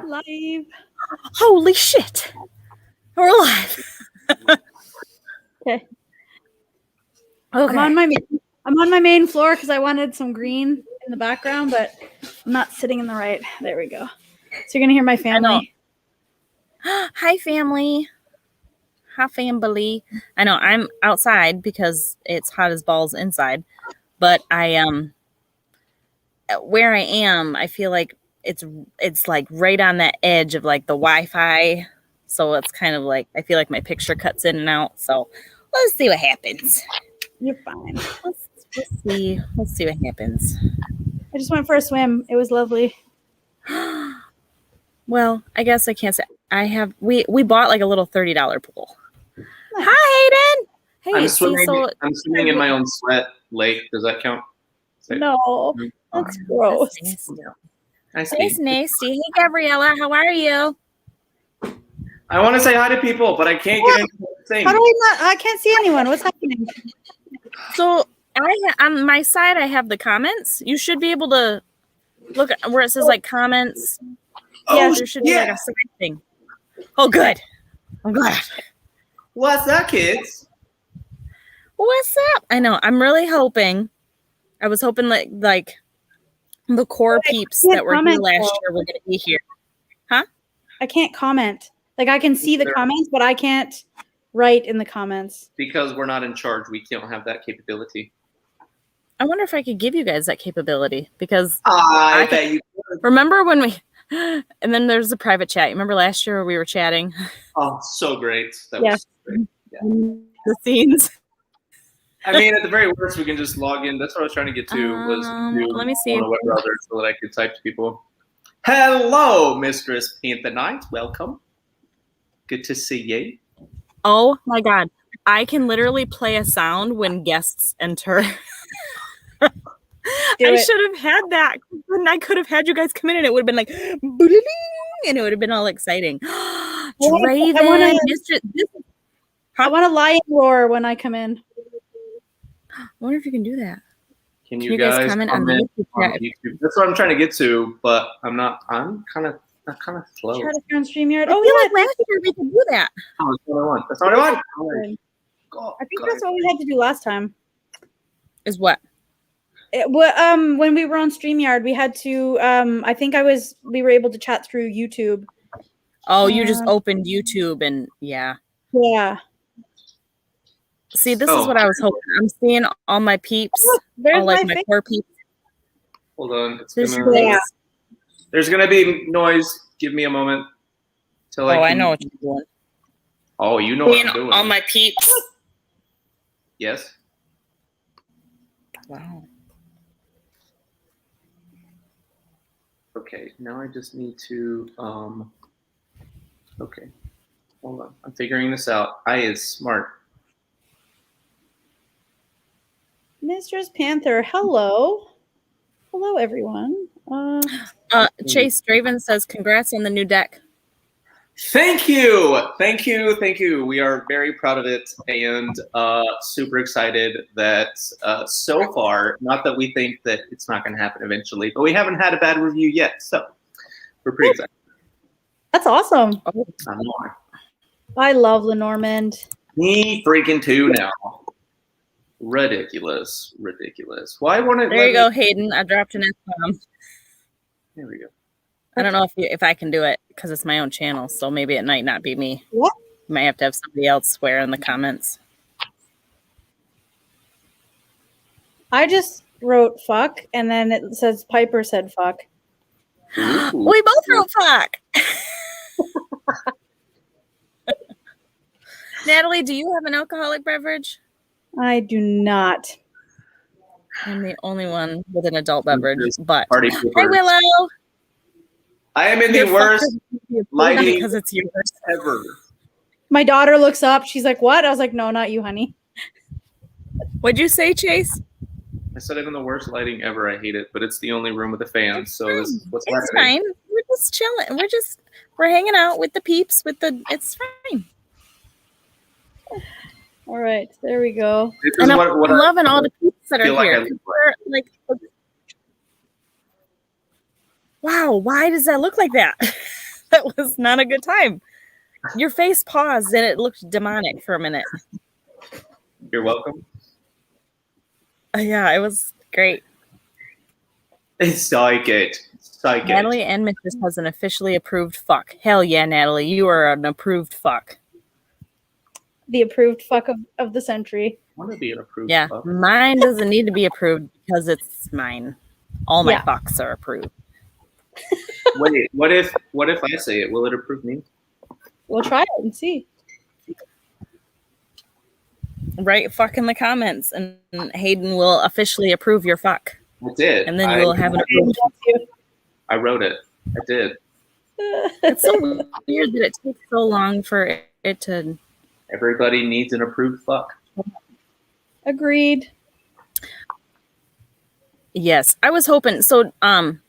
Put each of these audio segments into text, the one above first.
Live. Holy shit. We're live. Okay. I'm on my main floor because I wanted some green in the background, but I'm not sitting in the right. There we go. So you're gonna hear my family. Hi, family. Hi, family. I know I'm outside because it's hot as balls inside, but where I am, I feel like it's like right on that edge of like the Wi-Fi. So it's kind of like I feel like my picture cuts in and out. So let's see what happens. You're fine. Let's see what happens. I just went for a swim. It was lovely. Well, I guess I can't say we bought like a little $30 pool. Nice. Hi, Hayden. Hey, I'm swimming in my own sweat lake. Does that count? No, that's gross. That's nasty. Hey, Gabriella, how are you? I want to say hi to people, but I can't get into the thing. How do I can't see anyone. What's happening? So on my side, I have the comments. You should be able to look at where it says like comments. Yeah, there should be like a side thing. Oh, good. I'm glad. What's up, kids? What's up? I know. I'm really hoping. I was hoping like the core peeps that were here last year were going to be here. Huh? I can't comment. Like I can see the comments, but I can't write in the comments. Because we're not in charge. We don't have that capability. I wonder if I could give you guys that capability because I bet you could. Remember when we and then there's the private chat. You remember last year where we were chatting? Oh, so great. That was great. Yeah. The scenes. I mean, at the very worst, we can just log in. That's what I was trying to get to. Let me see. On a web browser so that I could type to people. Hello, Mistress Panther Knight. Welcome. Good to see you. Oh my God. I can literally play a sound when guests enter. I should have had that. And I could have had you guys come in and it would have been like, and it would have been all exciting. Draven, I want a lion roar when I come in. I wonder if you can do that. Can you guys comment on YouTube? That's what I'm trying to get to, but I'm not. I'm kind of slow. Try to turn StreamYard. Oh, yeah, last year we could do that. Oh, that's what I want. That's what I want. I think that's what we had to do last time. Is what? When we were on StreamYard, we had to. I think we were able to chat through YouTube. Oh, you just opened YouTube and yeah. Yeah. See, this is what I was hoping. I'm seeing all my peeps, all like my core peeps. Hold on, there's gonna be noise. Give me a moment. I know what you're doing. Oh, you know what I'm doing. All my peeps. Yes. Wow. Okay, now I just need to. Okay, hold on. I'm figuring this out. I is smart. Mistress Panther, hello. Hello, everyone. Chase Draven says, congrats on the new deck. Thank you. Thank you. Thank you. We are very proud of it and super excited that so far, not that we think that it's not going to happen eventually, but we haven't had a bad review yet. So we're pretty excited. That's awesome. I love Lenormand. Me freaking too now. Ridiculous. Why won't it? There you go, Hayden. I dropped an F-bomb. There we go. I don't know if I can do it because it's my own channel, so maybe it might not be me. What? You might have to have somebody else swear in the comments. I just wrote fuck, and then it says Pyperh said fuck. We both wrote fuck. Natalie, do you have an alcoholic beverage? I do not. I'm the only one with an adult beverage, but hi, Willow. I am in the worst lighting because it's yours ever. My daughter looks up. She's like, "What?" I was like, "No, not you, honey." What'd you say, Chase? I said I'm in the worst lighting ever. I hate it, but it's the only room with a fan. So this is what's happening. It's fine. We're just chilling. We're hanging out with the peeps. It's fine. All right, there we go. And I'm loving all the peeps that are here. Wow, why does that look like that? That was not a good time. Your face paused and it looked demonic for a minute. You're welcome. Yeah, it was great. It's so good. So good. Natalie and Mistress has an officially approved fuck. Hell yeah, Natalie, you are an approved fuck. The approved fuck of the century. I want to be an approved Yeah, fuck. mine doesn't need to be approved because it's mine. All my fucks are approved. Wait, what if I say it? Will it approve me? We'll try it and see. Write fuck in the comments, and Hayden will officially approve your fuck. I did. And then you will have an approved. I wrote it. I did. It's so weird that it takes so long for it to. Everybody needs an approved fuck. Agreed. Yes, I was hoping. So, on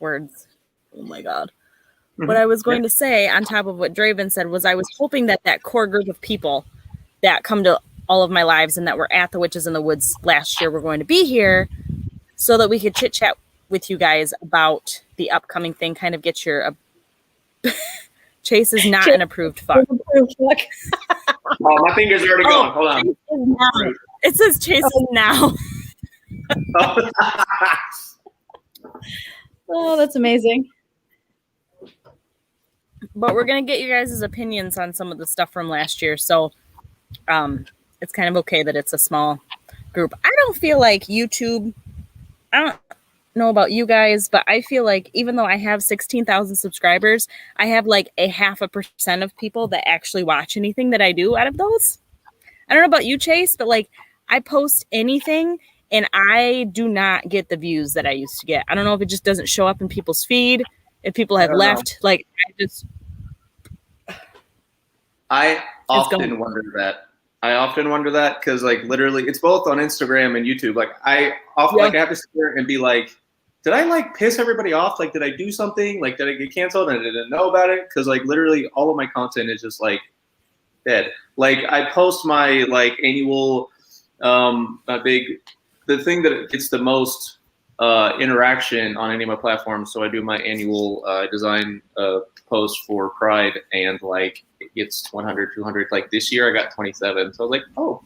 words. Oh my god. What I was going to say on top of what Draven said was I was hoping that core group of people that come to all of my lives and that were at the Witches in the Woods last year were going to be here so that we could chit chat with you guys about the upcoming thing, kind of get your Chase is not an approved fuck. Oh, my finger's already gone. Hold on. It says Chase is now. Oh, that's amazing. But we're going to get you guys' opinions on some of the stuff from last year. So it's kind of okay that it's a small group. I don't feel like YouTube, I don't know about you guys, but I feel like even though I have 16,000 subscribers, I have like 0.5% of people that actually watch anything that I do out of those. I don't know about you, Chase, but like I post anything and I do not get the views that I used to get. I don't know if it just doesn't show up in people's feed. If people have left, like I often wonder that because like literally it's both on Instagram and YouTube. Like I often like I have to sit there and be like, did I like piss everybody off? Like did I do something? Like did I get canceled and I didn't know about it? Because like literally all of my content is just like dead. Like I post my like annual the thing that gets the most interaction on any of my platforms. So I do my annual design post for Pride and like it gets 100, 200. Like this year I got 27. So I was like, oh,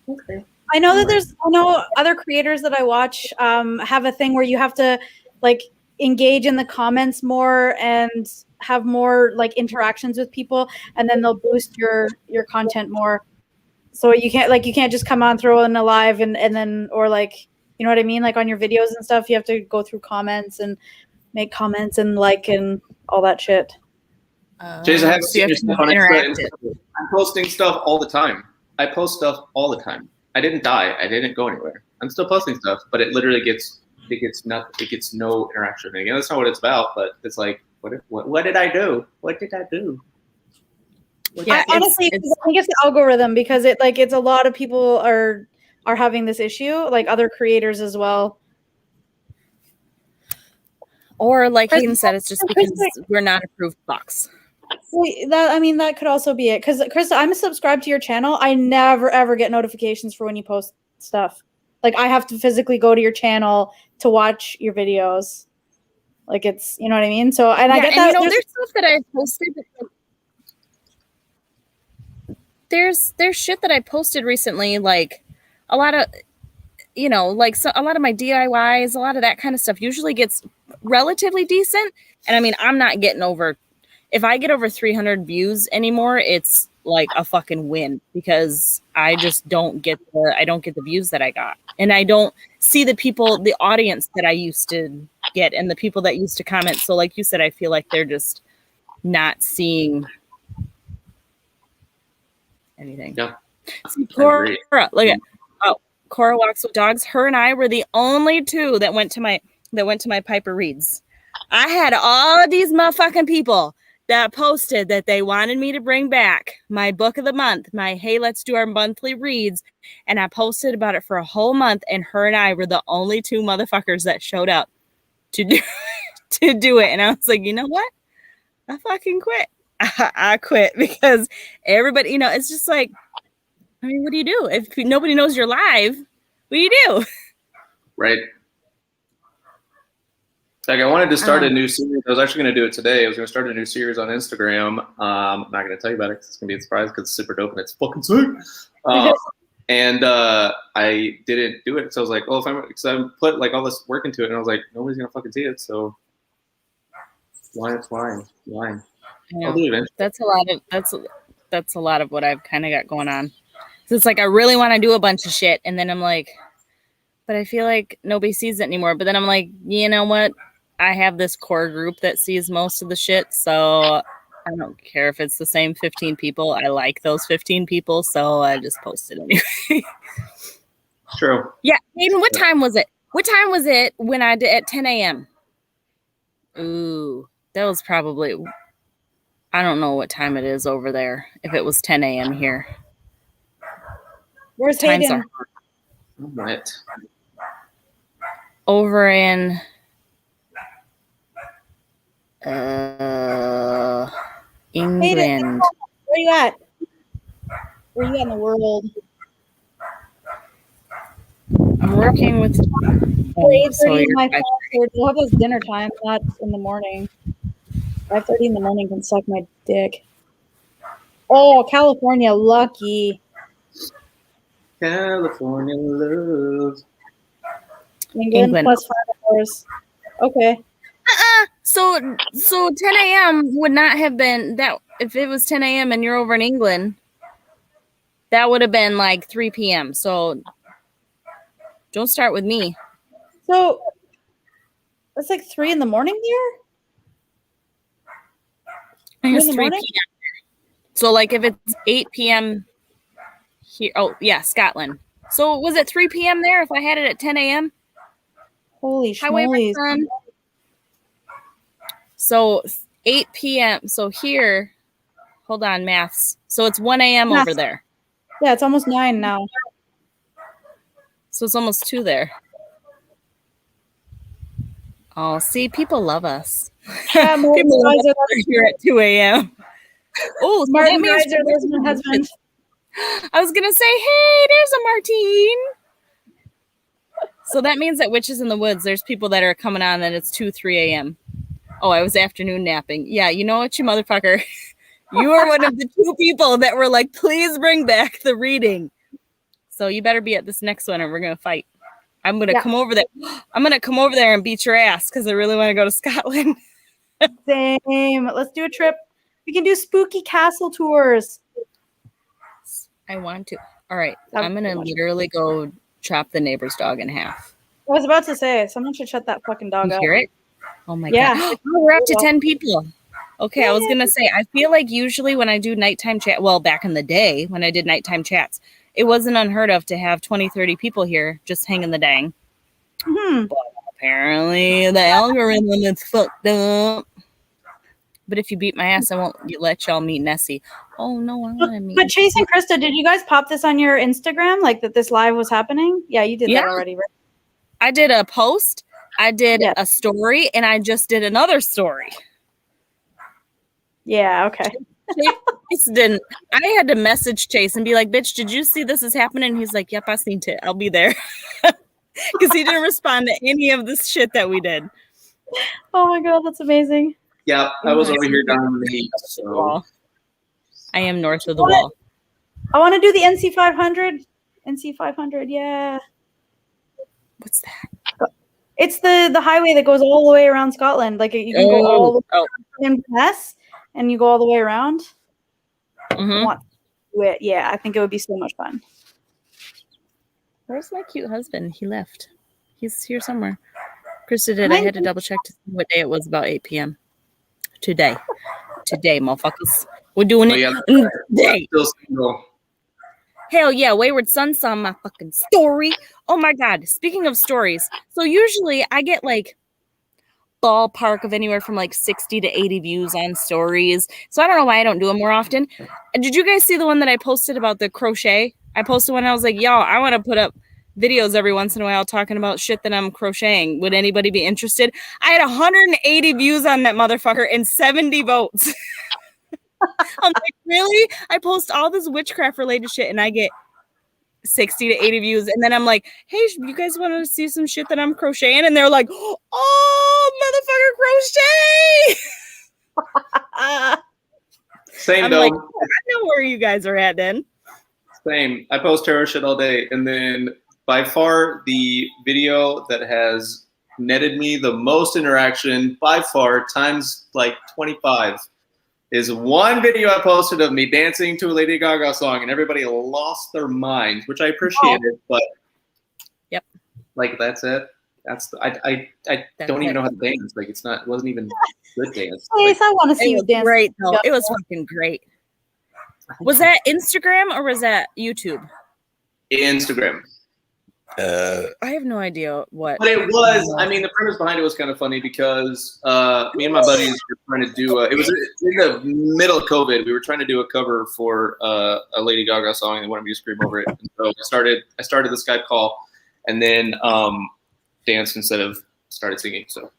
okay. I know that I know other creators that I watch have a thing where you have to like engage in the comments more and have more like interactions with people, and then they'll boost your content more. So you can't just come on, throw in a live and then, or like, you know what I mean? Like on your videos and stuff, you have to go through comments and make comments and like and all that shit. Jason, I haven't seen your stuff on Instagram. I'm posting stuff all the time. I post stuff all the time. I didn't die. I didn't go anywhere. I'm still posting stuff, but it literally gets no interaction. Again, that's not what it's about. But it's like, what did I do? What did I do? Yeah, honestly, I think it's the algorithm because it's a lot of people are having this issue, like other creators as well. Or like Hayden said, it's just because we're not approved box. That could also be it. Because Krista, I'm subscribed to your channel. I never ever get notifications for when you post stuff. Like I have to physically go to your channel to watch your videos. Like it's, you know what I mean? So I get that. There's stuff that I posted. There's shit that I posted recently, like a lot of, a lot of my DIYs, a lot of that kind of stuff usually gets relatively decent. And I mean, I'm not getting over, if I get over 300 views anymore, it's like a fucking win because I just don't get the views that I got. And I don't see the audience that I used to get and the people that used to comment. So like you said, I feel like they're just not seeing anything. Yeah. See, Cora, look at Cora Walks with Dogs. Her and I were the only two that went to my Pyperh reads. I had all of these motherfucking people that posted that they wanted me to bring back my book of the month, my hey, let's do our monthly reads, and I posted about it for a whole month, and her and I were the only two motherfuckers that showed up to do it. And I was like, you know what? I fucking quit. I quit because everybody, it's just like, I mean, what do you do if nobody knows you're live? What do you do? Right. Like I wanted to start a new series. I was actually going to do it today. I was going to start a new series on Instagram. I'm not going to tell you about it because it's going to be a surprise because it's super dope and it's fucking sick. And I didn't do it. So I was like, well, because I put like all this work into it, and I was like, nobody's going to fucking see it. So why? I'll do it eventually. That's a lot of what I've kind of got going on. So it's like I really want to do a bunch of shit, and then I'm like, but I feel like nobody sees it anymore. But then I'm like, you know what? I have this core group that sees most of the shit, so I don't care if it's the same 15 people. I like those 15 people, so I just post it anyway. True. Yeah, Aiden, what time was it? What time was it when I did at 10 a.m.? Ooh, that was probably, I don't know what time it is over there, if it was 10 a.m. here. Where's Hayden? What? Over in England. Hayden, where you at? Where you at in the world? I'm working with 8:30 my 5:30. We'll have this dinner time, not in the morning. 5:30 in the morning can suck my dick. Oh, California, lucky. California love. England. Plus 5 hours. Okay. So 10 a.m. would not have been that. If it was 10 a.m. and you're over in England, that would have been like 3 p.m. So don't start with me. So it's like 3 in the morning here? It's 3 p.m. So like if it's 8 p.m. here. Oh, yeah, Scotland. So was it 3 p.m. there if I had it at 10 a.m.? Holy schmolies. So 8 p.m. So here, hold on, maths. So it's 1 a.m. over there. Yeah, it's almost 9 now. So it's almost 2 there. Oh, see, people love us. Yeah, people love us here at 2 a.m. Oh, so Martin Reiser, there's my husband. I was going to say, hey, there's a Martine. So that means that Witches in the Woods, there's people that are coming on and it's 2, 3 a.m. Oh, I was afternoon napping. Yeah, you know what, you motherfucker. You are one of the 2 people that were like, please bring back the reading. So you better be at this next one or we're going to fight. I'm going to come over there. I'm going to come over there and beat your ass because I really want to go to Scotland. Same. Let's do a trip. We can do spooky castle tours. I want to. All right. I'm going to literally go chop the neighbor's dog in half. I was about to say, someone should shut that fucking dog up. You hear it? Oh my God. Oh, we're up to 10 people. Okay. I was going to say, I feel like usually when I do nighttime chat, well, back in the day when I did nighttime chats, it wasn't unheard of to have 20, 30 people here just hanging the dang. But apparently the algorithm is fucked up. But if you beat my ass, I won't let y'all meet Nessie. Oh, no, I want to meet. But Chase and Krista, did you guys pop this on your Instagram, like that this live was happening? Yeah, you did that already, right? I did a post, I did a story, and I just did another story. Yeah, okay. Chase didn't. I had to message Chase and be like, bitch, did you see this is happening? And he's like, yep, I seen it. I'll be there. Because he didn't respond to any of this shit that we did. Oh my God, that's amazing. Yeah, I was over here down in the heat. So. I am north of the wall. I want to do the NC 500. NC 500, yeah. What's that? It's the highway that goes all the way around Scotland. Like you can go all the way in Inverness, and you go all the way around. I want to do it. Yeah, I think it would be so much fun. Where's my cute husband? He left. He's here somewhere. Krista did. I had to double check to see what day it was. About 8 p.m. Today, motherfuckers. We're doing it today. Hell yeah, Wayward Son saw my fucking story. Oh my God. Speaking of stories, so usually I get like ballpark of anywhere from like 60 to 80 views on stories. So I don't know why I don't do them more often. Did you guys see the one that I posted about the crochet? I posted one. I was like, y'all, I want to put up videos every once in a while talking about shit that I'm crocheting. Would anybody be interested? I had 180 views on that motherfucker and 70 votes. I'm like, really? I post all this witchcraft related shit and I get 60 to 80 views. And then I'm like, hey, you guys want to see some shit that I'm crocheting? And they're like, oh motherfucker crochet. Same I'm though. like, I know where you guys are at then. Same. I post tarot shit all day, and then by far the video that has netted me the most interaction by far times like 25 is one video I posted of me dancing to a Lady Gaga song, and everybody lost their minds, which I appreciated. But yep, like that's it. I don't even know how to dance. Like it wasn't even good dance. Please, I want to see it you was dance. great though. It was fucking great. Was that Instagram or was that YouTube? Instagram. I have no idea what. But it was, I mean, the premise behind it was kind of funny because me and my buddies were trying to do, it was in the middle of COVID. We were trying to do a cover for a Lady Gaga song and they wanted me to scream over it. And so I started the Skype call and then danced instead of started singing. So,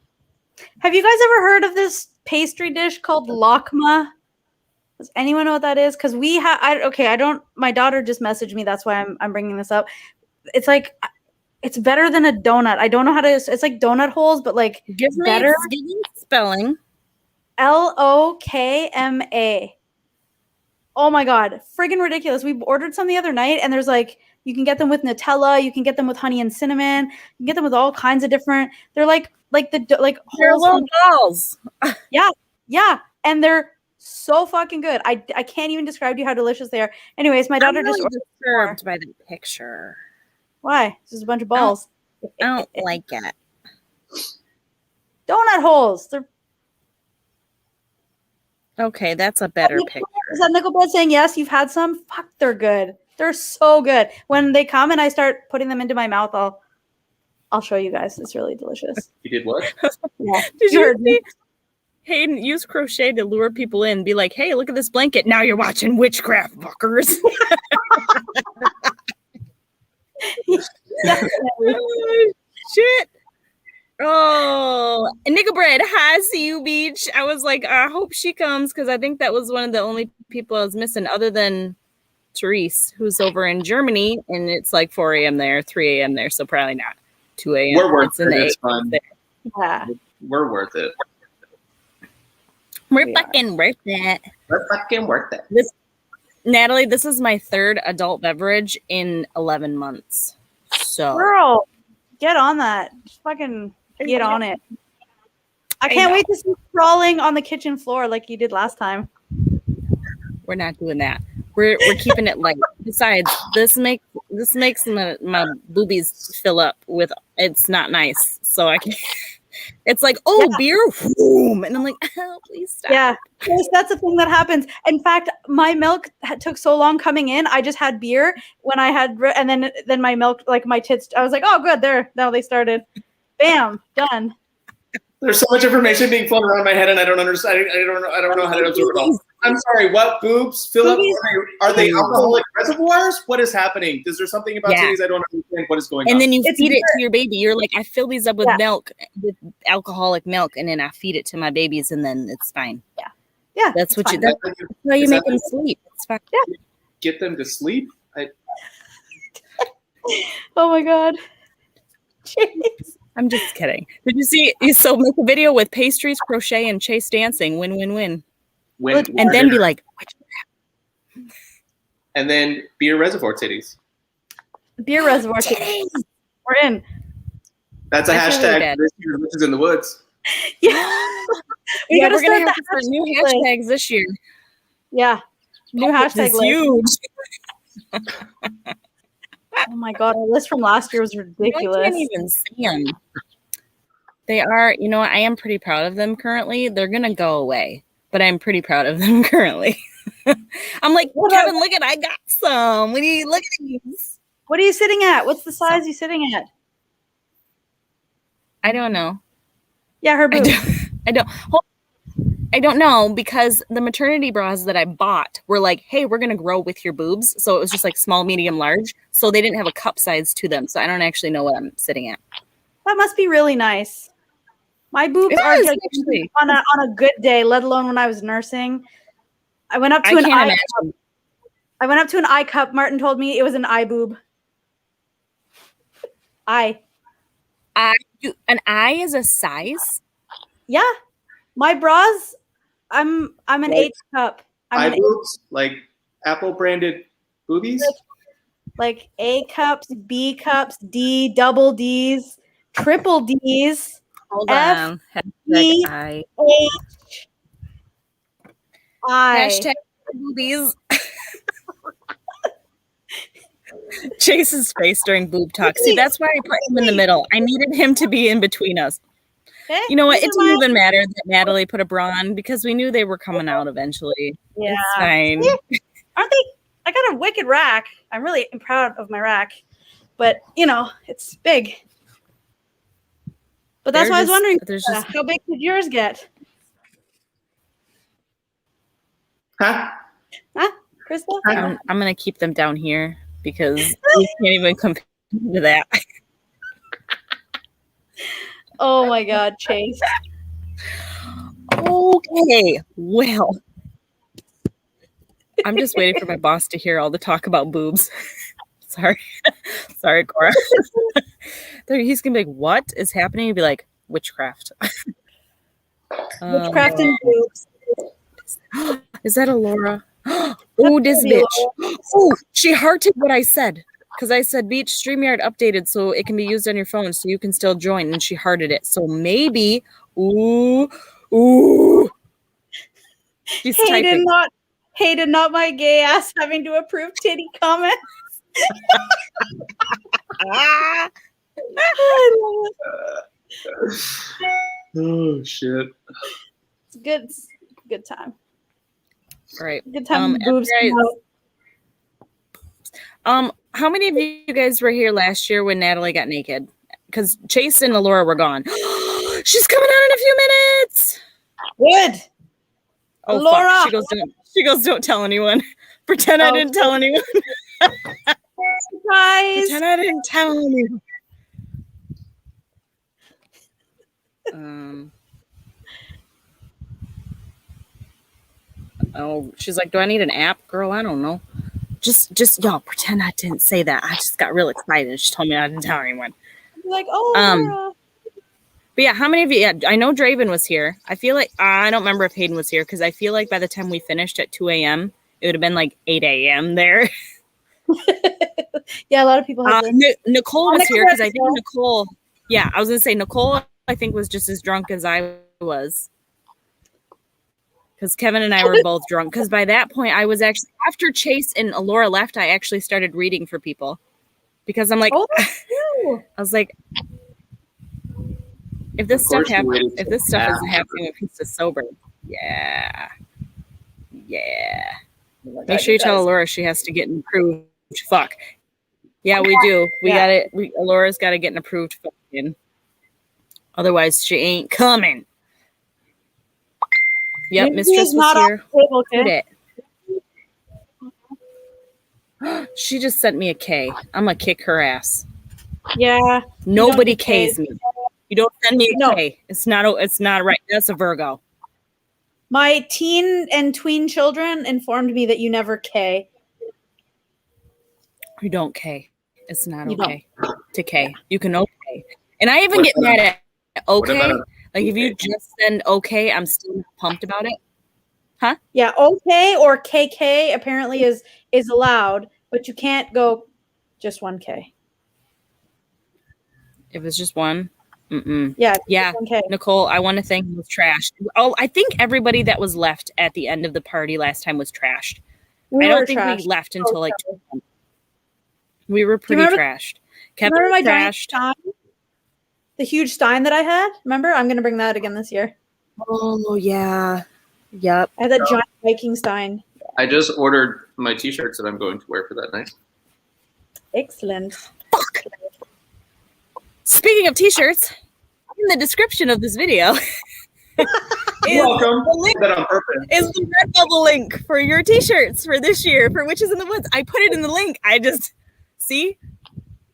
have you guys ever heard of this pastry dish called lakma? Does anyone know what that is? Because we have, I don't, my daughter just messaged me. That's why I'm bringing this up. It's like, it's better than a donut. I don't know how to, it's like donut holes, but like give me spelling. LOKMA. Oh my God. Friggin' ridiculous. We ordered some the other night and there's like, you can get them with Nutella. You can get them with honey and cinnamon. You can get them with all kinds of different, they're like they're little balls. Yeah. Yeah. And they're so fucking good. I can't even describe to you how delicious they are. Anyways, my daughter just disturbed by the picture. Why? It's just a bunch of balls. I don't like it. Donut holes. They're okay. That's a better picture. Is that Nickelbread saying yes? You've had some? Fuck, they're good. They're so good. When they come and I start putting them into my mouth, I'll show you guys. It's really delicious. You did what? Yeah. Did you see? Hayden, use crochet to lure people in. Be like, hey, look at this blanket. Now you're watching witchcraft, fuckers. Shit. Oh, Nickelbread, hi, see you, beach. I was like, I hope she comes because I think that was one of the only people I was missing other than Therese, who's over in Germany, and it's like 4 a.m. there, 3 a.m. there, so probably not 2 a.m. We're worth it. It's fun. Yeah. We're worth it. We're fucking worth it. We're fucking worth it. Natalie, this is my third adult beverage in 11 months. So, girl, get on that. Just fucking get on it. I can't wait to see you crawling on the kitchen floor like you did last time. We're not doing that. We're keeping it light. Besides, this makes my boobies fill up with. It's not nice. So I can. It's like, beer, boom, and I'm like, oh, please stop. Yeah, that's the thing that happens. In fact, my milk took so long coming in. I just had beer when I had, and then my milk, like my tits. I was like, oh, good, there. Now they started. Bam, done. There's so much information being flown around my head, and I don't understand. I don't know how to absorb it all. I'm sorry. What boobs fill up? Are they alcoholic reservoirs? What is happening? Is there something about titties I don't understand? What is going on? And then you feed it to your baby. You're like, I fill these up with milk, with alcoholic milk, and then I feed it to my babies, and then it's fine. Yeah, yeah. That's what you. That's how you make them sleep. It's fine. Yeah. Get them to sleep. Oh my God. Jeez. I'm just kidding. Did you see? So make a video with pastries, crochet, and chase dancing. Win, win, win. And then be like, and then beer reservoir titties. Beer reservoir titties. We're in. That's a hashtag. This year, Witches in the Woods. Yeah. We're gonna have to start new hashtags this year. Yeah. New hashtag. It's huge. Oh my God, our list from last year was ridiculous. I can't even see them. They are, I am pretty proud of them currently. They're going to go away, but I'm pretty proud of them currently. I'm like, Kevin, look I got some. Look at these. What are you sitting at? What's the size you sitting at? I don't know. Yeah, her boobs. I don't know because the maternity bras that I bought were like, hey, we're going to grow with your boobs. So it was just like small, medium, large. So they didn't have a cup size to them. So I don't actually know what I'm sitting at. That must be really nice. My boobs are like on a good day, let alone when I was nursing. I went up to an eye cup. I went up to an eye cup. Martin told me it was an eye boob. Eye. An eye is a size? Yeah, my bras. I'm an Like, H cup. I'm an boobs, like Apple branded boobies. like A cups, B cups, D, double D's, triple D's. Hold F, on. E, Hashtag H, I. Hashtag boobies. Chase's face during boob talk. See, that's why I put him in the middle. I needed him to be in between us. Okay? You know what? It These are didn't my- even matter that Nathalie put a bra on because we knew they were coming out eventually. Yeah. It's fine. See? Aren't they? I got a wicked rack. I'm really proud of my rack, but it's big. But that's why I was wondering, how big did yours get? Huh? Huh, Krista? I'm gonna keep them down here because we can't even compare to that. Oh my God, Chase. Okay, well, I'm just waiting for my boss to hear all the talk about boobs. Sorry, Cora. He's gonna be like, "What is happening?" He'd be like, "Witchcraft." Witchcraft and boobs. Is that Allorah? Oh, this bitch. Oh, she hearted what I said. Because I said, Beach StreamYard updated so it can be used on your phone so you can still join. And she hearted it. So maybe, ooh. She's typing. Hated not my gay ass having to approve titty comments. I love it. Oh, shit. It's good time. Right. Good time. Boobs. How many of you guys were here last year when Nathalie got naked? Because Chase and Allorah were gone. She's coming out in a few minutes. Good. Oh, Allorah. fuck. She goes, don't tell anyone. Pretend I didn't tell anyone. Surprise. Pretend I didn't tell anyone. Oh, she's like, do I need an app? Girl, I don't know. Just y'all pretend I didn't say that. I just got real excited. She told me I didn't tell anyone. Like, oh, but yeah, how many of you? Yeah, I know Draven was here. I feel like I don't remember if Hayden was here because I feel like by the time we finished at 2 a.m., it would have been like 8 a.m. there. Yeah, a lot of people have Nicole was here because I think Nicole. Yeah, I was gonna say Nicole. I think was just as drunk as I was. Because Kevin and I were both drunk. Because by that point, I was actually, after Chase and Allorah left, I actually started reading for people. Because I'm like, I was like, if this stuff happens, if this stuff isn't happening when Krista's sober, yeah. Make sure you tell Allorah she has to get an approved fuck. Yeah, we do. We got it. Allorah's got to get an approved fucking. Otherwise, she ain't coming. Yep, Mistress was here. She just sent me a K. I'm gonna kick her ass. Yeah. Nobody K's me. You don't send me a K. It's not right. That's a Virgo. My teen and tween children informed me that you never K. You don't K. It's not okay to K. You can okay. And I even get mad at okay. Like if you just send okay, I'm still pumped about it. Huh? Yeah, okay or KK apparently is allowed, but you can't go just 1K. If it's just one. Yeah. Nicole, I want to thank you was trashed. Oh, I think everybody that was left at the end of the party last time was trashed. I don't think we left until like 2 we were pretty trashed. Kevin was trashed. The huge stein that I had. Remember? I'm going to bring that again this year. Oh, yeah. Yep. I had that giant Viking stein. I just ordered my t-shirts that I'm going to wear for that night. Excellent. Fuck. Speaking of t-shirts, in the description of this video Welcome. Is the Redbubble link for your t-shirts for this year for Witches in the Woods. I put it in the link. I just see.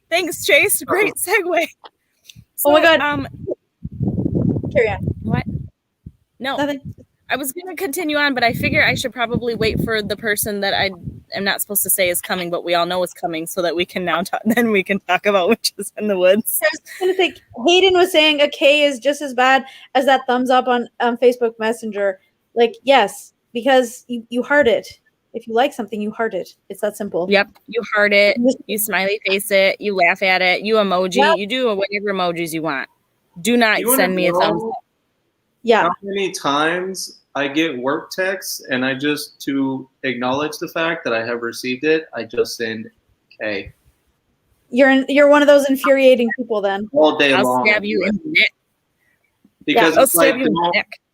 Thanks, Chase. Great segue. So, oh my god. Carry on. What? No. Nothing. I was going to continue on, but I figure I should probably wait for the person that I am not supposed to say is coming, but we all know is coming, so that we can now then we can talk about witches in the woods. I was going to think Hayden was saying a K is just as bad as that thumbs up on Facebook Messenger. Like, yes, because you heart it. If you like something, you heart it. It's that simple. Yep. You heart it. You smiley face it. You laugh at it. You emoji. Yep. You do whatever emojis you want. Do not send me a thumbs up. Yeah. How many times I get work texts and I just, to acknowledge the fact that I have received it, I just send K. You're one of those infuriating people then. All day long. I'll stab you in the neck. Because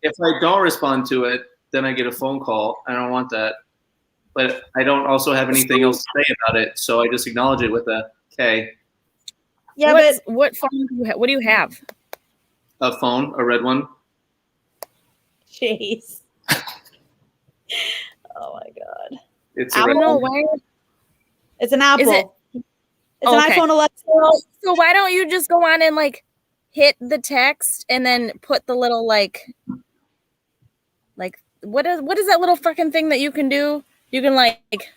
if I don't respond to it, then I get a phone call. I don't want that. But I don't also have anything else to say about it, so I just acknowledge it with a K. Yeah, what phone do you have? What do you have? A phone, a red one. Jeez. Oh my god. It's I don't know why. It's an Apple. Is it? It's an iPhone 11. So why don't you just go on and like hit the text and then put the little like what is that little fucking thing that you can do? You can like,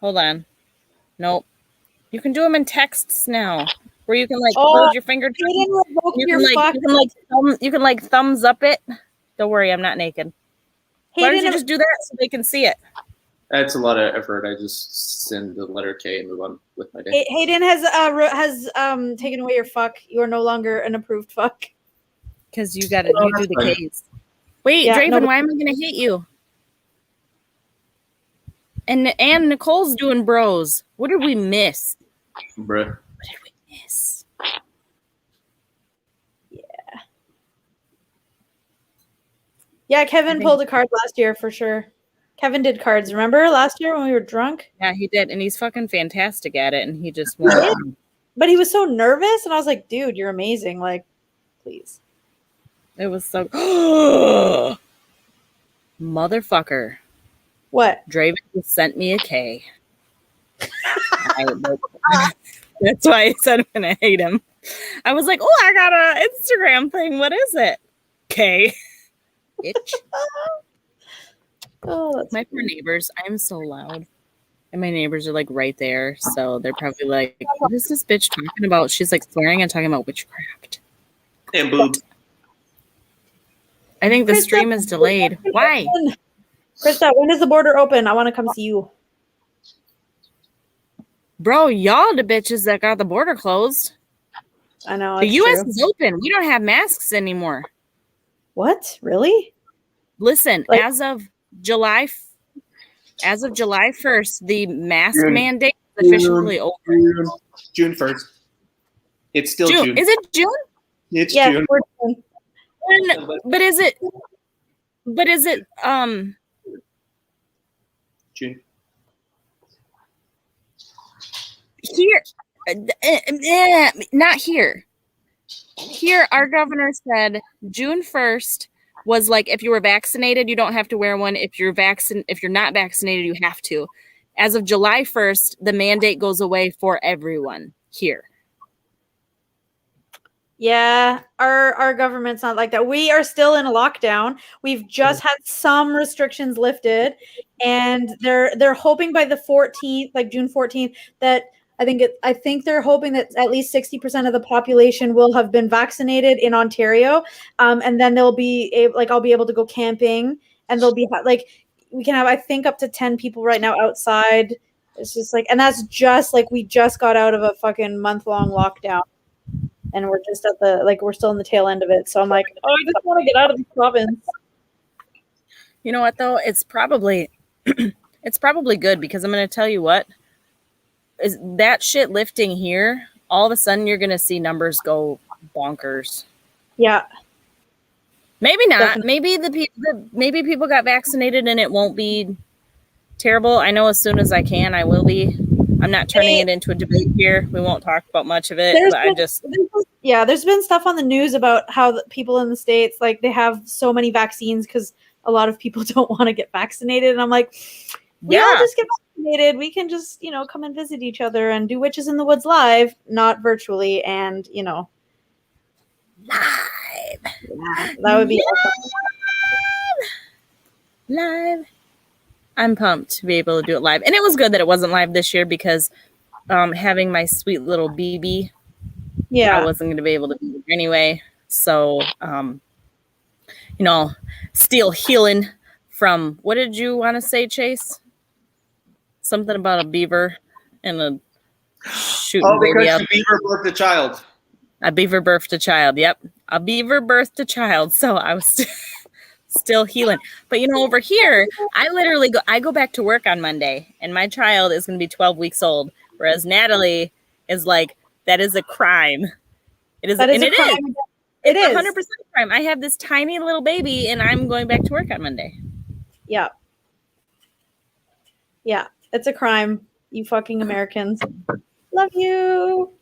hold on. Nope. You can do them in texts now, where you can like hold your finger. You can like thumbs up it. Don't worry, I'm not naked. Why don't you just do that so they can see it? That's a lot of effort. I just send the letter K and move on with my day. Hayden has taken away your fuck. You are no longer an approved fuck. Because you do the K's. Wait, Draven, why am I gonna hate you? And Nicole's doing bros. What did we miss? Bruh. What did we miss? Yeah. Yeah, Kevin pulled a card last year for sure. Kevin did cards, remember last year when we were drunk? Yeah, he did, and he's fucking fantastic at it, and he just won. But he was so nervous, and I was like, dude, you're amazing. Like, please. It was so motherfucker. What? Draven just sent me a K. That's why I said I'm gonna hate him. I was like, oh, I got an Instagram thing. What is it? K. Bitch. Oh, that's my poor neighbors. I'm so loud. And my neighbors are like right there. So they're probably like, what is this bitch talking about? She's like swearing and talking about witchcraft. And boobs. I think the stream is delayed. Why? Krista, when does the border open? I want to come see you. Bro, y'all the bitches that got the border closed. I know. The U.S. is open. We don't have masks anymore. What? Really? Listen, as of July 1st, the mask mandate is officially over. June 1st. It's still June. Is it June? It's June. But is it June. Here, not here. Here, our governor said June 1st was like if you were vaccinated, you don't have to wear one. If you're not vaccinated, you have to. As of July 1st, the mandate goes away for everyone here. Yeah, our government's not like that. We are still in a lockdown. We've just had some restrictions lifted, and they're hoping by the 14th, like June 14th, that I think they're hoping that at least 60% of the population will have been vaccinated in Ontario, and then they'll be I'll be able to go camping, and they'll be like we can have I think up to 10 people right now outside. It's just like, and that's just like we just got out of a fucking month-long lockdown. And we're just at we're still in the tail end of it. So I'm like, oh, I just want to get out of the province. You know what, though? It's probably good because I'm going to tell you what. Is that shit lifting here, all of a sudden you're going to see numbers go bonkers. Yeah. Maybe not. Definitely. Maybe people got vaccinated and it won't be terrible. I know as soon as I can, I will be. I'm not turning it into a debate here. We won't talk about much of it. There's been stuff on the news about how people in the States, like they have so many vaccines because a lot of people don't want to get vaccinated. And I'm like, we all just get vaccinated. We can just, come and visit each other and do Witches in the Woods live, not virtually. And, live. Yeah, that would be awesome. Live. I'm pumped to be able to do it live. And it was good that it wasn't live this year because having my sweet little BB, I wasn't going to be able to be there anyway. So, still healing from, what did you want to say, Chase? Something about a beaver and a shooting baby up. A beaver birthed a child. A beaver birthed a child. Yep. A beaver birthed a child. So I was still healing. But over here, I go back to work on Monday and my child is going to be 12 weeks old. Whereas Nathalie is like, that is a crime. It is. It is 100% a crime. I have this tiny little baby and I'm going back to work on Monday. Yeah. Yeah. It's a crime. You fucking Americans. Love you.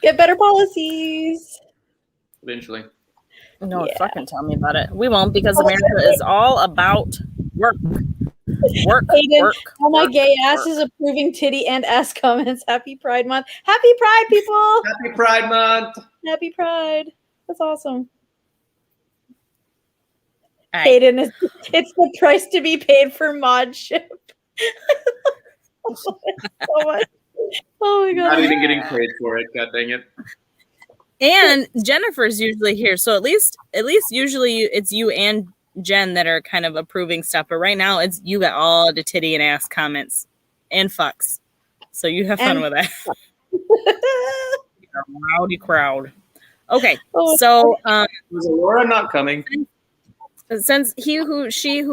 Get better policies. Eventually. No, fucking tell me about it. We won't because America is all about work. Work. All my gay ass is approving titty and ass comments. Happy Pride Month. Happy Pride, people. Happy Pride Month. Happy Pride. That's awesome. Right. Hayden, it's the price to be paid for mod ship. So much. Oh my god. Not even getting paid for it. God dang it. And Jennifer's usually here. So at least usually it's you and Jen that are kind of approving stuff. But right now it's you got all the titty and ass comments and fucks. So you have fun with that. A rowdy crowd. Okay. So was Allorah not coming? Since she who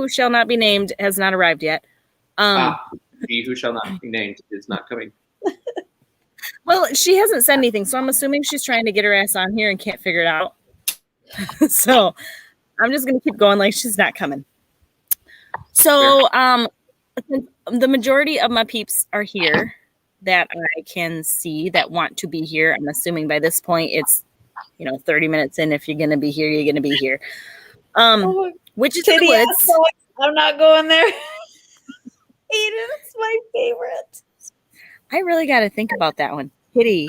shall not be named has not arrived yet. He who shall not be named is not coming. Well, she hasn't said anything, so I'm assuming she's trying to get her ass on here and can't figure it out. So I'm just gonna keep going like she's not coming. So the majority of my peeps are here that I can see that want to be here. I'm assuming by this point it's 30 minutes in. If you're gonna be here, you're gonna be here. Which is the woods. I'm not going there. It's my favorite. I really got to think about that one. Titty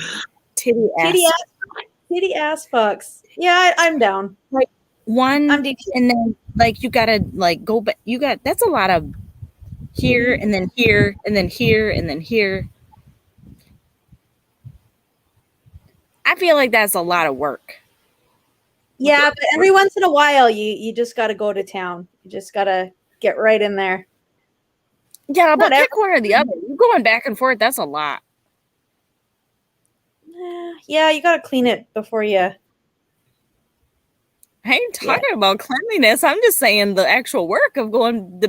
ass fucks. Yeah, I'm down. Like one, and then like you gotta like go back. That's a lot of here and then here and then here and then here. I feel like that's a lot of work. Yeah, but every once in a while, you just got to go to town. You just got to get right in there. Yeah, but pick one or the other. You're going back and forth. That's a lot. Yeah, you got to clean it before you. I ain't talking about cleanliness. I'm just saying the actual work of going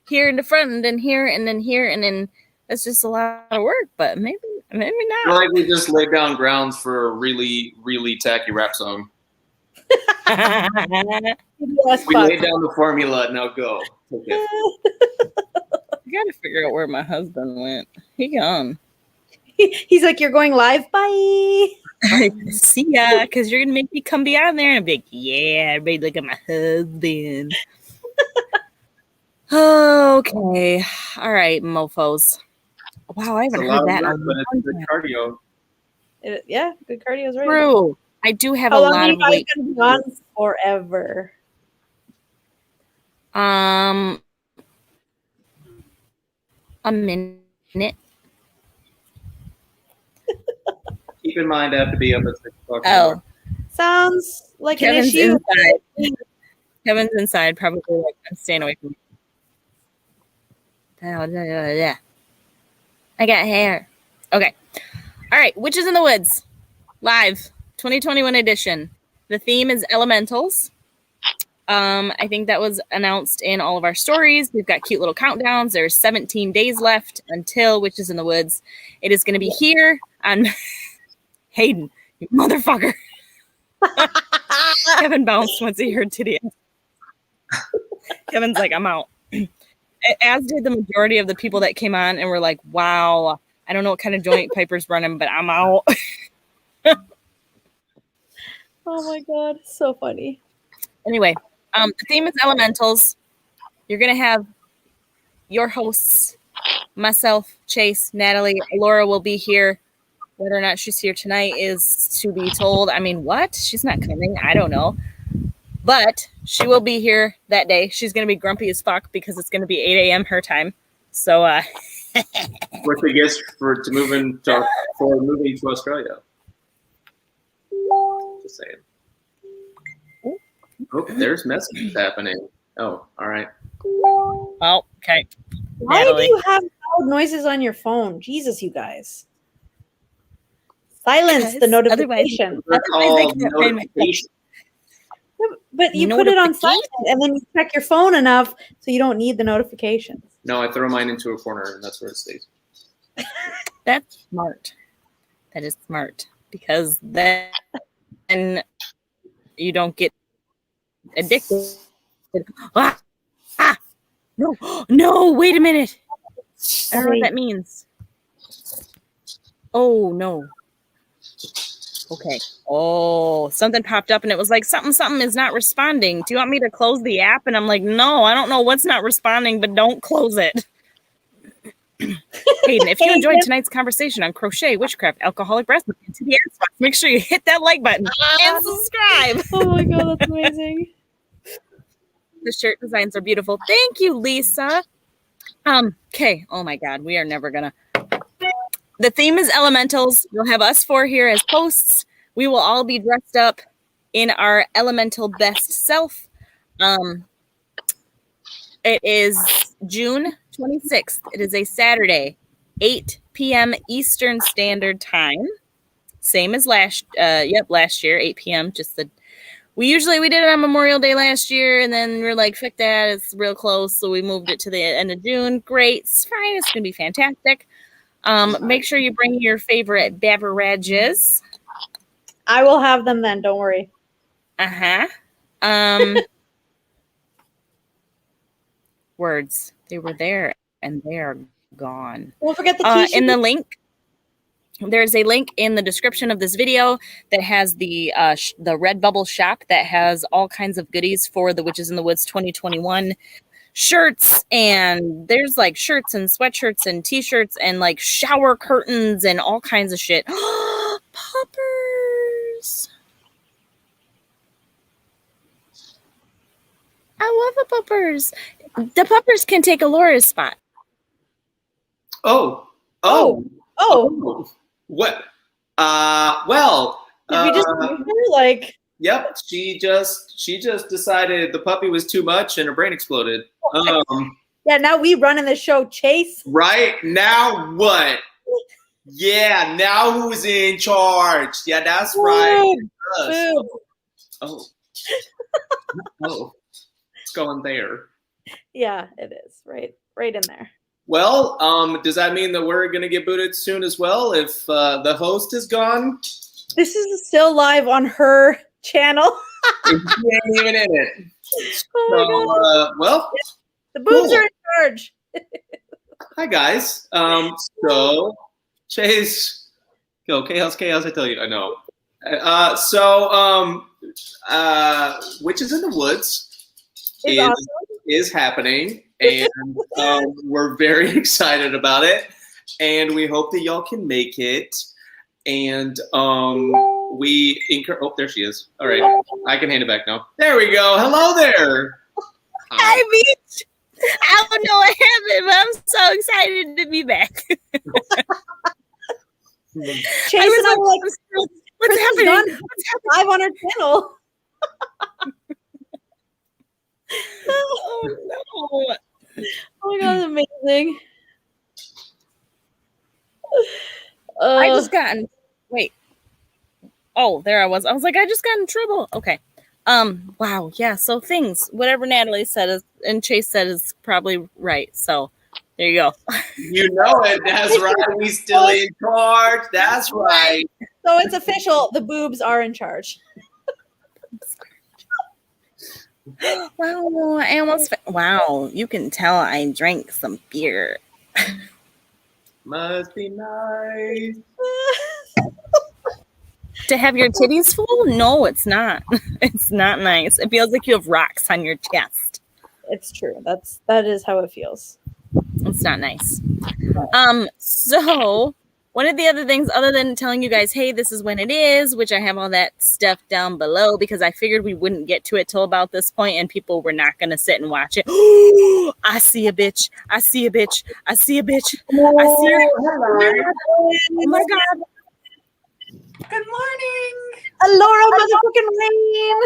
here in the front and then here and then here and then it's just a lot of work. But maybe not. I feel like we just laid down grounds for a really, really tacky rap song. We laid down the formula. Now go. Okay. I gotta figure out where my husband went. He gone. He's like, you're going live? Bye. See ya, because you're gonna make me come be on there and be like, yeah, everybody look at my husband. Okay. All right, mofos. Wow, I haven't heard that. Good cardio. Yeah, good cardio is right. True. I do have a lot of weight. Gone forever. A minute. Keep in mind, I have to be up at 6 o'clock. Oh, sounds like Kevin's an issue. Inside. Kevin's inside, probably like I'm staying away from you. I got hair. Okay. All right. Witches in the Woods, live 2021 edition. The theme is elementals. I think that was announced in all of our stories. We've got cute little countdowns. There's 17 days left until Witches in the Woods. It is going to be here on Hayden, you motherfucker. Kevin bounced once he heard titty. Kevin's like, I'm out. As did the majority of the people that came on and were like, wow, I don't know what kind of joint Pyper's running, but I'm out. Oh my God. So funny. Anyway, the theme is elementals. You're going to have your hosts, myself, Chase, Nathalie. Allorah will be here. Whether or not she's here tonight is to be told. I mean, what? She's not coming. I don't know. But she will be here that day. She's going to be grumpy as fuck because it's going to be 8 a.m. her time. So, what's the guess for moving to Australia? Just saying. Oh, there's messages happening. Oh, all right. Oh, okay. Why Nathalie. do you have loud noises on your phone? Jesus, you guys. Silence the notification. They're called notifications. But you put it on silent and then you check your phone enough so you don't need the notifications. No, I throw mine into a corner and that's where it stays. That's smart. That is smart because then you don't get addicted. No, wait a minute. I don't know what that means. Oh, no. Okay. Oh, something popped up and it was like something is not responding. Do you want me to close the app? And I'm like, no, I don't know what's not responding, but don't close it. Hayden, if you enjoyed tonight's conversation on crochet, witchcraft, alcoholic wrestling, and TBS, make sure you hit that like button and subscribe. Oh my god, that's amazing. The shirt designs are beautiful. Thank you, Lisa. Okay. Oh my god, we are never gonna. The theme is elementals. You'll have us four here as hosts. We will all be dressed up in our elemental best self. It is June 26th. It is a Saturday, 8 p.m. Eastern Standard Time. Same as last year, 8 p.m. We did it on Memorial Day last year, and then we're like, fuck that, it's real close, so we moved it to the end of June. Great, it's fine, it's gonna be fantastic. Make sure you bring your favorite beverages. I will have them then, don't worry. Words. They were there and they are gone. Don't forget the t-shirt. In the link, there's a link in the description of this video that has the Redbubble shop that has all kinds of goodies for the Witches in the Woods 2021 shirts, and there's like shirts and sweatshirts and t-shirts and like shower curtains and all kinds of shit. Poppers. I love the puppers. The puppers can take Allorah's spot. Oh. What? Well. Did we just move her? Like. Yep. She just decided the puppy was too much and her brain exploded. Yeah. Now we running the show, Chase. Right now, what? Yeah. Now who's in charge? Yeah, that's right. Oh. It's going there. Yeah, it is. Right in there. Well, does that mean that we're going to get booted soon as well if the host is gone? This is still live on her channel. She ain't even in it. Oh my God. Well, the boobs are in charge. Hi, guys. So, Chase, go. Chaos, I tell you. I know. Witches in the Woods is happening, and we're very excited about it, and we hope that y'all can make it. And oh, there she is. All right, I can hand it back now. There we go. Hello there. Hi, Beach. I don't know what happened, but I'm so excited to be back. Chase and I were like, what's happening? Live on our channel. Oh no! Oh my God, amazing. I just got in. Wait. Oh, there I was. I was like, I just got in trouble. Okay. Wow. Yeah. So things, whatever Nathalie said is, and Chase said is probably right. So there you go. You know it. That's right. We still in charge. That's right. So it's official. The boobs are in charge. Wow. I almost. Wow. You can tell I drank some beer. Must be nice. To have your titties full? No, it's not. It's not nice. It feels like you have rocks on your chest. It's true. That is how it feels. It's not nice. So one of the other things, other than telling you guys, hey, this is when it is, which I have all that stuff down below because I figured we wouldn't get to it till about this point and people were not going to sit and watch it. I see a bitch. I see a bitch. I see a bitch. I see her. Hello. Oh my God. Good morning. Allorah motherfucking rain.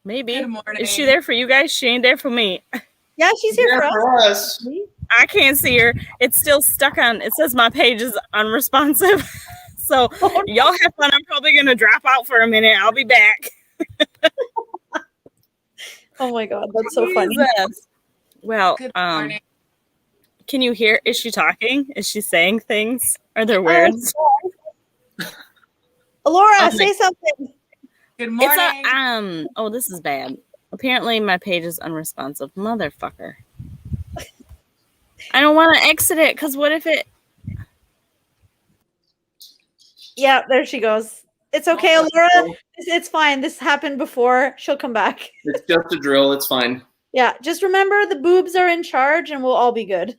Maybe. Good morning. Is she there for you guys? She ain't there for me. Yeah, she's here Yeah, for us. us. I can't see her. It's still stuck on. It says my page is unresponsive. So y'all have fun. I'm probably going to drop out for a minute. I'll be back. Oh my God, that's so funny. Jesus. Well, Good morning. can you hear? Is she talking? Is she saying things? Are there words? Allorah, Okay. say something. Good morning. It's oh, this is bad. Apparently my page is unresponsive. Motherfucker. I don't want to exit it because what if it... Yeah, there she goes. It's okay, Allorah. It's fine. This happened before. She'll come back. It's just a drill. It's fine. Yeah, just remember the boobs are in charge and we'll all be good.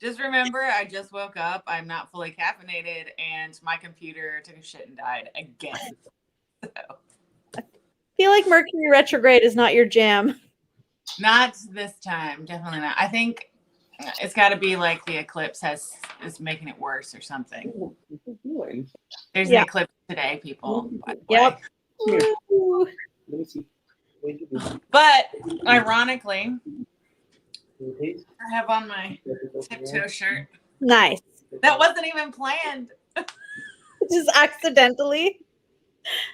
Just remember, I just woke up. I'm not fully caffeinated, and my computer took a shit and died again. So, I feel like Mercury retrograde is not your jam. not this time. Definitely not. I think it's got to be like the eclipse is making it worse or something. What are you doing? There's Yeah. an eclipse today, people. by the Yep. way. Ooh. Let me see. What did you do? But ironically, I have on my tiptoe shirt. Nice. That wasn't even planned. Just accidentally.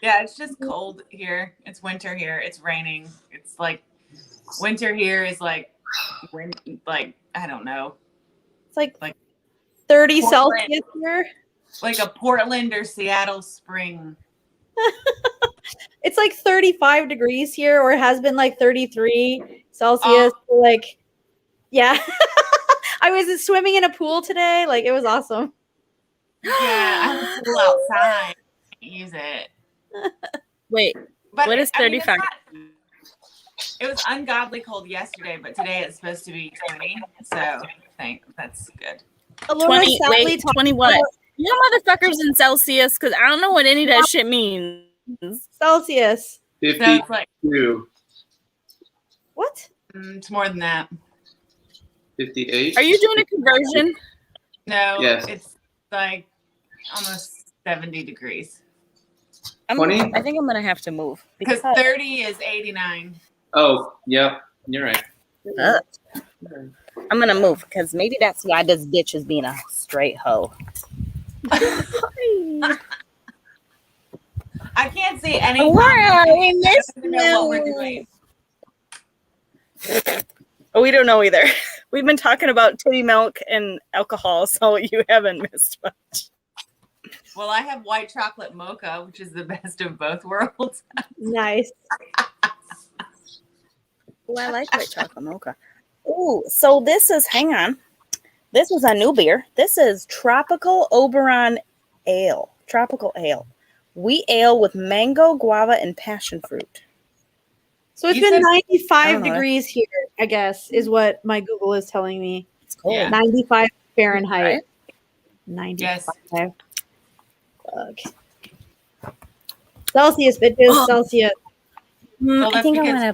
Yeah, it's just cold here. It's winter here. It's raining. It's like winter here is like I don't know, It's like Like 30 Portland. Celsius here. like a Portland or Seattle spring. It's like 35 degrees here, or it has been like 33 Celsius. Like, yeah. I was swimming in a pool today. Like, it was awesome. Yeah, I have a pool outside. Can't use it. Wait, But what is I mean, 35? it was ungodly cold yesterday, but today it's supposed to be 20. So I think that's good. Allorah 20, sadly wait, talked 20 what? about You motherfuckers in Celsius, because I don't know what any of that shit means. Celsius. 52. So it's like What? it's more than that. 58. Are you doing a conversion? No, Yes. it's like almost 70 degrees. 20? I think I'm going to have to move. Because 30 is 89. Oh, yep. You're right. I'm going to move because maybe that's why this bitch is being a straight hoe. I can't see any. Allorah, we comments. missed I don't know what we're you. doing. Oh, we don't know either. We've been talking about titty milk and alcohol, so you haven't missed much. Well, I have white chocolate mocha, which is the best of both worlds. Nice. Oh, I like white chocolate mocha. Oh, so this is, hang on. This is a new beer. This is Tropical Oberon Ale. Tropical Ale. Wheat ale with mango, guava, and passion fruit. So it's You been said- 95 know. degrees here, I guess, is what my Google is telling me. It's cold. Yeah. 95 Fahrenheit. Right? 95. Yes. Fuck. Celsius, bitches. Celsius. Well, I that's think I'm because going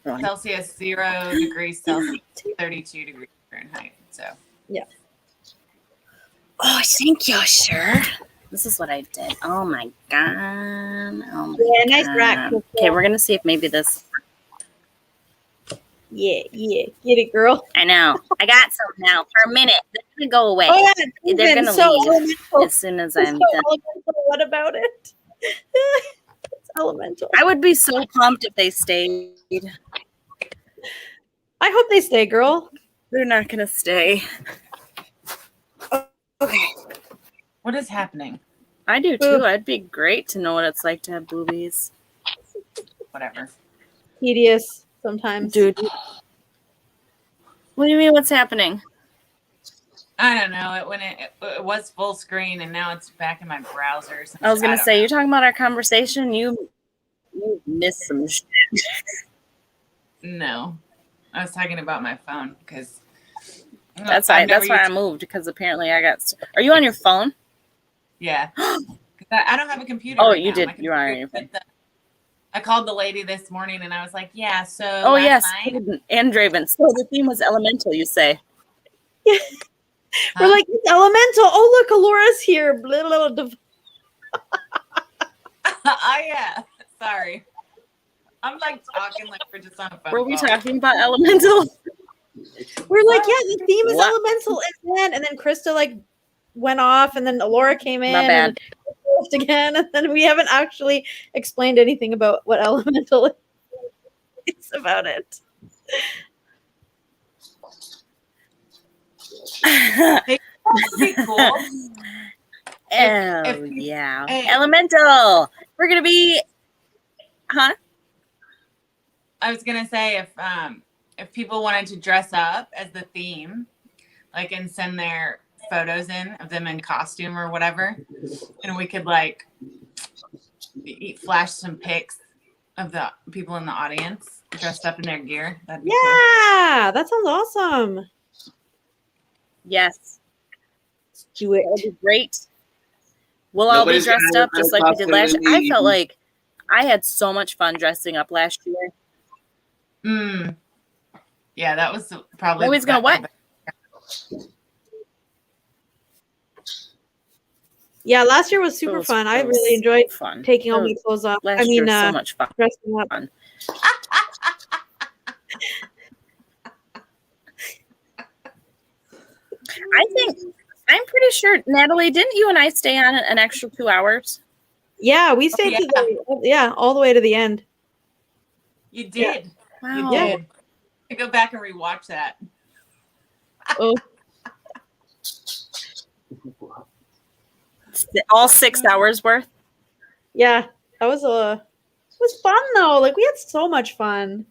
you're Celsius 0 degrees Celsius, 32 degrees Fahrenheit. So Oh, thank you, sure. This is what I did. Oh my god. Oh my Yeah, nice god. rack. Okay, we're gonna see if maybe this. Yeah. Get it, girl. I know. I got some now for a minute. They're gonna go away. Oh, yeah. It's They're been gonna so leave elemental. as soon as I'm So done. elemental. What about it? It's elemental. I would be so pumped if they stayed. I hope they stay, girl. They're not gonna stay. Okay. what is happening? I do too. I'd be great to know what it's like to have boobies. Whatever. Tedious sometimes. Dude. What do you mean what's happening? I don't know. It was full screen and now it's back in my browser. I was gonna don't say, know. you're talking about our conversation. You missed some shit. No, I was talking about my phone because That's why I moved, because apparently I got. Are you on your phone? Yeah. I don't have a computer. Oh, right you now. did. You are on your phone. I called the lady this morning and I was like, yeah, so. Oh, yes. Night, and Draven. So the theme was elemental, you say? Yeah. We're like, it's elemental. Oh, look, Allorah's here. Oh, yeah. Sorry. I'm like talking like we're just on a phone. Were we talking about elemental? We're like, yeah, the theme is elemental. And then Krista like went off, and then Allorah came in. My bad. And again, and then we haven't actually explained anything about what elemental is about it. Pretty cool. Yeah. Elemental. We're gonna be, huh? I was gonna say if people wanted to dress up as the theme, like, and send their photos in of them in costume or whatever, and we could like flash some pics of the people in the audience dressed up in their gear. That'd be cool. That sounds awesome. Yes. Let's do it. That'd be great. We'll all be dressed up just like we did last year. I felt like I had so much fun dressing up last year. Yeah, that was probably. Nobody's gonna what? Yeah, last year was super fun. I really enjoyed taking all my clothes off. Last year was so much fun. Dressing up. I'm pretty sure, Natalie, didn't you and I stay on an extra 2 hours? Yeah, we stayed all the way to the end. You did. Yeah. You did. I go back and rewatch that. Oh. All 6 hours worth? Yeah, that was it was fun though. Like, we had so much fun.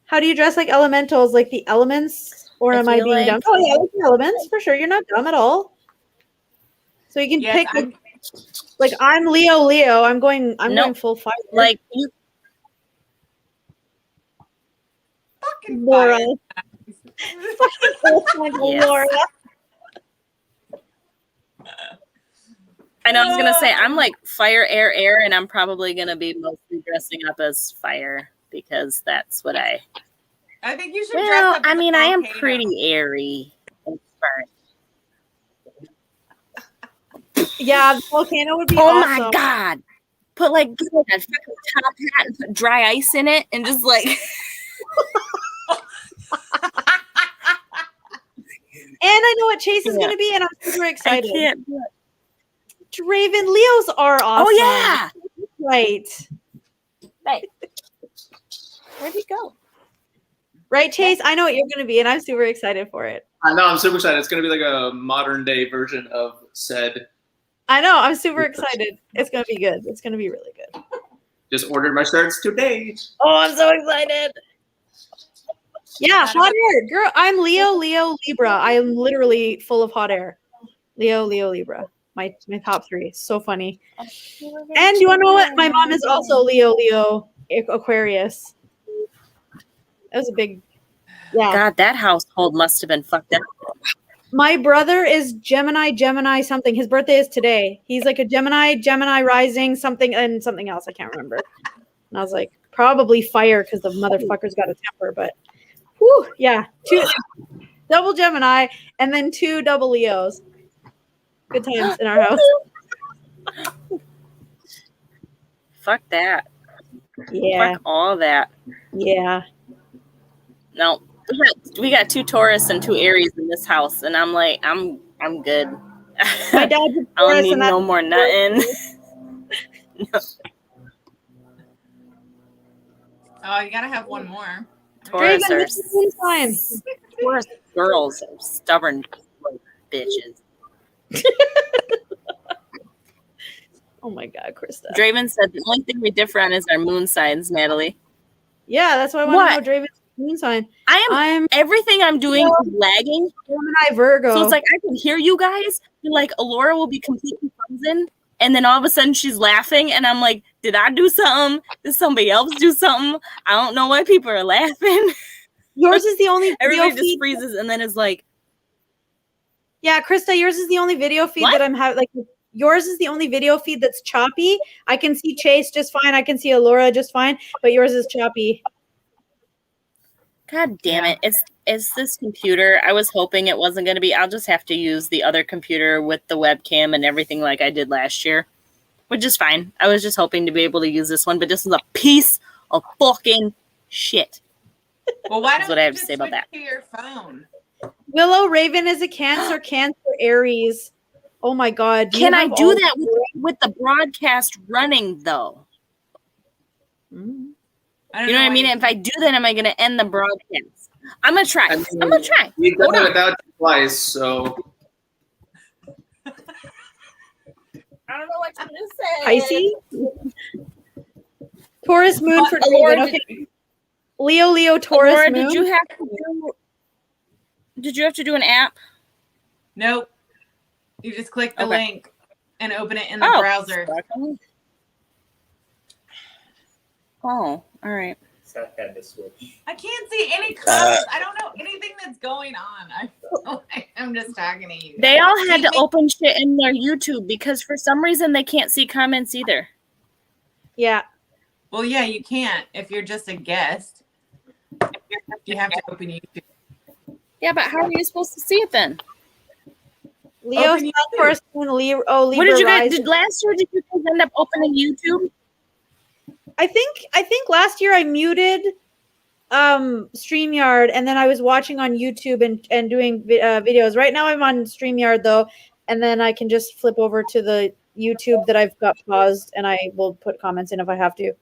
How do you dress like elementals? Like the elements? Or am I being dumb? Oh yeah, like the elements for sure. You're not dumb at all. So you can pick like I'm Leo. I'm going full fire. Like you fucking Laura. Laura. I know I was gonna say I'm like fire, air, and I'm probably gonna be mostly dressing up as fire because that's what I think you should dress up. I mean, I am pretty airy and smart. Yeah, the volcano would be awesome. My god. Put like a fucking top hat and put dry ice in it and just like And I know what Chase is gonna be, and I'm super excited. I can't do it. Draven, Leos are awesome. Oh yeah. Right. Where'd he go? Right, Chase? I know what you're going to be, and I'm super excited for it. I know, I'm super excited. It's going to be like a modern day version of said. I know, I'm super excited. It's going to be good. It's going to be really good. Just ordered my shirts today. Oh, I'm so excited. Yeah, hot air. Girl, I'm Leo, Libra. I am literally full of hot air. Leo, Libra. My top three. So funny. And you want to know what? My mom is also Leo, Aquarius. That was a big, God, that household must have been fucked up. My brother is Gemini something. His birthday is today. He's like a Gemini rising something and something else. I can't remember. And I was like, probably fire because the motherfucker's got a temper. But, whew, yeah, 2 double Gemini and then 2 double Leos. Good times in our house. Fuck that. Yeah. Fuck all that. Yeah. No, we got 2 Taurus and 2 Aries in this house, and I'm like, I'm good. My dad's a Taurus, I don't need no more nothing. No. Oh, you gotta have one more. Taurus girls are stubborn bitches. Oh my God, Krista. Draven said the only thing we differ on is our moon signs, Natalie. Yeah, that's why I want to know Draven's moon sign. I'm everything I'm doing is lagging. Gemini Virgo. So it's like I can hear you guys, and like Allorah will be completely frozen, and then all of a sudden she's laughing, and I'm like, did I do something? Did somebody else do something? I don't know why people are laughing. Yours is the only video Everybody just feed. freezes and then is like, Yeah, Krista, yours is the only video feed that I'm having. Like, yours is the only video feed that's choppy. I can see Chase just fine. I can see Allorah just fine, but yours is choppy. God damn it. It's this computer. I was hoping it wasn't going to be. I'll just have to use the other computer with the webcam and everything like I did last year, which is fine. I was just hoping to be able to use this one, but this is a piece of fucking shit. Well, why That's don't what I you have to just say about switch that. to your phone? Willow Raven is a Cancer, Cancer Aries. Oh my God. Can I do that with the broadcast running, though? Mm-hmm. You know what I mean? If I do that, am I going to end the broadcast? I'm going to try. I mean, I'm going to try. We've done it without you twice, so. I don't know what to say. Pisces? Taurus moon for Allorah, David. Okay. Leo, Taurus Allorah, moon. Did you have to do an app? Nope. You just click the Okay. link and open it in the browser. Oh, all right. Seth had to switch. I can't see any comments. I don't know anything that's going on. I feel like I'm just talking to you. They all had to open shit in their YouTube because for some reason they can't see comments either. Yeah. Well, yeah, you can't if you're just a guest. You have to open YouTube. Yeah, but how are you supposed to see it then? Leo, Open YouTube. Taurus moon, Libra. What did you guys rising. did last year? Did you guys end up opening YouTube? I think last year I muted StreamYard and then I was watching on YouTube and doing videos. Right now I'm on StreamYard though, and then I can just flip over to the YouTube that I've got paused and I will put comments in if I have to.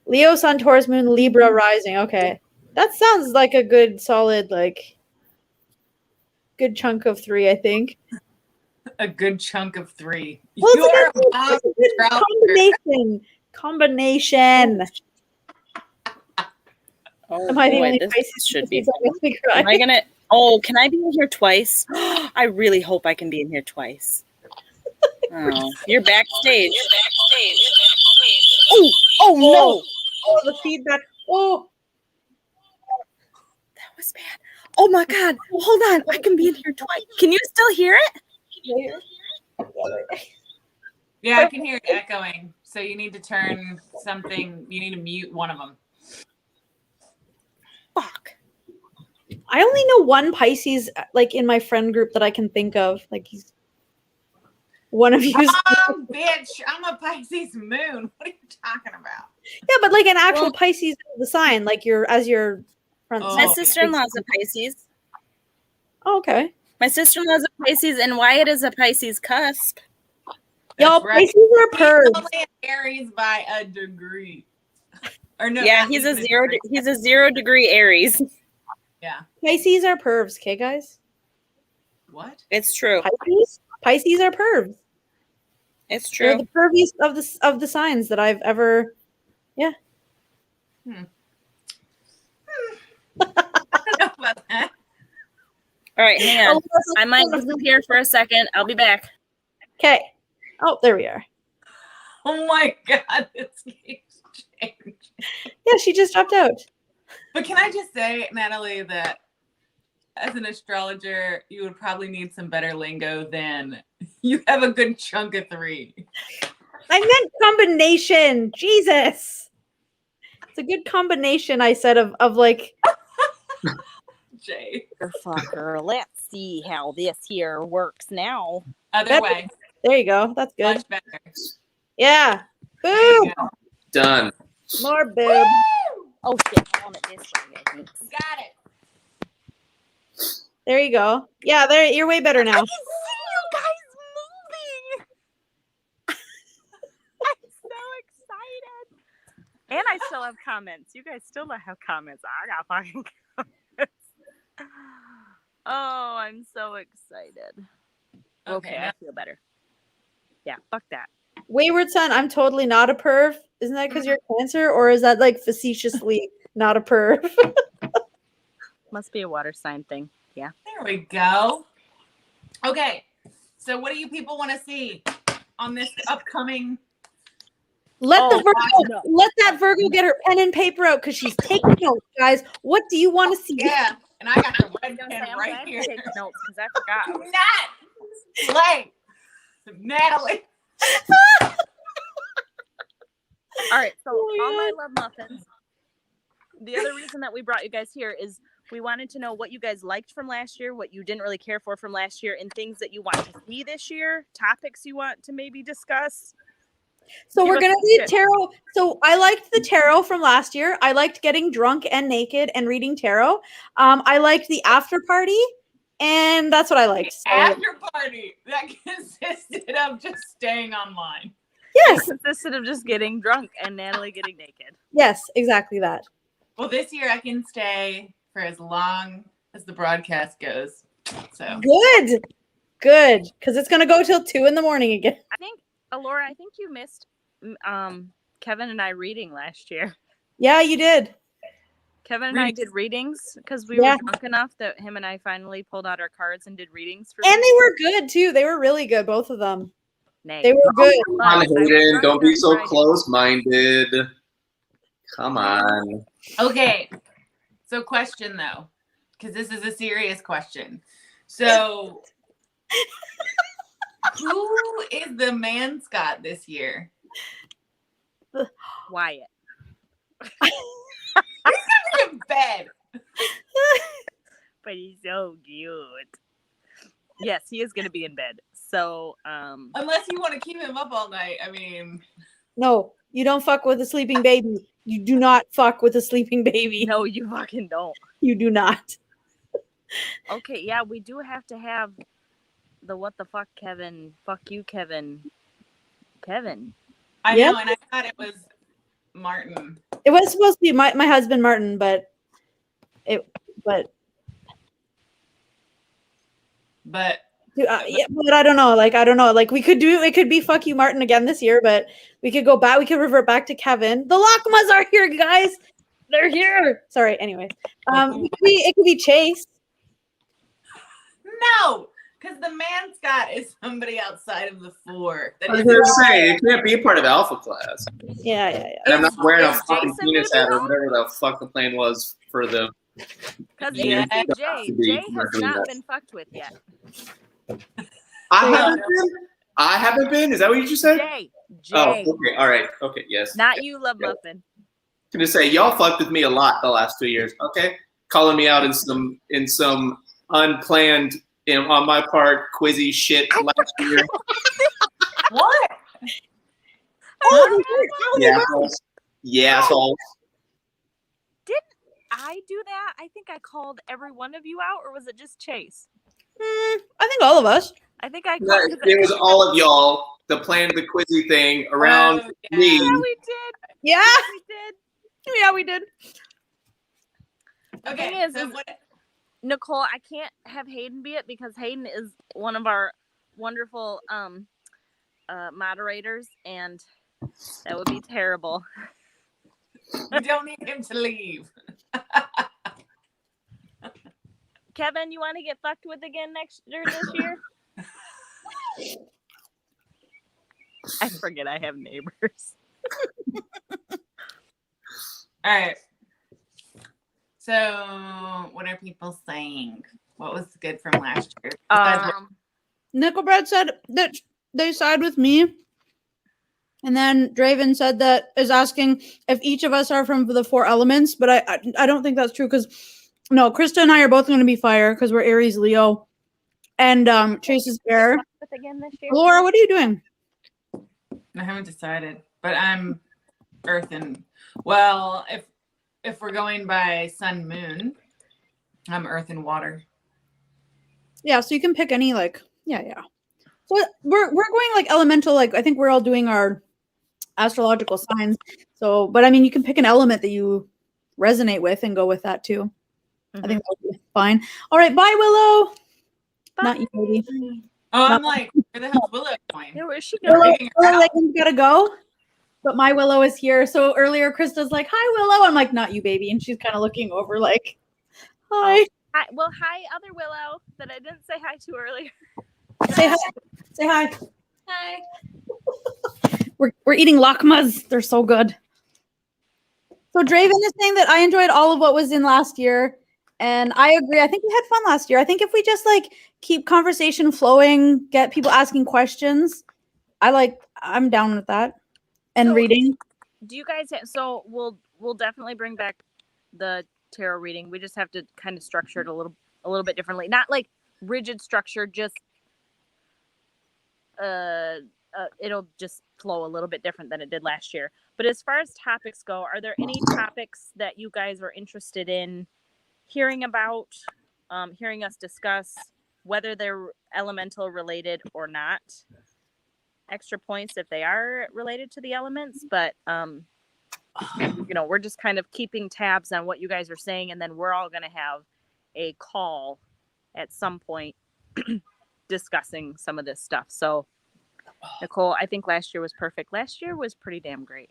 Leo, Sun, Taurus, Moon, Libra, Rising. Okay. That sounds like a good solid, like, good chunk of 3, I think. A good chunk of 3. Well, You're it's a good combination. Oh, Am I the boy, only this Pisces should be that makes me cry? Am I gonna? Oh, can I be in here twice? I really hope I can be in here twice. Oh, you're backstage. Oh no! Oh, the feedback. Oh, That was bad. Oh my God! Hold on, I can be in here twice. Can you still hear it? Yeah, I can hear it echoing. So you need to turn something. You need to mute one of them. Fuck. I only know one Pisces, like in my friend group that I can think of. Like he's one of you. Oh, bitch! I'm a Pisces moon. What are you talking about? Yeah, but like an actual Pisces is the sign, like your front. Oh. My sign. sister-in-law's a Pisces. Oh, okay. My sister-in-law's a Pisces, and Wyatt is a Pisces cusp. Y'all, That's right. Pisces are pervs. He's only an Aries by a degree. Or no? Yeah, not he's a even zero. degree. He's a 0-degree Aries. Yeah. Pisces are pervs, okay, guys? What? It's true. Pisces are pervs. It's They're true. the perviest of the signs that I've ever. Yeah. I don't know about that. All right, hang on. I might disappear for a second. I'll be back. Okay. Oh, there we are. Oh my God, this keeps changing. Yeah, she just dropped out. But can I just say, Natalie, that as an astrologer, you would probably need some better lingo than you have a good chunk of 3. I meant combination. Jesus. It's a good combination, I said, of like. Jay. Fucker, let's see how this here works now. Other way. There you go. That's good. Much better. Yeah. There Boom. you go. Done. More boob. Oh shit, I want it this way, I think. Got it. There you go. Yeah, there. You're way better now. I can see you guys moving. I'm so excited. And I still have comments. You guys still don't have comments. I got fucking comments. Oh, I'm so excited. Okay, I feel better. Yeah, fuck that. Wayward Son, I'm totally not a perv. Isn't that because you're Cancer, or is that like facetiously not a perv? Must be a water sign thing. Yeah. There we go. Okay. So what do you people want to see on this upcoming Let that Virgo get her pen and paper out because she's taking notes, guys. What do you want to see? Yeah, and I got the red pen right here. Take notes because I forgot. Not like Natalie. All right, so all my love muffins. The other reason that we brought you guys here is we wanted to know what you guys liked from last year, what you didn't really care for from last year, and things that you want to see this year, topics you want to maybe discuss. So we're going to do tarot. So I liked the tarot from last year. I liked getting drunk and naked and reading tarot. I liked the after party, and that's what I liked. So, after party that consisted of just staying online. Yes. It consisted of just getting drunk and Natalie getting naked. Yes, exactly that. Well, this year I can stay for as long as the broadcast goes. So good, because it's gonna go till 2 a.m. again. I think, Allorah, you missed Kevin and I reading last year. Yeah, you did. Kevin and I did readings because we were drunk enough that him and I finally pulled out our cards and did readings for. And they were good too. They were really good, both of them. Nay. They were good. Come on, Hayden. Don't be so close-minded. Come on. Okay. So question though, because this is a serious question. So who is the mascot this year? Wyatt. He's gonna be in bed. But he's so cute. Yes, he is gonna be in bed. So unless you want to keep him up all night. I mean, no, you don't fuck with a sleeping baby. You do not fuck with a sleeping baby. No, you fucking don't. You do not. Okay, yeah, we do have to have the what the fuck, Kevin. Fuck you, Kevin. Kevin. I know, and I thought it was Martin. It was supposed to be my husband Martin, but I don't know. Like, I don't know. Like, it could be fuck you, Martin again this year, but we could go back. We could revert back to Kevin. The Lockmas are here, guys. They're here. Sorry. Anyway, it could be Chase. No, because the mascot is somebody outside of the 4. I was going to say, it can't be part of Alpha class. Yeah. And I'm not wearing a fucking penis hat or whatever the fuck the plan was for the. Because Jay has not been fucked with yet. I haven't been. Is that what you just said? Jay. Oh, okay. All right. Okay. Yes. Not you, Love Muffin. I'm gonna say y'all fucked with me a lot the last 2 years. Okay, calling me out in some unplanned on my part quizzy shit last year. What? Yeah, assholes. Didn't I do that? I think I called every one of you out, or was it just Chase? I think all of us. I think I called. It was all of y'all. The plan, the quizzy thing around me. Yeah, we did. Yeah, we did. Yeah, we did. Okay. Nicole, I can't have Hayden be it because Hayden is one of our wonderful moderators, and that would be terrible. We don't need him to leave. Kevin, you want to get fucked with again this year? I forget I have neighbors. All right. So, what are people saying? What was good from last year? Nickelbread said that they side with me. And then Draven said that is asking if each of us are from the 4 elements, but I don't think that's true because no, Krista and I are both going to be fire because we're Aries, Leo, and Chase is air. Laura, what are you doing? I haven't decided, but I'm Earth and well, if we're going by sun moon, I'm Earth and water. Yeah, so you can pick any yeah. So we're going like elemental, like I think we're all doing our astrological signs. So, but I mean, you can pick an element that you resonate with and go with that too. Mm-hmm. I think that would be fine. All right, bye, Willow. Bye. Not you, baby. Oh, I'm like, where the hell's Willow going? Yeah, where's she going? Willow gotta go. But my Willow is here. So earlier, Krista's like, "Hi, Willow." I'm like, "Not you, baby," and she's kind of looking over, like, "Hi." Hi. Well, hi, other Willow that I didn't say hi to earlier. Say hi. Say hi. Hi. We're eating lakmas. They're so good. So Draven is saying that I enjoyed all of what was in last year. And I agree. I think we had fun last year. I think if we just like keep conversation flowing, get people asking questions, I'm down with that. And reading. Do you guys so we'll definitely bring back the tarot reading. We just have to kind of structure it a little bit differently. Not like rigid structure, just it'll just flow a little bit different than it did last year. But as far as topics go, are there any topics that you guys are interested in hearing about, hearing us discuss, whether they're elemental related or not? Extra points if they are related to the elements, but we're just kind of keeping tabs on what you guys are saying, and then we're all going to have a call at some point discussing some of this stuff. So Nicole, I think last year was perfect. Last year was pretty damn great.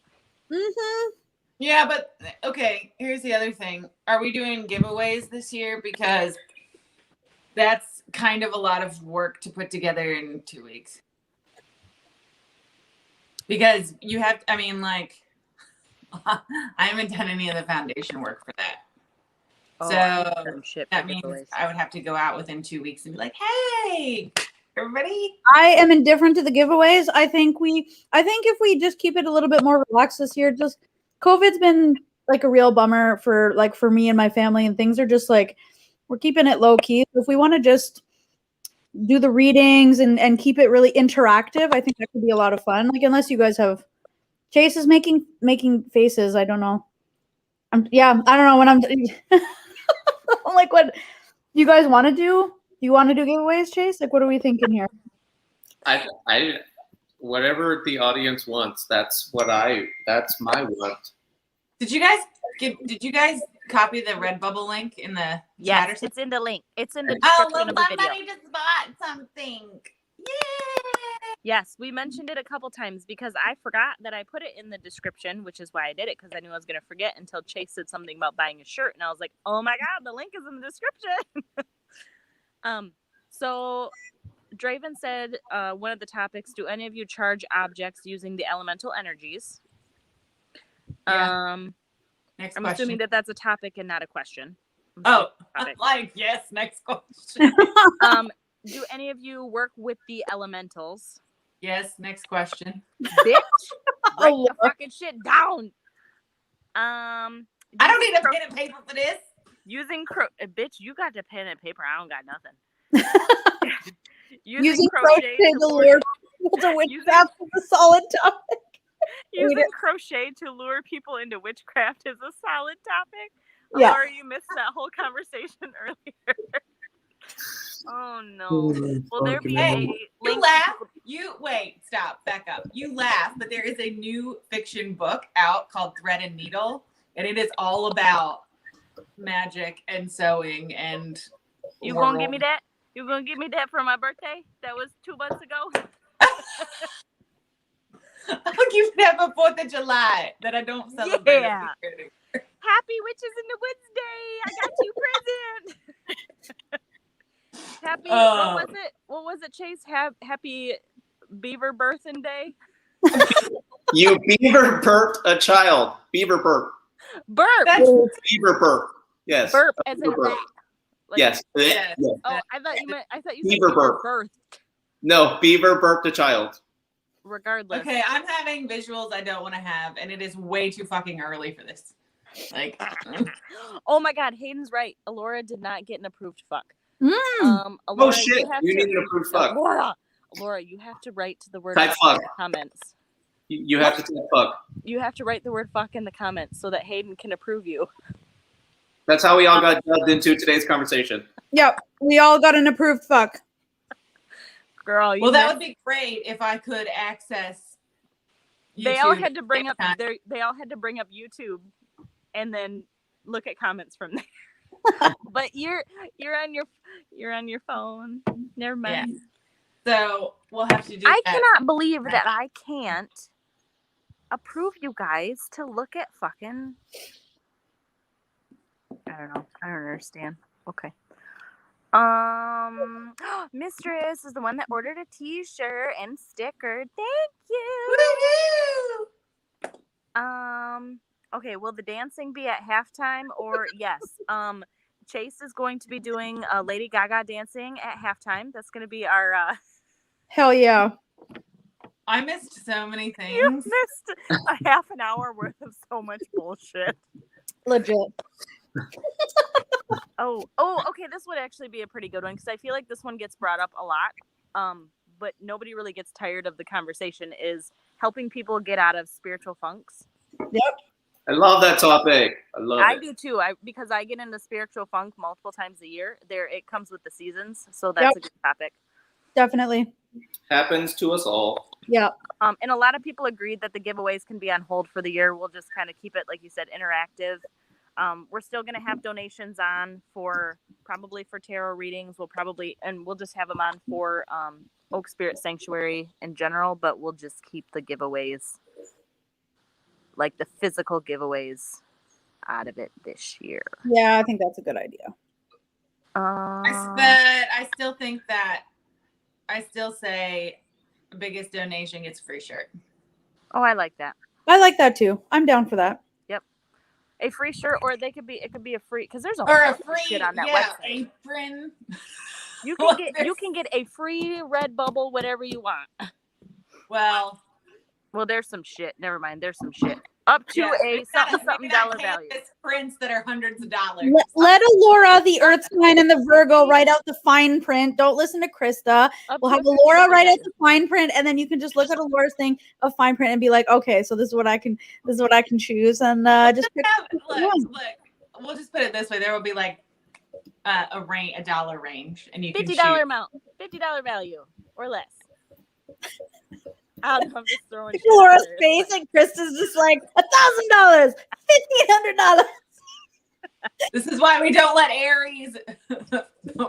Yeah, but okay, here's the other thing. Are we doing giveaways this year? Because that's kind of a lot of work to put together in 2 weeks. Because you have, I haven't done any of the foundation work for that. So that means I would have to go out within 2 weeks and be like, hey, everybody. I am indifferent to the giveaways. I think if we just keep it a little bit more relaxed this year, just COVID's been like a real bummer for me and my family, and things are just like, we're keeping it low key. If we want to just do the readings and keep it really interactive, I think that could be a lot of fun. Like, unless you guys have Chase is making faces. I don't know. I don't know when I'm I'm like, what do you guys want to do? Do you want to do giveaways, Chase? Like, what are we thinking here? I whatever the audience wants, that's my want. Did you guys copy the Redbubble link in the chat? It's in the link. It's in the description of the video. Somebody just bought something. Yay! Yes, we mentioned it a couple times because I forgot that I put it in the description, which is why I did it, because I knew I was going to forget until Chase said something about buying a shirt, and I was like, oh my God, the link is in the description. So Draven said one of the topics, do any of you charge objects using the elemental energies? Yeah. Next I'm assuming that that's a topic and not a question. Yes, next question. Do any of you work with the elementals? Yes, next question. Bitch, write the fucking shit down. I don't need a pen and paper for this. Using bitch, you got the pen and paper. I don't got nothing. Using crochet to lure witchcraft is a solid topic. Using crochet to lure people into witchcraft is a solid topic. Yeah. Allorah, you missed that whole conversation earlier. Oh no. Will there be a link? You laugh. Stop, back up. You laugh, but there is a new fiction book out called Thread and Needle, and it is all about magic and sewing and You gonna give me that? You gonna give me that for my birthday? That was 2 months ago. I'll give you that for 4th of July that I don't celebrate. Yeah. Happy Witches in the Woods Day. I got you present. Happy, what was it, Chase? Happy Beaver Birthing Day? You beaver burped a child. Beaver burp. Burp. Beaver burp. Yes. Burp as in burp. Yes. Yes. Oh, I thought you said beaver burp. Birthed. No, beaver burped a child. Regardless. Okay, I'm having visuals I don't want to have, and it is way too fucking early for this. Like, oh my God, Hayden's right. Allorah did not get an approved fuck. Allorah, oh shit! You need an approved fuck. Allorah, you have to write the word type fuck in the comments. You have to type fuck. You have to write the word fuck in the comments so that Hayden can approve you. That's how we all got dubbed into today's conversation. Yep, we all got an approved fuck. Girl, that would be great if I could access YouTube. They all had to bring up YouTube and then look at comments from there. But you're on your phone. Never mind. Yeah. So we'll have to do I cannot believe that I can't approve you guys to look at fucking I don't know. I don't understand. Okay. Mistress is the one that ordered a t-shirt and sticker. Thank you. Woohoo! Okay, will the dancing be at halftime or yes? Chase is going to be doing Lady Gaga dancing at halftime. That's going to be our Hell yeah. I missed so many things. You missed a half an hour worth of so much bullshit. Legit. Oh, okay. This would actually be a pretty good one because I feel like this one gets brought up a lot. But nobody really gets tired of the conversation. Is helping people get out of spiritual funks. Yep. I love that topic. I do too. Because I get into spiritual funk multiple times a year. It comes with the seasons, so that's a good topic. Definitely. Happens to us all. Yeah. And a lot of people agreed that the giveaways can be on hold for the year. We'll just kind of keep it, like you said, interactive. We're still going to have donations on probably for tarot readings. We'll just have them on for Oak Spirit Sanctuary in general, but we'll just keep the giveaways, like the physical giveaways, out of it this year. Yeah, I think that's a good idea. But I still think that I still say the biggest donation gets a free shirt. Oh, I like that. I like that too. I'm down for that. Yep. A free shirt, or it could be a free, because there's a free shit on that website. Apron. You can get a free Redbubble, whatever you want. Well, there's some shit. Never mind. There's some shit. Up to a something dollar value. Prints that are hundreds of dollars. Let Allorah, the Earth sign, and the Virgo write out the fine print. Don't listen to Krista. We'll have Allorah write out the fine print, and then you can just look at Allorah's thing of fine print and be like, okay, so this is what I can choose, and just pick. Look. We'll just put it this way: there will be like a dollar range, and you can $50 amount, $50 value or less. I'm just throwing Laura's face and Krista's just like $1,000, $1,500. This is why we don't let Aries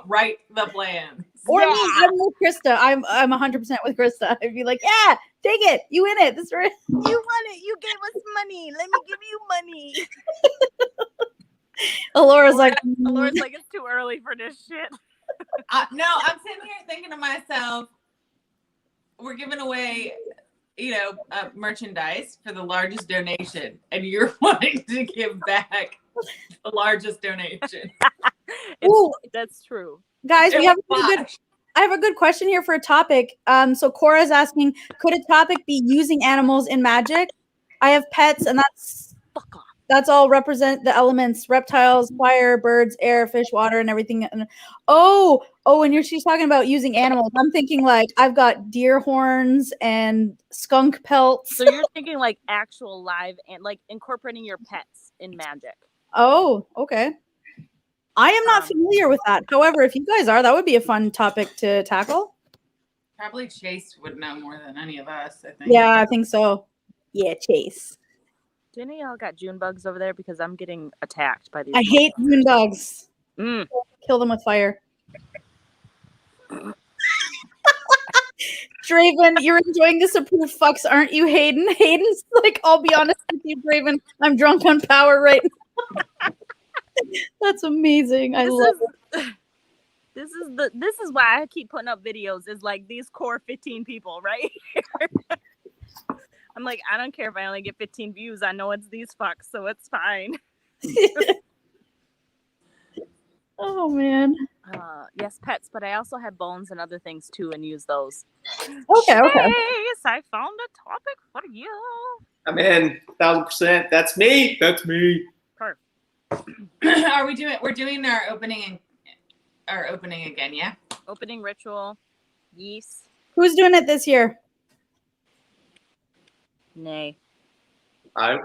write the plan. Or me, I'm with Krista. I'm 100% with Krista. I'd be like, yeah, take it. You win it. That's right. You won it. You gave us money. Let me give you money. Allorah's like, it's too early for this shit. No, I'm sitting here thinking to myself, we're giving away, merchandise for the largest donation, and you're wanting to give back the largest donation. That's true, guys. I have a good question here for a topic. So Cora's asking, could a topic be using animals in magic? I have pets, and that's all represent the elements: reptiles, fire, birds, air, fish, water, and everything. And when she's talking about using animals, I'm thinking like I've got deer horns and skunk pelts. So you're thinking like actual live and like incorporating your pets in magic. Oh, okay. I am not familiar with that. However, if you guys are, that would be a fun topic to tackle. Probably Chase would know more than any of us, I think. Yeah, I think so. Yeah, Chase. Do any of y'all got June bugs over there? Because I'm getting attacked by these. I hate June bugs. Kill them with fire. Draven, you're enjoying this approved fucks, aren't you, Hayden? Hayden's like, I'll be honest with you, Draven. I'm drunk on power right now. That's amazing. I love it. This is why I keep putting up videos, is like these core 15 people right here. I'm like, I don't care if I only get 15 views. I know it's these fucks, so it's fine. Oh, man. Yes, pets, but I also have bones and other things, too, and use those. Okay. Yes, I found a topic for you. I'm in 1,000%. That's me. Perfect. We're doing our opening again, yeah? Opening ritual. Yes. Who's doing it this year? Nay. I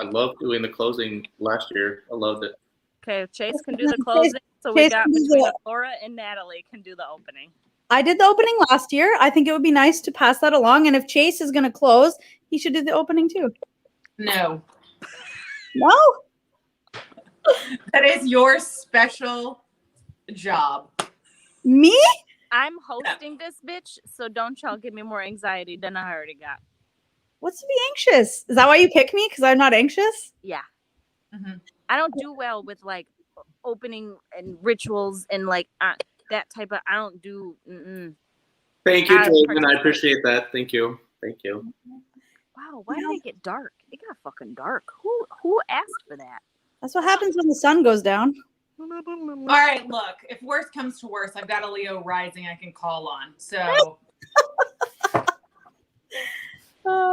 loved doing the closing last year. I loved it. Okay, Chase can do the closing. So we got between Allorah and Nathalie can do the opening. I did the opening last year. I think it would be nice to pass that along. And if Chase is going to close, he should do the opening too. No. No? That is your special job. Me? I'm hosting this bitch, so don't y'all give me more anxiety than I already got. What's to be anxious? Is that why you pick me? Because I'm not anxious? Yeah. Mm-hmm. I don't do well with like opening and rituals and like that type of. I don't do. Thank you, Jordan. I appreciate that. Thank you. Wow, why did it get dark? It got fucking dark. Who asked for that? That's what happens when the sun goes down. All right, look. If worse comes to worse, I've got a Leo rising I can call on. So.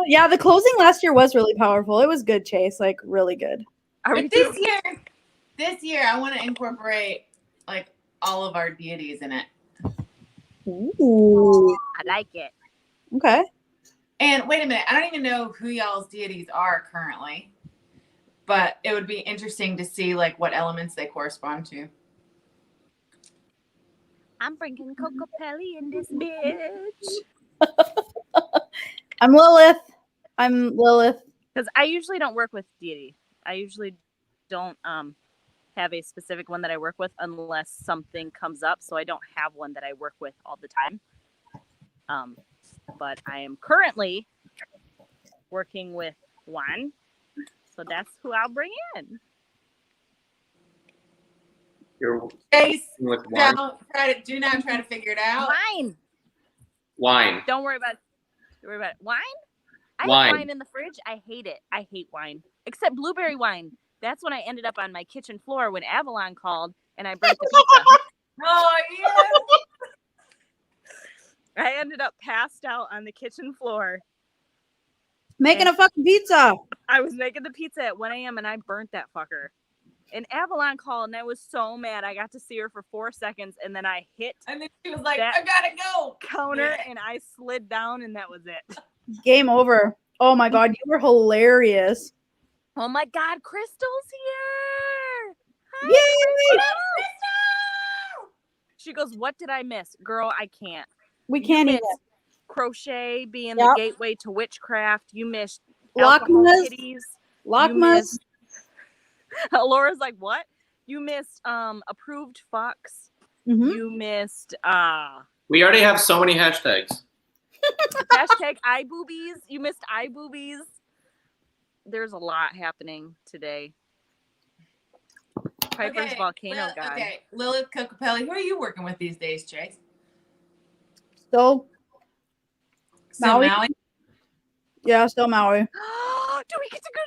Yeah, the closing last year was really powerful. It was good, Chase. Like really good. But this year, I want to incorporate like all of our deities in it. Ooh, I like it. Okay. And wait a minute, I don't even know who y'all's deities are currently, but it would be interesting to see like what elements they correspond to. I'm bringing Coco Pelli in this bitch. I'm Lilith. Because I usually don't work with deity. I usually don't have a specific one that I work with unless something comes up. So I don't have one that I work with all the time. But I am currently working with one. So that's who I'll bring in. Chase, do not try to figure it out. Wine. Don't worry about it. Wine? I have wine in the fridge. I hate it. I hate wine. Except blueberry wine. That's when I ended up on my kitchen floor when Avalon called and I burnt the pizza. Oh, yeah. I ended up passed out on the kitchen floor. Making a fucking pizza. I was making the pizza at 1 a.m. and I burnt that fucker. And Avalon called and I was so mad. I got to see her for 4 seconds and then I hit. And then she was like, I gotta go. Counter and I slid down and that was it. Game over. Oh my God, you were hilarious. Oh my God, Crystal's here. Hi, Yay! Crystal! She goes, what did I miss? Girl, I can't. We can't even. Crochet being the gateway to witchcraft. You missed Lockmas. Lockmas. Allorah's like, what? You missed approved fucks. Mm-hmm. You missed We already have so many hashtags. hashtag eye boobies. You missed eye boobies. There's a lot happening today. Pyperh's volcano guy. Okay, Lilith Cocopelli. Who are you working with these days, Chase? Still Maui. Yeah, still Maui. Do we get to do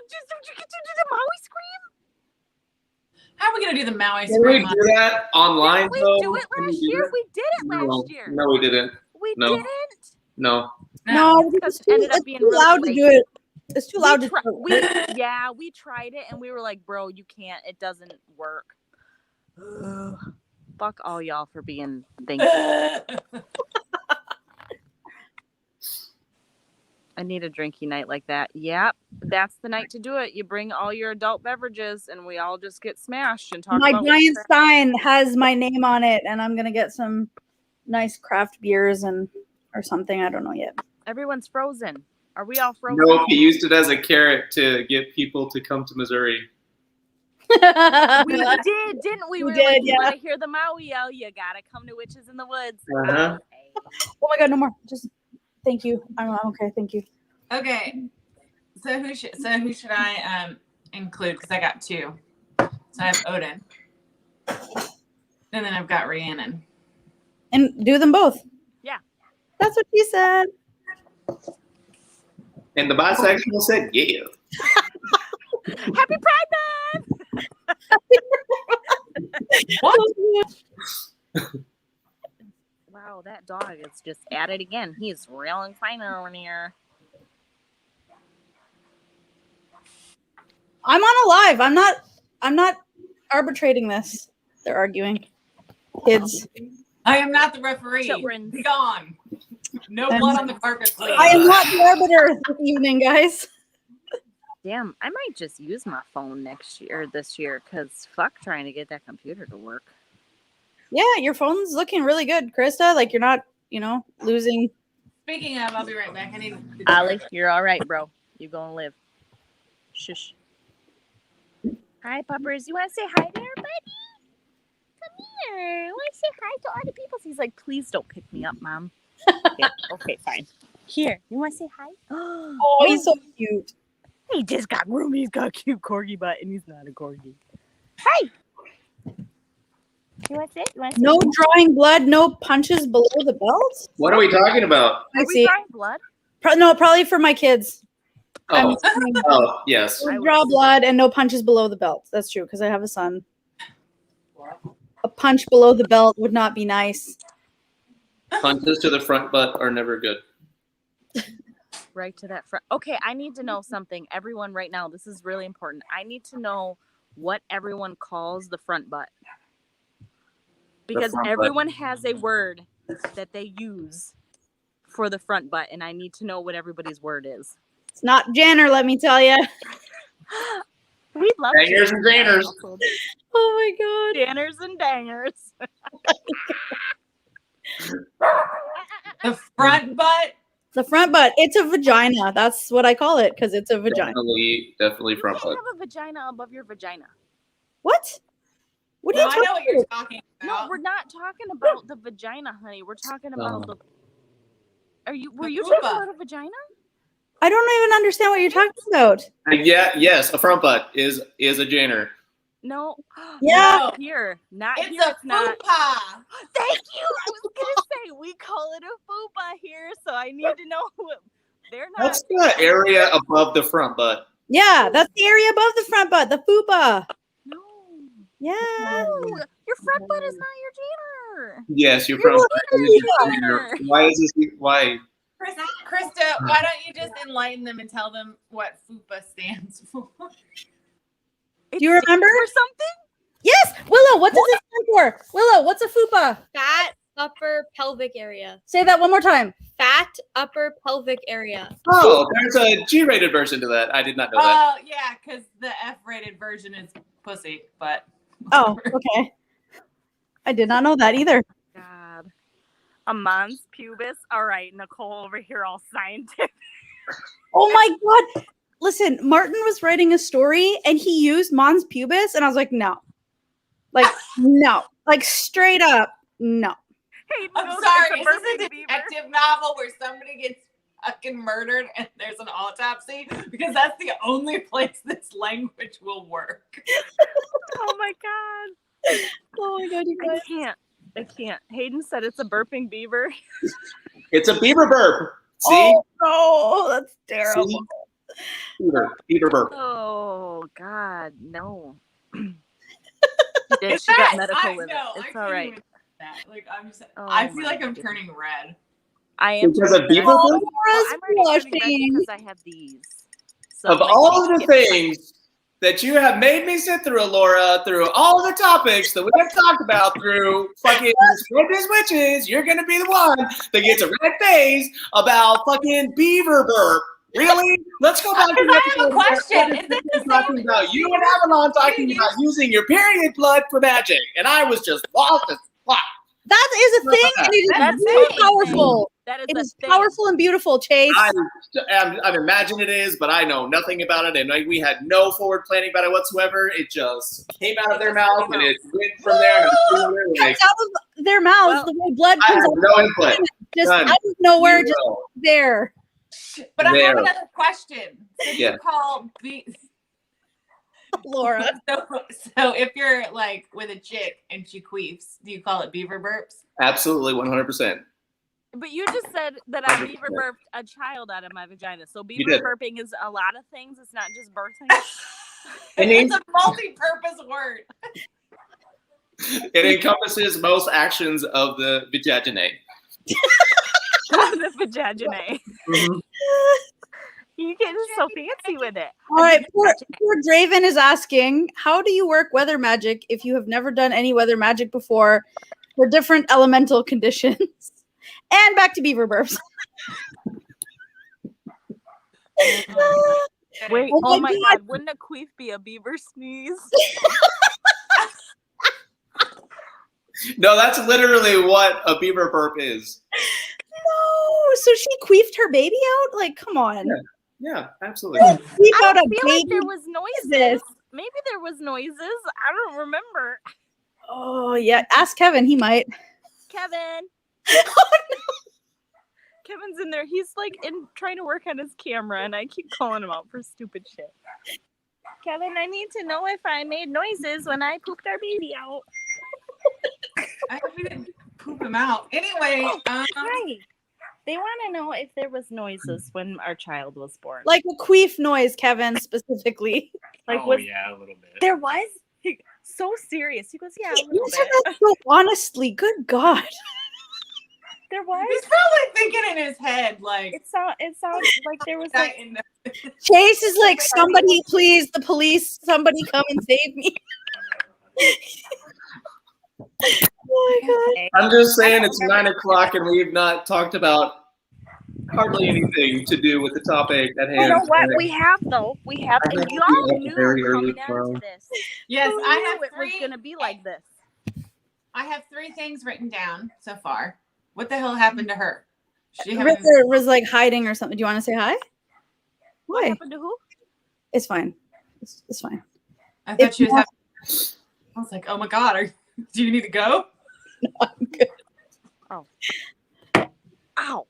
the Maui scream? How are we gonna do the Maui Did scream? we do that online? Did we do it last year? We did it last year. No, we didn't. We didn't. No. No, because it ended up being too loud to do it. It's too loud to do it. We tried it and we were like, bro, you can't. It doesn't work. Fuck all y'all for being thankful. I need a drinky night like that. Yep, that's the night to do it. You bring all your adult beverages and we all just get smashed and talk my about giant stein has my name on it and I'm gonna get some nice craft beers and or something. I don't know yet. Everyone's frozen. Are we all frozen? No, he used it as a carrot to get people to come to Missouri. We did, didn't we? We were did, like, you yeah. gotta hear the Maui yell. You gotta come to Witches in the Woods. Uh-huh. Okay. Oh my God, no more. Just thank you. I'm okay. Thank you. Okay. So who should I include? Because I got two. So I have Odin. And then I've got Rhiannon. And do them both. Yeah. That's what she said. And the bisexual said, yeah. Happy Pride Month! What? Wow, that dog is just at it again. He's real and fine over here. I'm on a live. I'm not arbitrating this. They're arguing. Kids. I am not the referee. Children. Be gone. No blood on the carpet, please. I am not the arbiter this evening, guys. Damn, I might just use my phone this year, because fuck trying to get that computer to work. Yeah, your phone's looking really good, Krista. Like you're not, losing. Speaking of, I'll be right back. I need to Ollie, you're all right, bro. You gonna live. Shush. Hi, puppers. You want to say hi to everybody? Come here. I want to say hi to all the people. He's like, please don't pick me up, Mom. Okay, fine. Here, you want to say hi? Oh, he's so cute. He just got room. He's got a cute corgi butt, and he's not a corgi. Hi. You want it? No drawing blood, no punches below the belt. What are we talking about? I Are we see. drawing blood? No, probably for my kids. Oh, oh yes. No draw blood and no punches below the belt. That's true because I have a son. A punch below the belt would not be nice. Punches to the front butt are never good. Right to that front. Okay, I need to know something. Everyone right now, this is really important. I need to know what everyone calls the front butt. Because everyone has a word that they use for the front butt, and I need to know what everybody's word is. It's not Janner, let me tell you. We love Dangers and Janners. Oh my God. Janners and dangers. The front butt. The front butt. It's a vagina. That's what I call it because it's a vagina. Definitely front You butt. can't have a vagina above your vagina. What? What are No, you I talking know what you're about? talking No, about. we're not talking about the vagina, honey. We're talking about the. Were you fupa. talking about a vagina? I don't even understand what you're talking about. Yes, a front butt is a Janner. No. Yeah. Not here. Not It's here. a It's not. fupa. Thank you. I was gonna say we call it a fupa here, so I need to know what they're not. What's the area above the front butt? Yeah, that's the area above the front butt, the fupa. No. Yeah. No. Your front butt is not your Janner. Yes, your front butt is your Janner. Why is this? Why? Krista, why don't you just enlighten them and tell them what FUPA stands for? Do you remember? For something? Yes. Willow, what does it stand for? Willow, what's a fupa? Fat upper pelvic area. Say that one more time. Fat upper pelvic area. Oh, there's a G-rated version to that. I did not know that. Oh, yeah, because the F-rated version is pussy, but... Oh, okay. I did not know that either. God. A mons pubis. All right, Nicole over here all scientific. Oh my God. Listen, Martin was writing a story and he used mons pubis and I was like, no. Like, no. Like, straight up, no. Hey, I'm no, sorry, it's a is this a burping beaver. detective novel where somebody gets fucking murdered and there's an autopsy? Because that's the only place this language will work. Oh my God. Oh my God, you guys. I can't. Hayden said it's a burping beaver. It's a beaver burp. See? Oh, no, that's terrible. See? Beaver burp. Oh God, no. She got medical with it. It's all right. Like, Oh I feel like my I'm turning red. I am. Because of beaver Oh, burp? I'm already turning red blushing. because I have these. So Of my all of cheeks the get things that you have made me sit through, Allorah, through all the topics that we have talked about through fucking Witches Witches, you're going to be the one that gets a red face about fucking beaver burp. Really? Let's go back to Because I have a question. Is it the talking same about you and Avalon talking about using your period blood for magic, and I was just lost as fuck. That is a thing and it is That's very amazing. powerful. That is It a is thing. powerful and beautiful, Chase. I imagine it is, but I know nothing about it, and we had no forward planning about it whatsoever. It just came out of their mouth, and it went from there. It comes out of their mouths the way blood I comes have out. no input. Just None. out of nowhere, just Zero. there. But I have There. another question. So do Yeah. you call Laura. so if you're like with a chick and she queefs, do you call it beaver burps? Absolutely, 100%. But you just said that I beaver burped a child out of my vagina. So beaver did. burping is a lot of things. It's not just birthing. It's a multi-purpose word. It encompasses most actions of the vaginae. The vaginae. Mhm. You get so fancy with it. All right, poor Draven is asking, how do you work weather magic if you have never done any weather magic before for different elemental conditions? And back to beaver burps. Wait, Oh oh my my God. God, wouldn't a queef be a beaver sneeze? No, that's literally what a beaver burp is. No, so she queefed her baby out? Like, come on. Yeah, absolutely. Queef I out a don't feel like baby? there was noises. this? Maybe there was noises. I don't remember. Oh, yeah. Ask Kevin. He might. Kevin. Oh, no. Kevin's in there. He's like trying to work on his camera, and I keep calling him out for stupid shit. Kevin, I need to know if I made noises when I pooped our baby out. I hope we didn't poop him out. Anyway, Hi. They want to know if there was noises when our child was born. Like a queef noise, Kevin, specifically. Like, Oh, yeah, a little bit. there was? So serious. He goes, yeah, a You little said bit. that so honestly. Good God. There was? he's probably thinking in his head, like, It sounds like there was that like, in the Chase is like, somebody please, the police, somebody come and save me. Oh my God. I'm just saying it's 9 o'clock and we've not talked about hardly anything to do with the topic at hand. you know what? We have, though. We have. I And think you we all have knew very early coming tomorrow. into this. Yes, Who I knew have it was three. going to be like this. I have 3 things written down so far. What the hell happened to her? She having, River was like hiding or something. Do you want to say hi? What Why? happened to who? It's fine. It's fine. I thought If she was you having. I was like, oh my God, do you need to go? I'm good. Ow.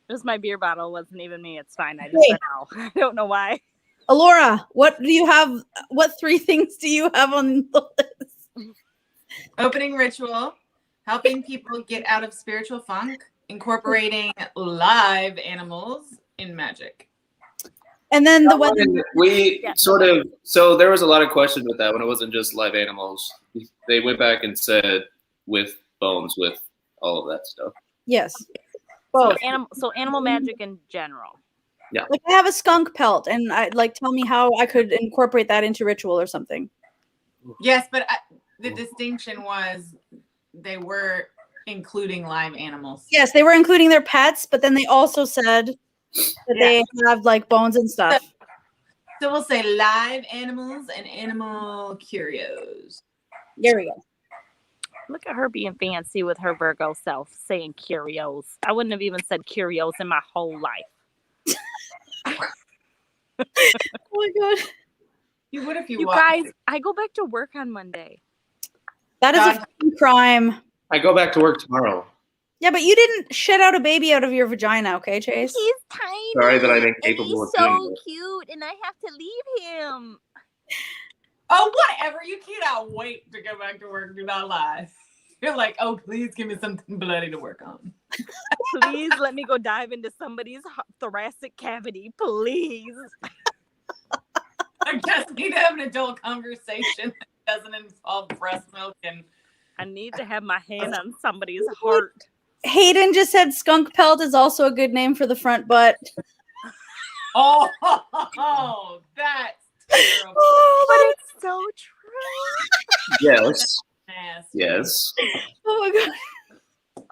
It was my beer bottle. It wasn't even me. It's fine. I just Wait. said ow. I don't know why. Allorah, what do you have? What 3 things do you have on the list? Opening ritual, helping people get out of spiritual funk, incorporating live animals in magic. And then the weather. We Yeah. sort of, so there was a lot of questions with that when it wasn't just live animals. They went back and said with bones, with all of that stuff. Yes. So Both. animal magic in general. Like I have a skunk pelt, and I like tell me how I could incorporate that into ritual or something. Yes, but the distinction was they were including live animals. Yes, they were including their pets, but then they also said that they have like bones and stuff. So we'll say live animals and animal curios. There we go. Look at her being fancy with her Virgo self, saying curios. I wouldn't have even said curios in my whole life. Oh my God. You would if you You watched. guys, I go back to work on Monday. That is a fucking crime. I go back to work tomorrow. Yeah, but you didn't shit out a baby out of your vagina, okay, Chase? He's tiny. Sorry that I'm and incapable he's of doing so that. cute, and I have to leave him. Oh, whatever. You cannot wait to go back to work. Do not lie. You're like, oh, please give me something bloody to work on. Please let me go dive into somebody's thoracic cavity, please. I just need to have an adult conversation that doesn't involve breast milk and. I need to have my hand on somebody's heart. Hayden just said skunk pelt is also a good name for the front butt. Oh, that's terrible. Oh, But that is- it's so true. Yes. Nasty. Yes. oh my God.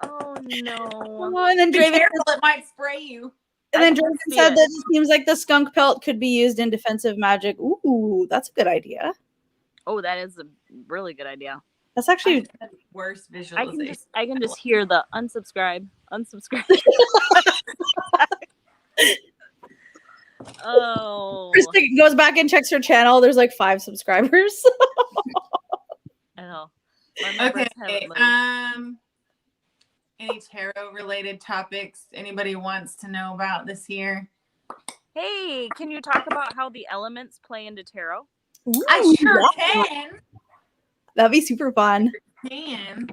Oh no. Oh, and then Be Draven, careful, it might spray you. and then I can Draven see said it. that it seems like the skunk pelt could be used in defensive magic. Ooh, that's a good idea. Oh, that is a really good idea. That's actually Worst I visualization. can just hear the unsubscribe. Oh, Krista goes back and checks her channel. There's like 5 subscribers. I know. My members Okay. haven't moved. Any tarot related topics anybody wants to know about this year? Hey, can you talk about how the elements play into tarot? I Ooh, sure yeah. can. That'd be super fun. Can.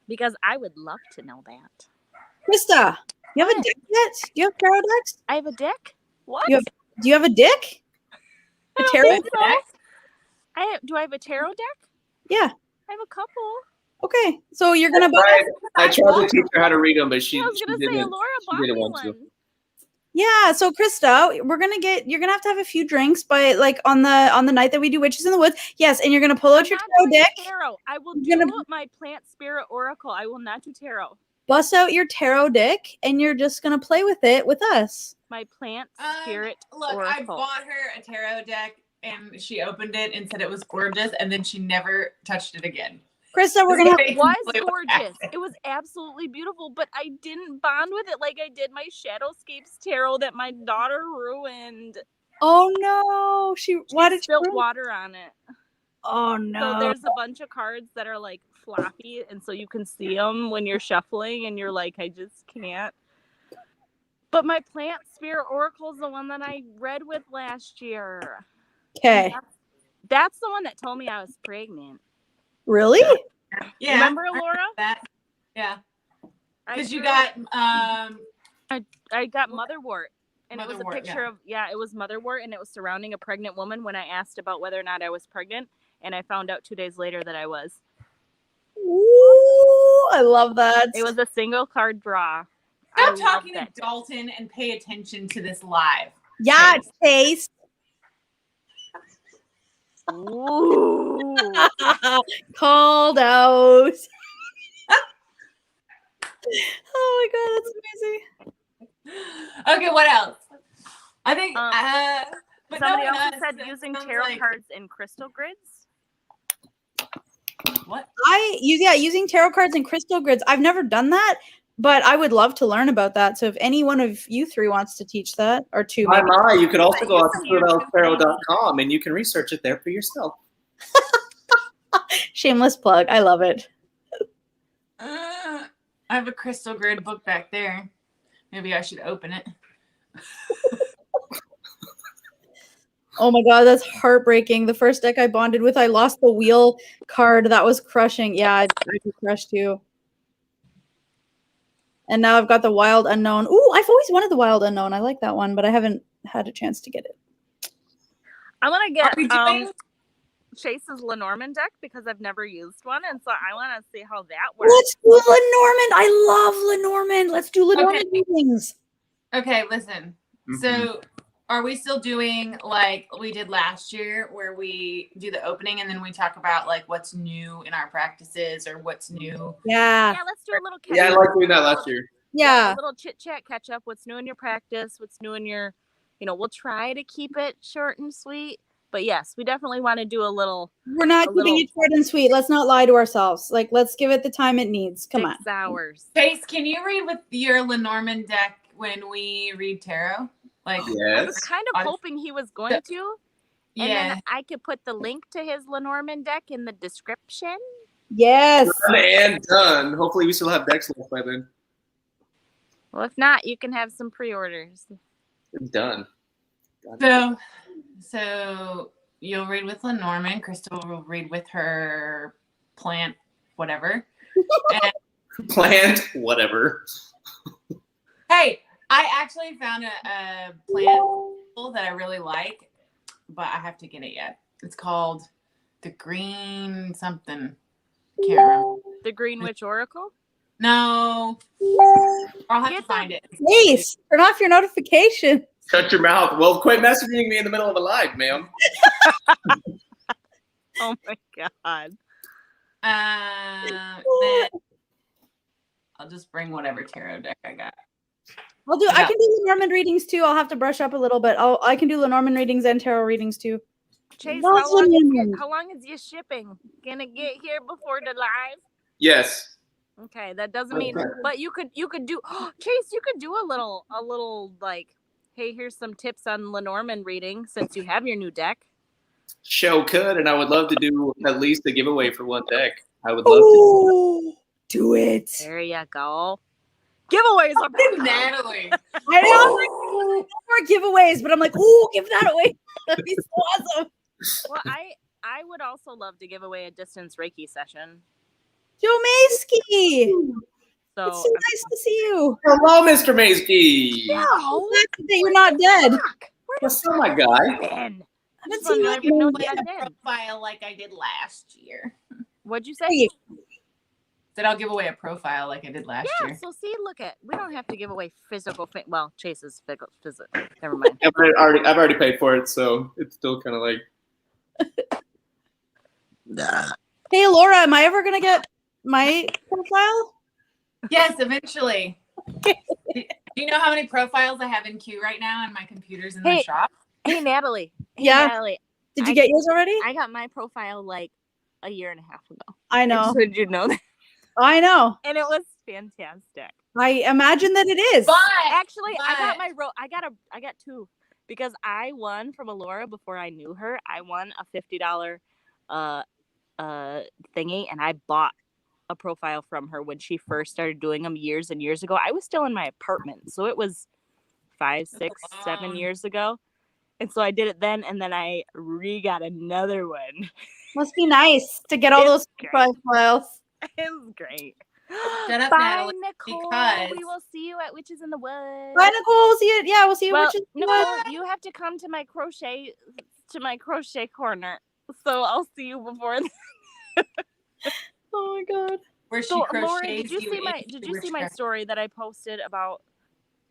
Because I would love to know that. Krista, you have a dick yet? Do you have tarot decks? I have a dick. What? Do you have a dick? A tarot? think so. Do I have a tarot deck? Yeah. I have a couple. Okay. So you're gonna buy. I tried to teach her how to read them, but she I was gonna say, didn't. Allorah bought didn't me want to. one. Yeah. So Krista, you're gonna have to have a few drinks by like on the night that we do Witches in the Woods. Yes, and you're gonna pull out I'm your not tarot doing deck. tarot. I will You're do gonna- my plant spirit oracle. I will not do tarot. Bust out your tarot deck, and you're just gonna play with it with us. My plant spirit Look, oracle. I bought her a tarot deck and she opened it and said it was gorgeous, and then she never touched it again. Krista, we're gonna have It was Play with gorgeous. that. It was absolutely beautiful, but I didn't bond with it like I did my Shadowscapes tarot that my daughter ruined. Oh no. Why did she Spilt ruin- water on it. Oh So no. there's a bunch of cards that are like floppy, and so you can see them when you're shuffling, and you're like, I just can't. But my plant spirit oracle is the one that I read with last year. Okay. That's the one that told me I was pregnant. Really? Yeah. Remember I Allorah? that. Yeah. I Because you drew- got I got motherwort. And it was a Motherwort, picture yeah. of, it was motherwort, and it was surrounding a pregnant woman when I asked about whether or not I was pregnant, and I found out 2 days later that I was. Ooh, I love that. It was a single card draw. Stop talking to Dalton and pay attention to this live. Yeah, taste. Ooh. Called out. Oh my god, that's amazing. Okay, what else? I think but Somebody no one also else. said It using sounds tarot like- cards and crystal grids. What? Using tarot cards and crystal grids. I've never done that, but I would love to learn about that. So if any one of you three wants to teach that, or two, maybe. You could also go out to fruitaltarot.com and you can research it there for yourself. Shameless plug. I love it. I have a crystal grid book back there. Maybe I should open it. Oh my god, that's heartbreaking. The first deck I bonded with, I lost the wheel card. That was crushing. Yeah, I'd be crushed too. And now I've got the Wild Unknown. Ooh, I've always wanted the Wild Unknown. I like that one, but I haven't had a chance to get it. I want to get Are we doing? Chase's Lenormand deck because I've never used one, and so I want to see how that works. Let's do Lenormand. I love Lenormand. Let's do Lenormand readings. Okay, listen. So are we still doing like we did last year where we do the opening and then we talk about like what's new in our practices or what's new? Yeah. Yeah, let's do a little catch Yeah, I up. like doing that last year. Yeah. A little chit chat, catch up. What's new in your practice? What's new in your, we'll try to keep it short and sweet. But yes, we definitely want to do a little. We're not keeping it short and sweet. Let's not lie to ourselves. Like, let's give it the time it needs. Come on. 6 hours. Chase, can you read with your Lenormand deck when we read tarot? Like, I was kind of hoping he was going to. And yeah. then I could put the link to his Lenormand deck in the description. Yes. Done and done. Hopefully we still have decks left by then. Well, if not, you can have some pre-orders. Done. So you'll read with Lenormand. Krista will read with her plant, whatever. And, Plant, whatever. hey, I actually found a plant that I really like, but I have to get it yet. It's called the green something. Can't remember. The Green Witch Oracle? No. I'll have to find it. Please, turn off your notification. Shut your mouth. Well, quit messaging me in the middle of a live, ma'am. Oh my god. Then I'll just bring whatever tarot deck I got. I can do Lenormand readings too. I'll have to brush up a little bit. I can do Lenormand readings and tarot readings too. Chase, how long is your shipping? Can it get here before the live? Yes. Okay, that doesn't mean, but you could do, Chase, you could do a little like, hey, here's some tips on Lenormand reading since you have your new deck. Show could, and I would love to do at least a giveaway for one deck. I would love to. Do it. There you go. Giveaways are back. Natalie. I know. I'm like, more giveaways, but I'm like, ooh, give that away. That'd be so awesome. Well, I would also love to give away a distance Reiki session. Joe Maskey. So It's so nice to see you. Hello, Mr. Maskey. Yeah, I'm glad that you're not dead. What's up, my guy? I haven't seen you know a profile like I did last year. What'd you say? Said I'll give away a profile like I did last year. Yeah, so see, look at, we don't have to give away physical thing. Well, Chase's physical. Never mind. I've already paid for it, so it's still kind of like. Nah. Hey, Allorah, am I ever gonna get my profile? Yes, eventually. Do you know how many profiles I have in queue right now and my computer's in the shop? Hey, Natalie. Natalie. Did you get yours already? I got my profile like a year and a half ago. I know. Did you know that? I know. And it was fantastic. I imagine that it is. But actually, I got two because I won from Allorah before I knew her. I won a $50 thingy, and I bought a profile from her when she first started doing them years and years ago. I was still in my apartment, so it was 5, 6, 7 years ago. And so I did it then, and then I got another one. Must be nice to get all It's those great. profiles. It was great. Shut up, Bye, Natalie, Nicole. because- We will see you at Witches in the Woods. Bye, Nicole. We'll see you. Yeah, we'll see you. Well, Which is Nicole, you have to come to my crochet corner. So I'll see you before. Oh my god. Where she So, crochets Lauren, did you see into my witchcraft. story that I posted about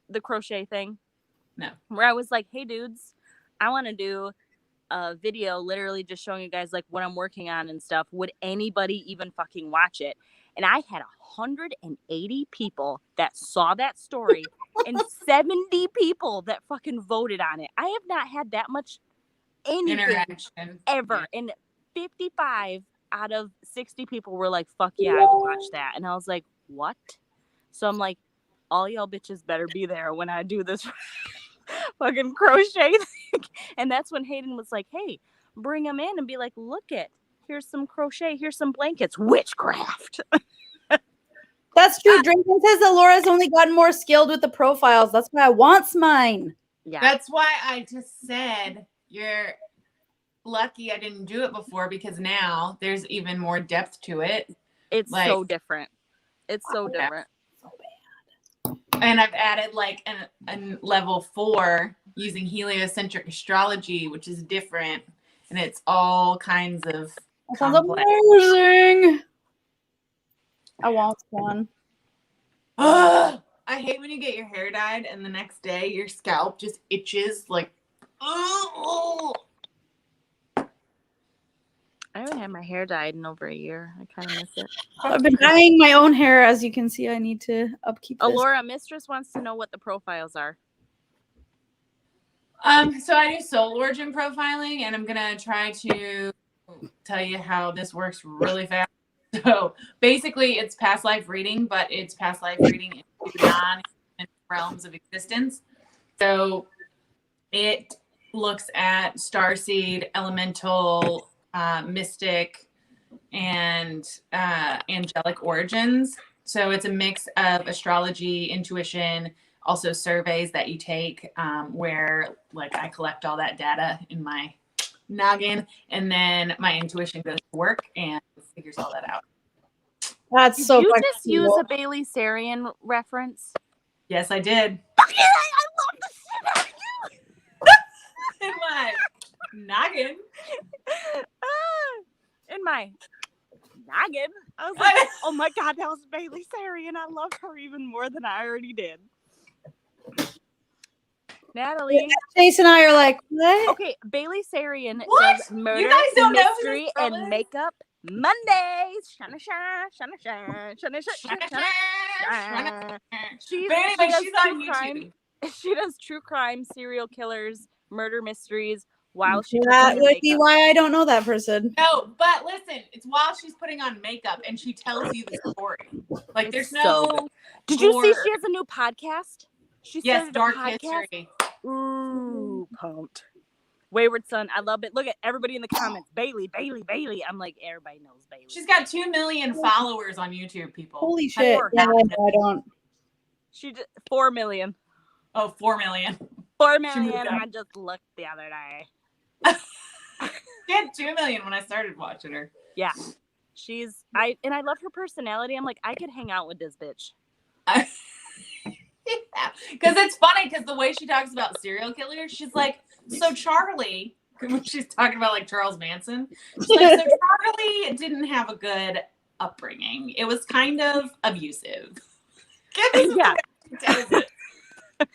the crochet thing? No. Where I was like, hey dudes, I want to do a video literally just showing you guys like what I'm working on and stuff. Would anybody even fucking watch it? And I had 180 people that saw that story and 70 people that fucking voted on it. I have not had that much anything Interaction ever. And 55 out of 60 people were like, fuck yeah, I would watch that. And I was like, what? So I'm like, all y'all bitches better be there when I do this fucking crochet thing. And that's when Hayden was like, hey, bring them in and be like, look it, here's some crochet, here's some blankets, witchcraft. That's true. Drayton says that Laura's only gotten more skilled with the profiles. That's why I want mine. Yeah. That's why I just said you're lucky I didn't do it before, because now there's even more depth to it. It's like- so different. It's so Yeah. different. And I've added like a level 4 using heliocentric astrology, which is different, and it's all kinds of That sounds complex. amazing. I want one. Ugh! I hate when you get your hair dyed and the next day your scalp just itches like. Oh. I haven't had my hair dyed in over a year. I kind of miss it. I've been dyeing my own hair. As you can see, I need to upkeep this. Allorah, Mistress wants to know what the profiles are. So I do soul origin profiling, and I'm gonna try to tell you how this works really fast. So basically, it's past life reading, but it's past life reading into non-human realms of existence. So it looks at starseed, elemental, mystic, and angelic origins. So it's a mix of astrology, intuition, also surveys that you take, where like I collect all that data in my noggin, and then my intuition goes to work and figures all that out. That's Did so you fucking just use cool. a Bailey Sarian reference? Yes, I did. Fuck it, I love the shit out of you. In my noggin. In my noggin. I was like, oh my god, that was Bailey Sarian. I love her even more than I already did. Natalie. Chase and I are like, what? Okay, Bailey Sarian What? does murder, You guys don't know who this mystery, girl and is? makeup Mondays. Shana shine, shana shine, shana shine, shana shine. She But anyway, does she's on true YouTube. crime. She does true crime, serial killers, murder mysteries while she That puts on would be makeup. why I don't know that person. No, but listen, it's while she's putting on makeup and she tells you the story. Like, It's there's so no. good. Did you see lore. she has a new podcast? She Yes, started a Dark podcast. History. Ooh, pumped. Wayward Son. I love it. Look at everybody in the comments. Bailey, Bailey, Bailey. I'm like, everybody knows Bailey. She's got 2 million followers on YouTube, people. Holy shit. Four. Yeah, I don't. She did 4 million. Oh, 4 million. 4 moved million. up. I just looked the other day. She had 2 million when I started watching her. Yeah. I love her personality. I'm like, I could hang out with this bitch. Because it's funny, because the way she talks about serial killers, she's like, so Charlie, when she's talking about like Charles Manson, she's like, so Charlie didn't have a good upbringing. It was kind of abusive. Yeah. She tells it. And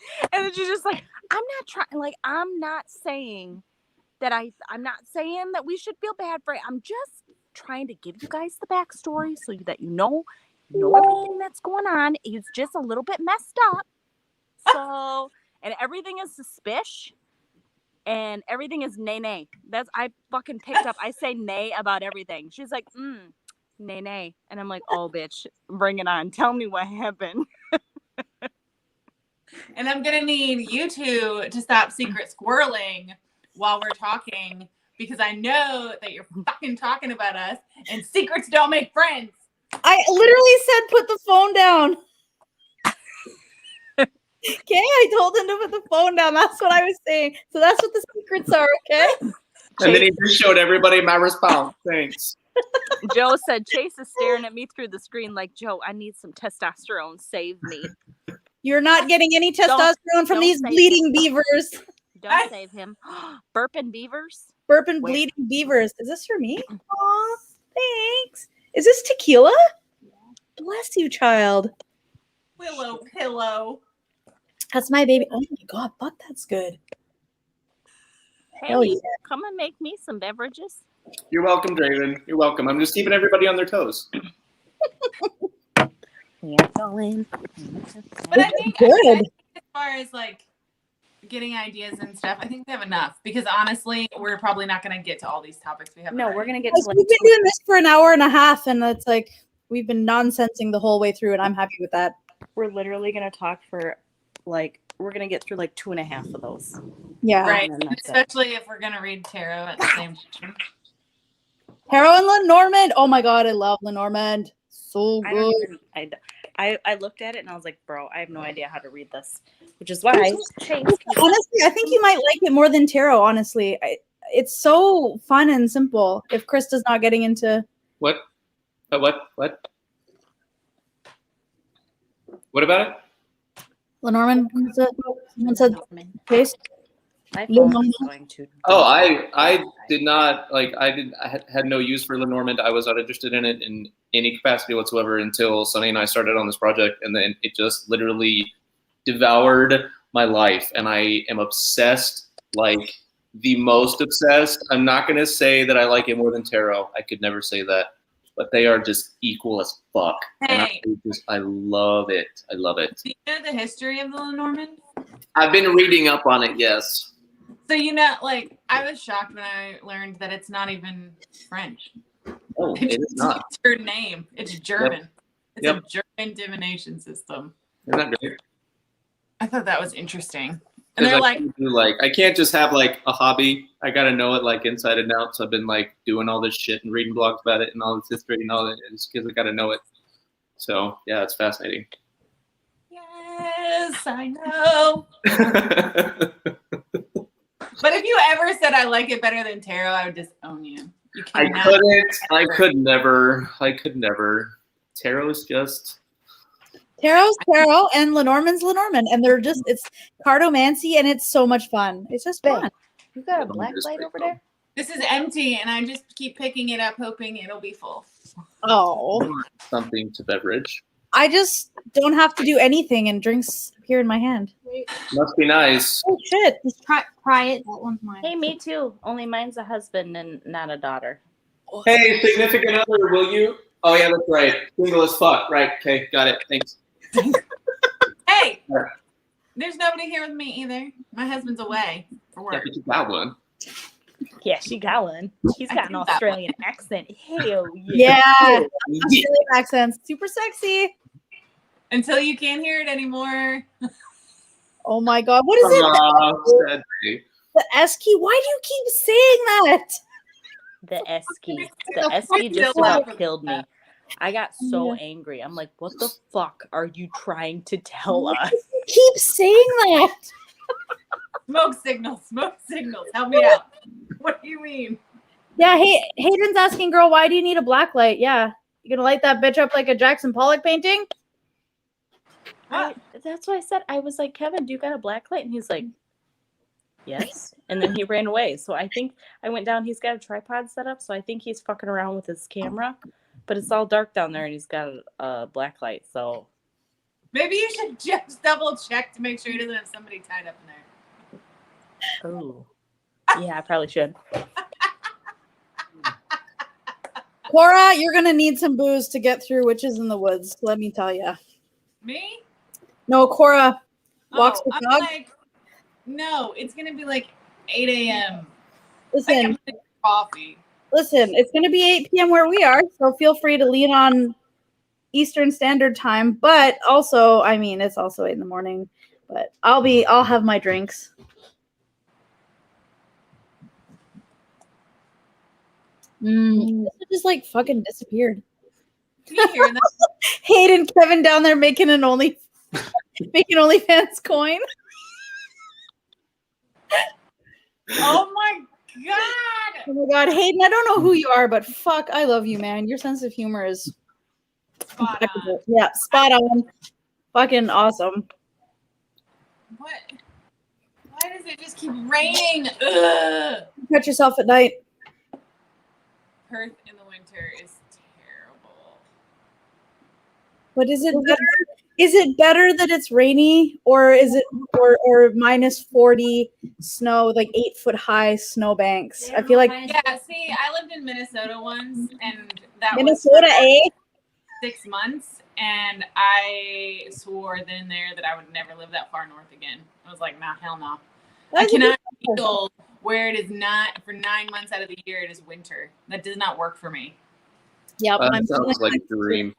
then she's just like, I'm not saying that I'm not saying that we should feel bad for it. I'm just trying to give you guys the backstory so that you know everything that's going on. It's just a little bit messed up. So, and everything is suspicious and everything is nay. I fucking picked up. I say nay about everything. She's like, nay. And I'm like, oh, bitch, bring it on. Tell me what happened. And I'm going to need you two to stop secret squirreling while we're talking, because I know that you're fucking talking about us and secrets don't make friends. I literally said put the phone down. Okay, I told him to put the phone down. That's what I was saying. So that's what the secrets are, okay? And then he just showed everybody my response. Thanks. Joe said, Chase is staring at me through the screen like, Joe, I need some testosterone. Save me. You're not getting any testosterone from don't these save bleeding beavers. Don't save him. Burping beavers? Burping Where? bleeding beavers. Is this for me? Aw, thanks. Is this tequila? Bless you, child. Willow pillow. That's my baby. Oh my God, fuck, that's good. Hey, Hell yeah. come and make me some beverages. You're welcome, Draven. You're welcome. I'm just keeping everybody on their toes. Yeah, going. But I think Good. as far as like getting ideas and stuff, I think we have enough because honestly, we're probably not going to get to all these topics we have. No, we're gonna get Like, to we've been doing this for an hour and a half, and it's like we've been nonsensing the whole way through, and I'm happy with that. We're literally gonna talk for like we're gonna get through like 2.5 of those. Yeah. Right. And then that's it. Especially if we're going to read tarot at the same time. Harrow and Lenormand. Oh my God, I love Lenormand. So I good. don't even, I looked at it and I was like, bro, I have no idea how to read this, which is why Chase. Honestly, I think you might like it more than tarot. Honestly, it's so fun and simple. If Krista's not getting into What? What about it? Lenormand, someone said Chase. My phone is going to. Oh, I did not like. I had no use for Lenormand. I was not interested in it in any capacity whatsoever until Sunny and I started on this project, and then it just literally devoured my life, and I am obsessed, like the most obsessed. I'm not gonna say that I like it more than tarot. I could never say that, but they are just equal as fuck. Hey. And I love it. I love it. Do you know the history of the Lenormand? I've been reading up on it. Yes. So, you know, like, I was shocked when I learned that it's not even French. Oh, it is not. It's her name. It's German. It's Yep. a German divination system. Isn't that great? I thought that was interesting. And they're like, I can't just have like a hobby. I gotta know it like inside and out. So I've been like doing all this shit and reading blogs about it and all this history and all that. It's because I gotta know it. So yeah, it's fascinating. yes, I know. But if you ever said I like it better than tarot, I would just own you. You I cannot. couldn't. I could never. Tarot is just. Tarot's tarot and Lenormand's Lenormand, and they're just it's cartomancy and it's so much fun. It's just fun. You got a black light over there? This is empty, and I just keep picking it up, hoping it'll be full. Oh, Something to beverage. I just don't have to do anything, and drinks appear in my hand. Must be nice. Oh shit! Just try it. That one's mine. Hey, me too. Only mine's a husband and not a daughter. Hey, significant other, will you? Oh yeah, that's right. Single as fuck. Right. Okay, got it. Thanks. Hey, Yeah. there's nobody here with me either. My husband's away for Yeah, work. but you got one. Yeah, she got one. She's got an I think that Australian accent. Hell yeah. Yeah, Australian accents, super sexy. Until you can't hear it anymore. Oh my god, what is it? Sad day. The S key? Why do you keep saying that? The S key. The The S key just still about over killed me. I got so angry. I'm like, what the fuck are you trying to tell us? You keep saying that. Smoke signals. Smoke signals. Help me out. What do you mean? Yeah, hey, Hayden's asking, girl, why do you need a black light? Yeah, you gonna light that bitch up like a Jackson Pollock painting? That's why I said, I was like, Kevin, do you got a black light? And he's like, yes. And then he ran away. So I think I went down. He's got a tripod set up. So I think he's fucking around with his camera. But it's all dark down there and he's got a black light. So Maybe you should just double check to make sure he doesn't have somebody tied up in there. oh. Yeah, I probably should. Cora, you're gonna need some booze to get through Witches in the Woods. Let me tell you. Me? No, Cora walks the I'm dog. like, no, it's gonna be like 8 a.m. Listen, Like, I'm gonna get coffee. listen. It's gonna be 8 p.m. where we are, so feel free to lean on Eastern Standard Time. But also, I mean, it's also 8 in the morning. But I'll have my drinks. This just like fucking disappeared. Can you hear that? Hayden, Kevin down there making an only. Making OnlyFans coin. Oh my god! Oh my god, Hayden, I don't know who you are, but fuck, I love you, man. Your sense of humor is Spot on. yeah, spot on. Fucking awesome. What? Why does it just keep raining? Ugh. Catch yourself at night. Perth in the winter is terrible. But is it better? Is it better that it's rainy, or is it or minus 40 snow, like 8-foot high snowbanks? I feel like Yeah, see, I lived in Minnesota once, and that Minnesota, was 6 months, and I swore then and there that I would never live that far north again. I was like, nah, hell no. I cannot feel where it is not for 9 months out of the year. It is winter. That does not work for me. Yeah, That sounds like a dream.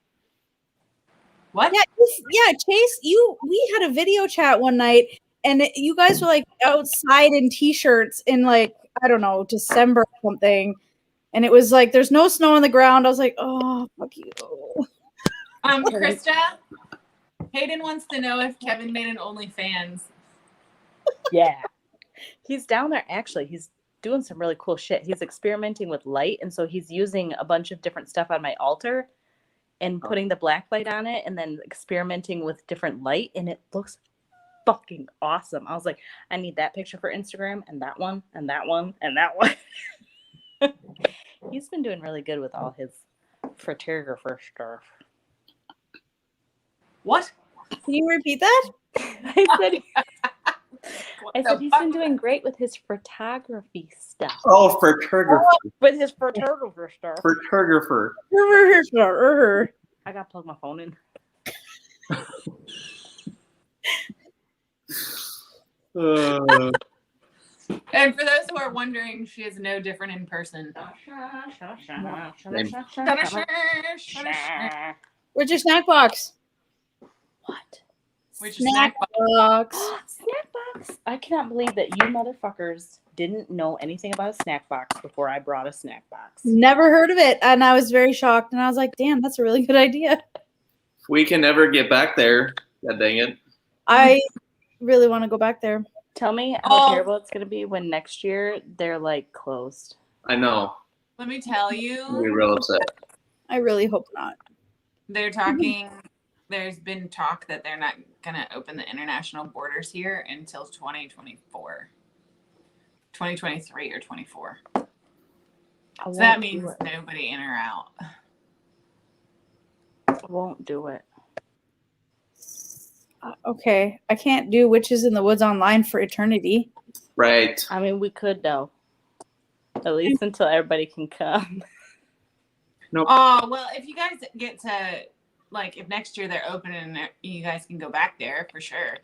What? Yeah, Chase, we had a video chat one night, and you guys were like outside in t-shirts in like, I don't know, December or something, and it was like there's no snow on the ground. I was like, oh, fuck you. Krista, Hayden wants to know if Kevin made an OnlyFans. Yeah. He's down there. Actually, he's doing some really cool shit. He's experimenting with light. And so he's using a bunch of different stuff on my altar and putting the black light on it and then experimenting with different light. And it looks fucking awesome. I was like, I need that picture for Instagram and that one and that one and that one. He's been doing really good with all his photographer stuff. What? Can you repeat that? I said he's been doing great with his photography stuff. Oh, photographer. With his photographer stuff. Photographer. I gotta plug my phone in. And for those who are wondering, she is no different in person. Where's your snack box? What? Which snack box? Snack box. I cannot believe that you motherfuckers didn't know anything about a snack box before I brought a snack box. Never heard of it, and I was very shocked. And I was like, "Damn, that's a really good idea." If we can never get back there, god dang it. I really want to go back there. Tell me how terrible it's gonna be when next year they're like closed. I know. Let me tell you. I'll be real upset. I really hope not. They're talking. There's been talk that they're not going to open the international borders here until 2024. 2023 or 24. So that means nobody in or out. I won't do it. Okay. I can't do Witches in the Woods online for eternity. Right. I mean, we could though. At least until everybody can come. Nope. Oh, well, if you guys get to, like, if next year they're open and you guys can go back there for sure.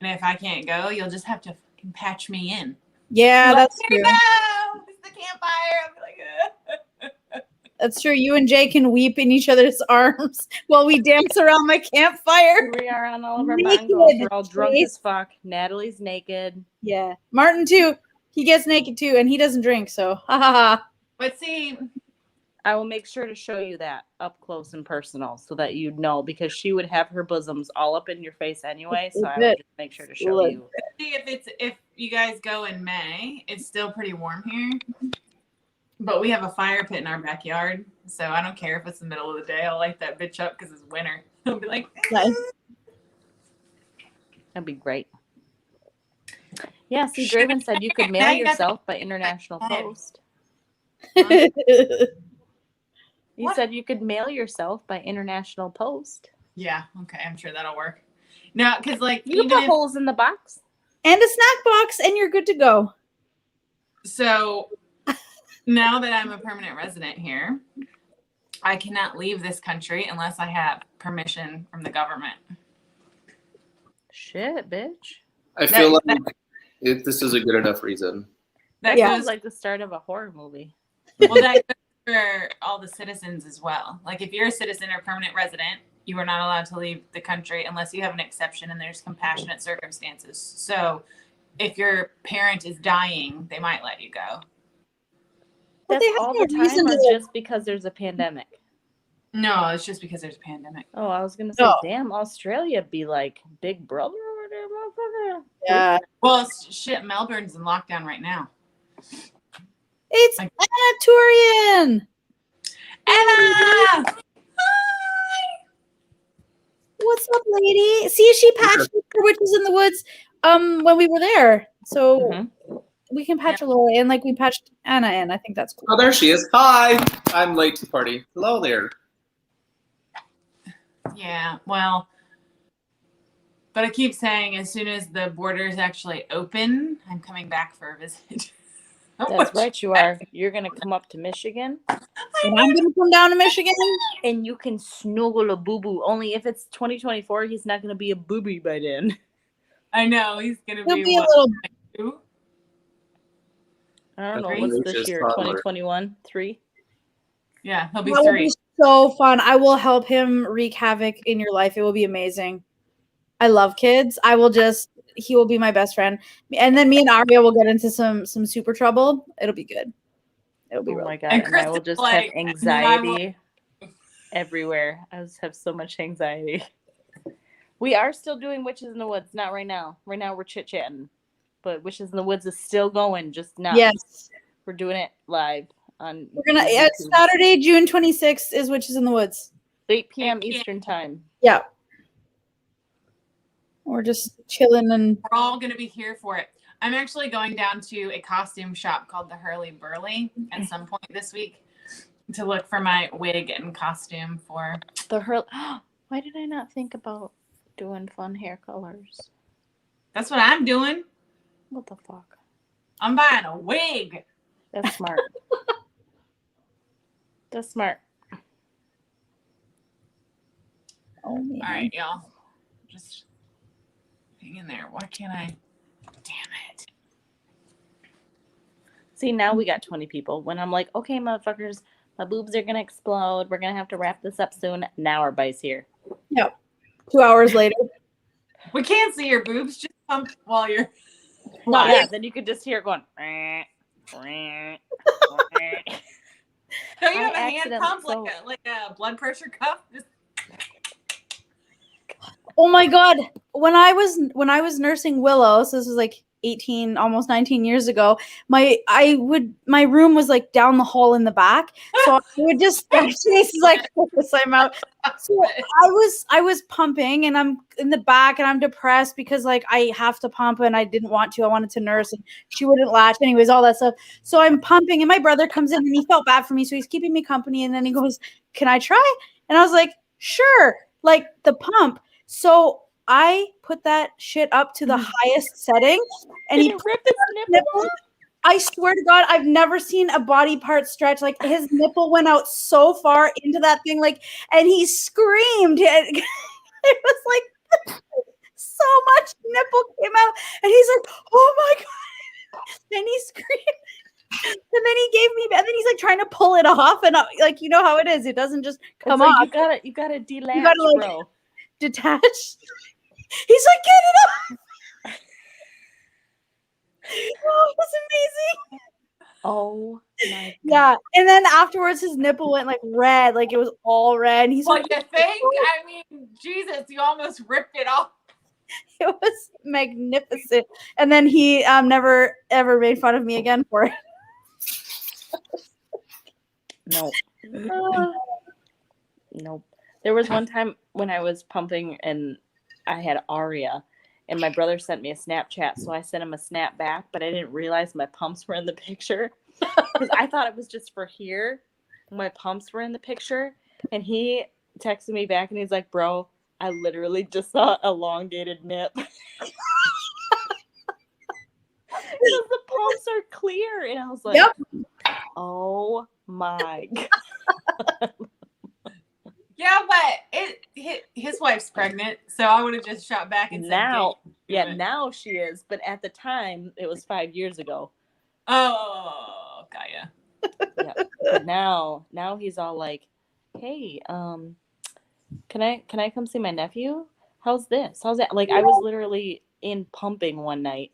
And if I can't go, you'll just have to fucking patch me in. Yeah, that's true. No, it's the campfire. I'll be like, That's true. You and Jay can weep in each other's arms while we dance around my campfire. We are on all of our Naked. bongos. We're all drunk as fuck. Natalie's naked. Yeah. Martin, too. He gets naked, too, and he doesn't drink, so ha ha ha. But see, I will make sure to show you that up close and personal so that you know, because she would have her bosoms all up in your face anyway. So I will just make sure to show you. see if you guys go in May, it's still pretty warm here. But we have a fire pit in our backyard, so I don't care if it's the middle of the day. I'll light that bitch up because it's winter. I'll be like, Nice. That'd be great. Yeah, see, Draven said you could mail yourself by international post. He said you could mail yourself by international post. yeah, okay, I'm sure that'll work. No, because like You can put holes in the box. And a snack box, and you're good to go. So now that I'm a permanent resident here, I cannot leave this country unless I have permission from the government. Shit, bitch. I feel like this is a good enough reason. That Yeah. Sounds like the start of a horror movie. well, that goes for all the citizens as well. Like if you're a citizen or permanent resident, you are not allowed to leave the country unless you have an exception and there's compassionate circumstances. So if your parent is dying, they might let you go. But That's they have all no the reason time, or to- just because there's a pandemic? No, it's just because there's a pandemic. Oh, I was gonna say, No. damn, Australia be like Big Brother over there, motherfucker. Yeah. Well, shit, Melbourne's in lockdown right now. It's Like- Anna Turian. Anna! What's up, lady? See, she patched her Witches in the Woods when we were there. So Mhm. we can patch Allorah in like we patched Anna in. I think that's cool. Oh, there she is. Hi. I'm late to the party. Hello there. Yeah, well, but I keep saying as soon as the borders actually open, I'm coming back for a visit. That's right, you are. You're gonna come up to Michigan, And I'm gonna come down to Michigan. and you can snuggle a boo boo. Only if it's 2024, he's not gonna be a booby by then. I know he's gonna He'll be be a what, little. two? I don't know Three. what's Which this is year, toddler. 2021, 3. Yeah, he'll be That will 3. be so fun. I will help him wreak havoc in your life. It will be amazing. I love kids. He will be my best friend. And then me and Aria will get into some super trouble. It'll be good. It'll be Oh real. my god! And And I will Krista's just like, have and then anxiety everywhere. I just have so much anxiety. We are still doing Witches in the Woods. Not right now. Right now we're chit chatting, but Witches in the Woods is still going. Just not. Yes. We're doing it live on. We're gonna YouTube. Saturday, June 26th is Witches in the Woods. 8 p.m. 8 p.m. Eastern time. Yeah. We're just chilling and We're all gonna be here for it. I'm actually going down to a costume shop called the Hurly Burly at some point this week to look for my wig and costume for. The Hurl. Why did I not think about doing fun hair colors? That's what I'm doing. What the fuck? I'm buying a wig. That's smart. That's smart. oh man. All right, y'all. Just hang in there. Why can't I? Damn it. See, now we got 20 people. When I'm like, okay, motherfuckers, my boobs are gonna explode. We're gonna have to wrap this up soon. Now everybody's here. 2 hours later. We can't see your boobs. Just pump while you're. No, live. yeah, then you could just hear it going. Don't you I have a hand accident- pump so- like a blood pressure cuff? Just Oh my god. When I was nursing Willow, so this was like 18, almost 19 years ago, my room was like down the hall in the back. So I would just Chase is like I'm out. So I was pumping and I'm in the back and I'm depressed because like I have to pump and I didn't want to. I wanted to nurse and she wouldn't latch. Anyways, all that stuff. So I'm pumping and my brother comes in and he felt bad for me. So he's keeping me company. And then he goes, "Can I try?" And I was like, "Sure." Like the pump. So I put that shit up to the highest setting and he Did it rip his nipple? I swear to God, I've never seen a body part stretch. Like his nipple went out so far into that thing, like, and he screamed. It was like so much nipple came out, and he's like, "Oh my God!" And he screamed, and then he gave me, and then he's like trying to pull it off, and like you know how it is, it doesn't just come It's like, off. you gotta delatch, like, bro. Detach. He's like, "Get it off!" Oh, it was amazing. Oh my god. Yeah, and then afterwards, his nipple went like red, like it was all red. And he's well, like, you think? I mean, Jesus, you almost ripped it off. it was magnificent. And then he never ever made fun of me again for it. Nope. Nope. There was one time when I was pumping and I had Aria, and my brother sent me a Snapchat, so I sent him a snap back, but I didn't realize my pumps were in the picture because I thought it was just for here. My pumps were in the picture, and he texted me back and he's like, "Bro, I literally just saw elongated nip." Because the pumps are clear, and I was like, Yep. "Oh my god!" Yeah, but his wife's pregnant, so I would have just shot back and said, Now, "Get yeah, it." now she is, but at the time it was 5 years ago. Oh, got ya. Yeah, but now he's all like, "Hey, can I come see my nephew? How's this? How's that?" Like I was literally in pumping one night,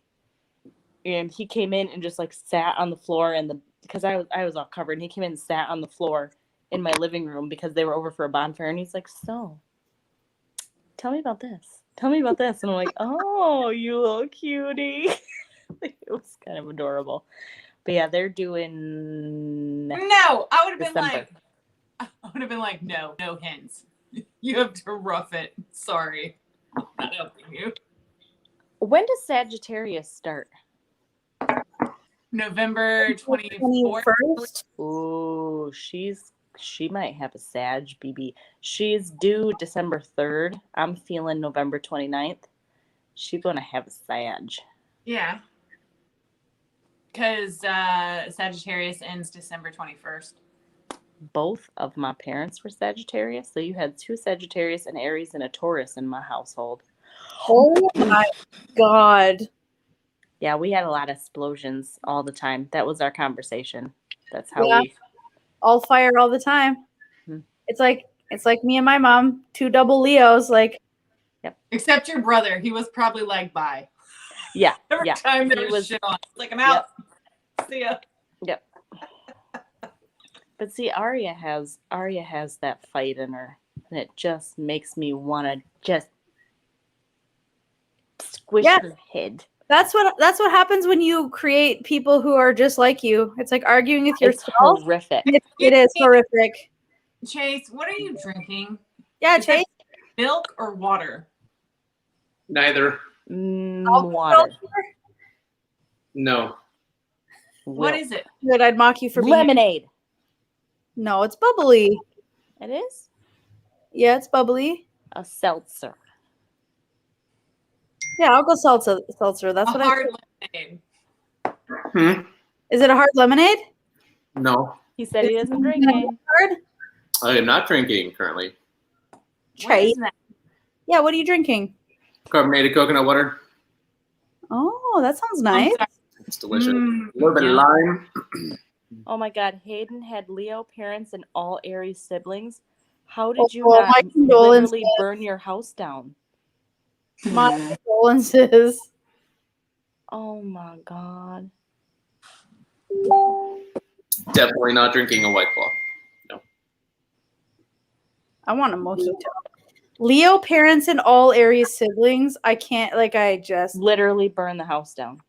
and he came in and just like sat on the floor because I was all covered, and he came in and sat on the floor in my living room because they were over for a bonfire, and he's like, "So, tell me about this. Tell me about this." And I'm like, "Oh, you little cutie." It was kind of adorable. But yeah, they're doing No, I would have been December. like, no hints. You have to rough it. Sorry. I'm not helping you. When does Sagittarius start? November 24th. 21st. Oh, she might have a Sag BB. She's due December 3rd. I'm feeling November 29th. She's gonna have a Sag. Yeah. Because Sagittarius ends December 21st. Both of my parents were Sagittarius, so you had 2 Sagittarius, an Aries, and a Taurus in my household. Oh my God. Yeah, we had a lot of explosions all the time. That was our conversation. That's how Yeah. we. All fire all the time. Hmm. It's like me and my mom, 2 double Leos. Like, Except your brother. He was probably like, bye. Yeah, Every yeah. time there He was was- shit on. Like, I'm out. See ya. Yep. But see, Arya has that fight in her, and it just makes me want to just squish Yeah. her head. that's what happens when you create people who are just like you. It's like arguing with It's yourself. horrific. It is horrific. Chase, what are you drinking? Yeah, Is that Chase. milk or water? Neither. Water. No. What is it? Good. I'd mock you for being. Lemonade? No, it's bubbly. It is Yeah, it's bubbly. a seltzer. Yeah, I'll go seltzer. That's A what hard I. lemonade. Is it a hard lemonade? No. He said he doesn't drink it. Hard. I am not drinking currently. What Chase. is that? Yeah. What are you drinking? Carbonated coconut water. Oh, that sounds I'm nice. sorry. It's delicious. Mm, A little bit of yeah. lime. Oh my God, Hayden had Leo parents and all Aries siblings. How did you Oh, not my condolences. literally burn your house down? My condolences. Oh my God. Definitely not drinking a White Claw. No. I want a mojito. Leo parents and all Aries siblings. I can't. Like, I just Literally burn the house down.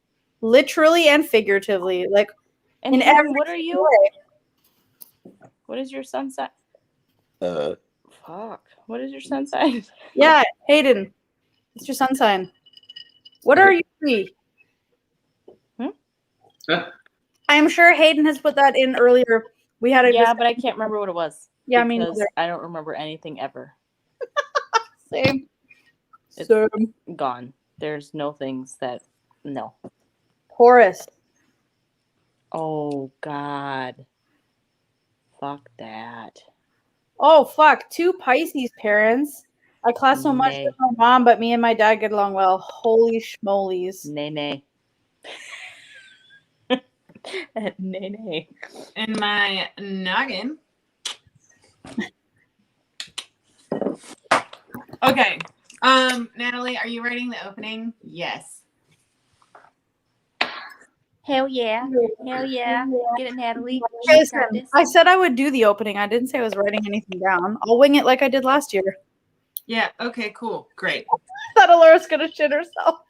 literally and figuratively. Like, And in Hayden, every what are you? way. What is your sun sign? Fuck. What is your sun sign? Yeah, Hayden. It's your sun sign. What are you three? Huh? I'm sure Hayden has put that in earlier. We had a Yeah, but I can't remember what it was. Yeah, I mean, because I don't remember anything ever. same. It's Same. gone. There's no things that no. Taurus. Oh God. Fuck that. Oh fuck! 2 Pisces parents. I clash so much Nay. with my mom, but me and my dad get along well. Holy schmolies! Nay nay. Nay nay. In my noggin. Okay. Natalie, are you writing the opening? Yes. Hell yeah. Hell yeah. Get it, Natalie. Jason, I said I would do the opening. I didn't say I was writing anything down. I'll wing it like I did last year. Yeah. Okay. Cool. Great. I thought Allorah's gonna shit herself.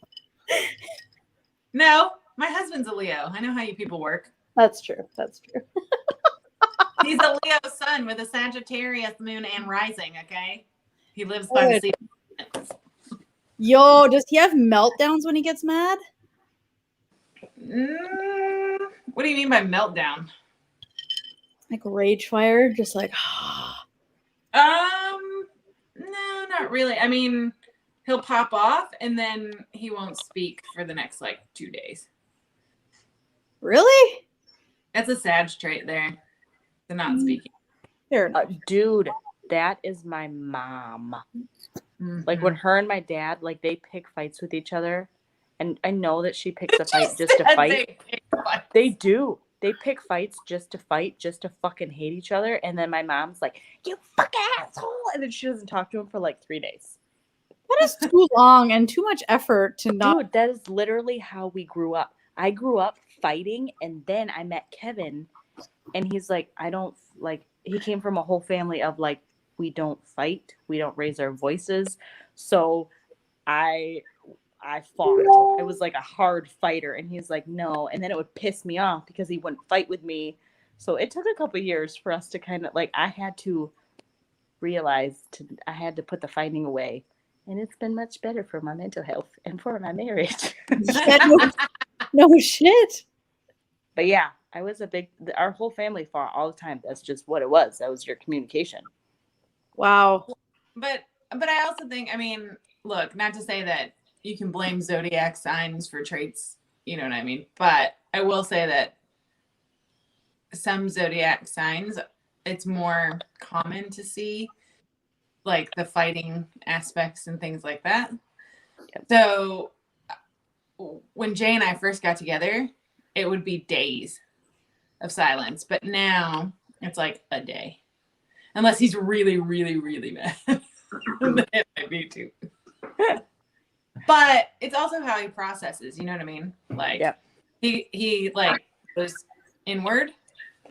No, my husband's a Leo. I know how you people work. That's true. That's true. He's a Leo sun with a Sagittarius moon and rising. Okay. He lives by the sea. Yo, does he have meltdowns when he gets mad? What do you mean by meltdown? Like rage fire, just like. No, not really. I mean, he'll pop off and then he won't speak for the next like 2 days. Really? That's a Sag trait there. The not speaking. Fair enough. Dude, that is my mom. Mm-hmm. Like when her and my dad, like they pick fights with each other. And I know that she picks a fight just to fight. They do. They pick fights just to fight, just to fucking hate each other. And then my mom's like, "You fucking asshole!" And then she doesn't talk to him for like 3 days. That is too long and too much effort to not. Dude, that is literally how we grew up. I grew up fighting, and then I met Kevin, and he's like, he came from a whole family of like, we don't fight, we don't raise our voices. So I fought. I was like a hard fighter, and he's like, no. And then it would piss me off because he wouldn't fight with me. So it took a couple years for us to kind of like, I had to realize I had to put the fighting away. And it's been much better for my mental health and for my marriage. No shit. But yeah, our whole family fought all the time. That's just what it was. That was your communication. Wow. But I also think, I mean, look, not to say that you can blame zodiac signs for traits, you know what I mean? But I will say that some zodiac signs, it's more common to see like the fighting aspects and things like that. Yep. So when Jay and I first got together, it would be days of silence. But now it's like a day. Unless he's really, really, really mad. It might be too. But it's also how he processes, you know what I mean? Like, yep. he like goes inward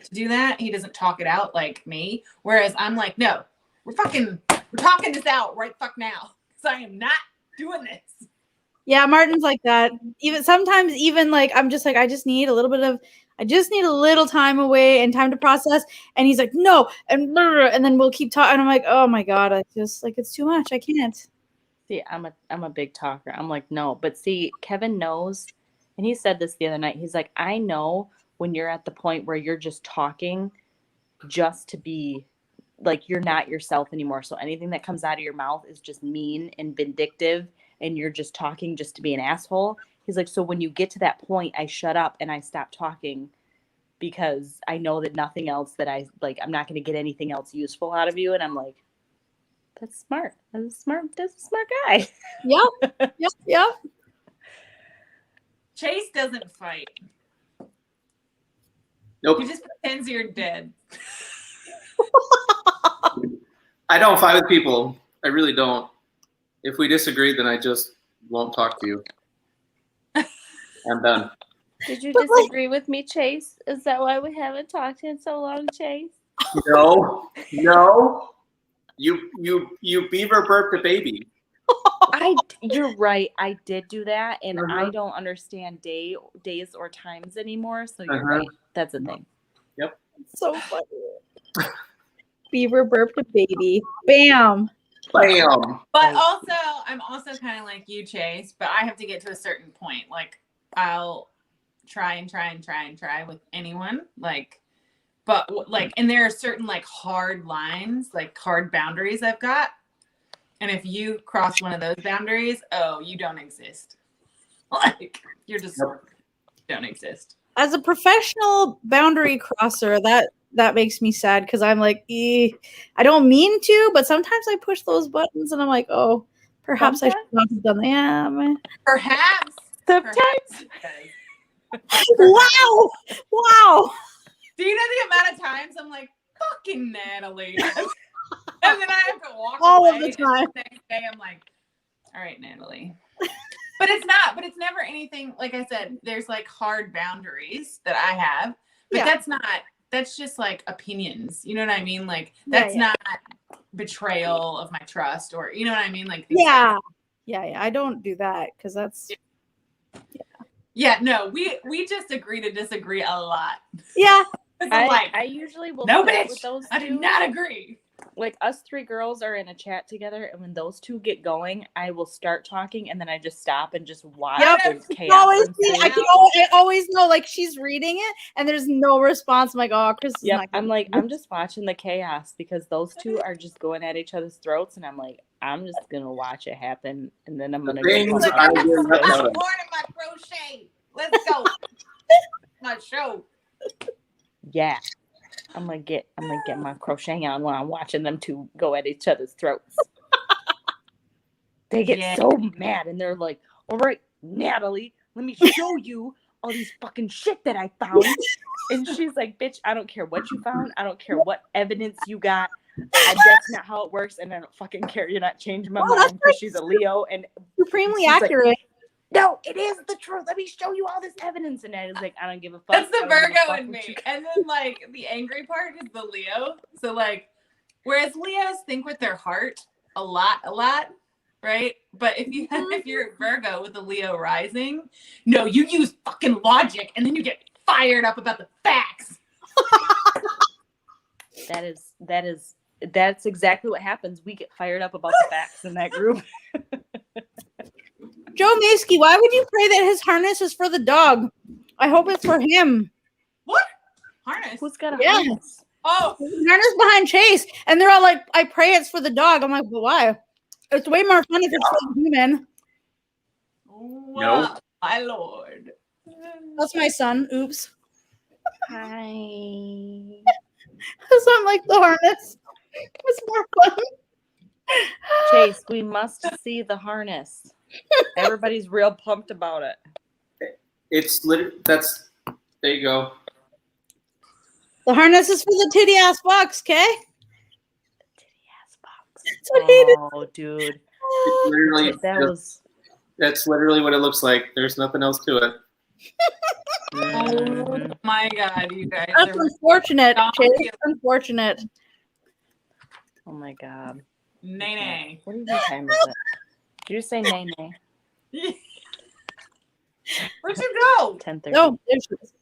to do that. He doesn't talk it out like me. Whereas I'm like, no, we're talking this out right fuck now. Because I am not doing this. Yeah, Martin's like that. Sometimes like I'm just like, I just need a little time away and time to process. And he's like, no, and then we'll keep talking. And I'm like, oh my God, I just like, it's too much. I can't. See, I'm a big talker. I'm like, no, but see, Kevin knows, and he said this the other night. He's like, I know when you're at the point where you're just talking just to be like, you're not yourself anymore. So anything that comes out of your mouth is just mean and vindictive, and you're just talking just to be an asshole. He's like, so when you get to that point, I shut up and I stop talking because I know that nothing else that I'm not going to get anything else useful out of you. And I'm like, that's smart. That's a smart guy. Yep. Chase doesn't fight. Nope. He just pretends you're dead. I don't fight with people. I really don't. If we disagree, then I just won't talk to you. I'm done. Did you disagree with me, Chase? Is that why we haven't talked in so long, Chase? No. You beaver burped a baby. You're right. I did do that, and I don't understand days or times anymore. So you're right. That's a thing. Yep. So funny. Beaver burped a baby. Bam. Bam. But also, I'm also kind of like you, Chase. But I have to get to a certain point. Like, I'll try with anyone. And there are certain like hard lines, like hard boundaries I've got. And if you cross one of those boundaries, oh, you don't exist. Like, you're just don't exist. As a professional boundary crosser, that makes me sad because I'm like, I don't mean to, but sometimes I push those buttons and I'm like, oh, perhaps I should not have done that. Yeah, man. Perhaps. Sometimes. Wow. Do you know the amount of times I'm like, fucking Nathalie? And then I have to walk all away. Of the time. And the next day I'm like, all right, Nathalie. But it's never anything, like I said, there's like hard boundaries that I have. But that's just like opinions. You know what I mean? Like that's not betrayal of my trust, or you know what I mean? Like Yeah, I don't do that because that's no, we just agree to disagree a lot. Yeah. I usually will no start bitch, with those two. I do not agree. Like us three girls are in a chat together, and when those two get going, I will start talking, and then I just stop and just watch. Yep. I always know, like she's reading it, and there's no response. I'm like, oh, Chris. Yep. I'm just watching the chaos because those two are just going at each other's throats, and I'm like, I'm just gonna watch it happen, and then I'm gonna go. I'm born in my crochet. Let's go. My show. Yeah. I'm gonna get my crochet on while I'm watching them two go at each other's throats. They get so mad and they're like, all right, Nathalie, let me show you all these fucking shit that I found. And she's like, bitch, I don't care what you found. I don't care what evidence you got. That's not how it works. And I don't fucking care. You're not changing my mind because she's a Leo and supremely accurate. no, it is the truth. Let me show you all this evidence. And I was like, I don't give a fuck. That's the I don't give a Virgo fuck in what me. you- And then like the angry part is the Leo. So like, whereas Leos think with their heart a lot, right? But if you're Virgo with the Leo rising, no, you use fucking logic and then you get fired up about the facts. That's exactly what happens. We get fired up about the facts in that group. Joe Maskey, why would you pray that his harness is for the dog? I hope it's for him. What? Harness? Who's got a Yeah. harness? Oh, His harness behind Chase. And they're all like, I pray it's for the dog. I'm like, but why? It's way more fun if it's for the human. No. My lord. That's my son. Oops. Hi. So I'm like, the harness. It's more fun. Chase, we must see the harness. Everybody's real pumped about it. It's literally, there you go. The harness is for the titty ass box, okay? Titty ass box. That's what he did. Oh, dude. It's literally, that's literally what it looks like. There's nothing else to it. Oh my god, you guys That's are unfortunate, Chase. Unfortunate. Oh my god. nay. What time is it? Did you say nay? Where'd you go? 10:30. Oh, there she is.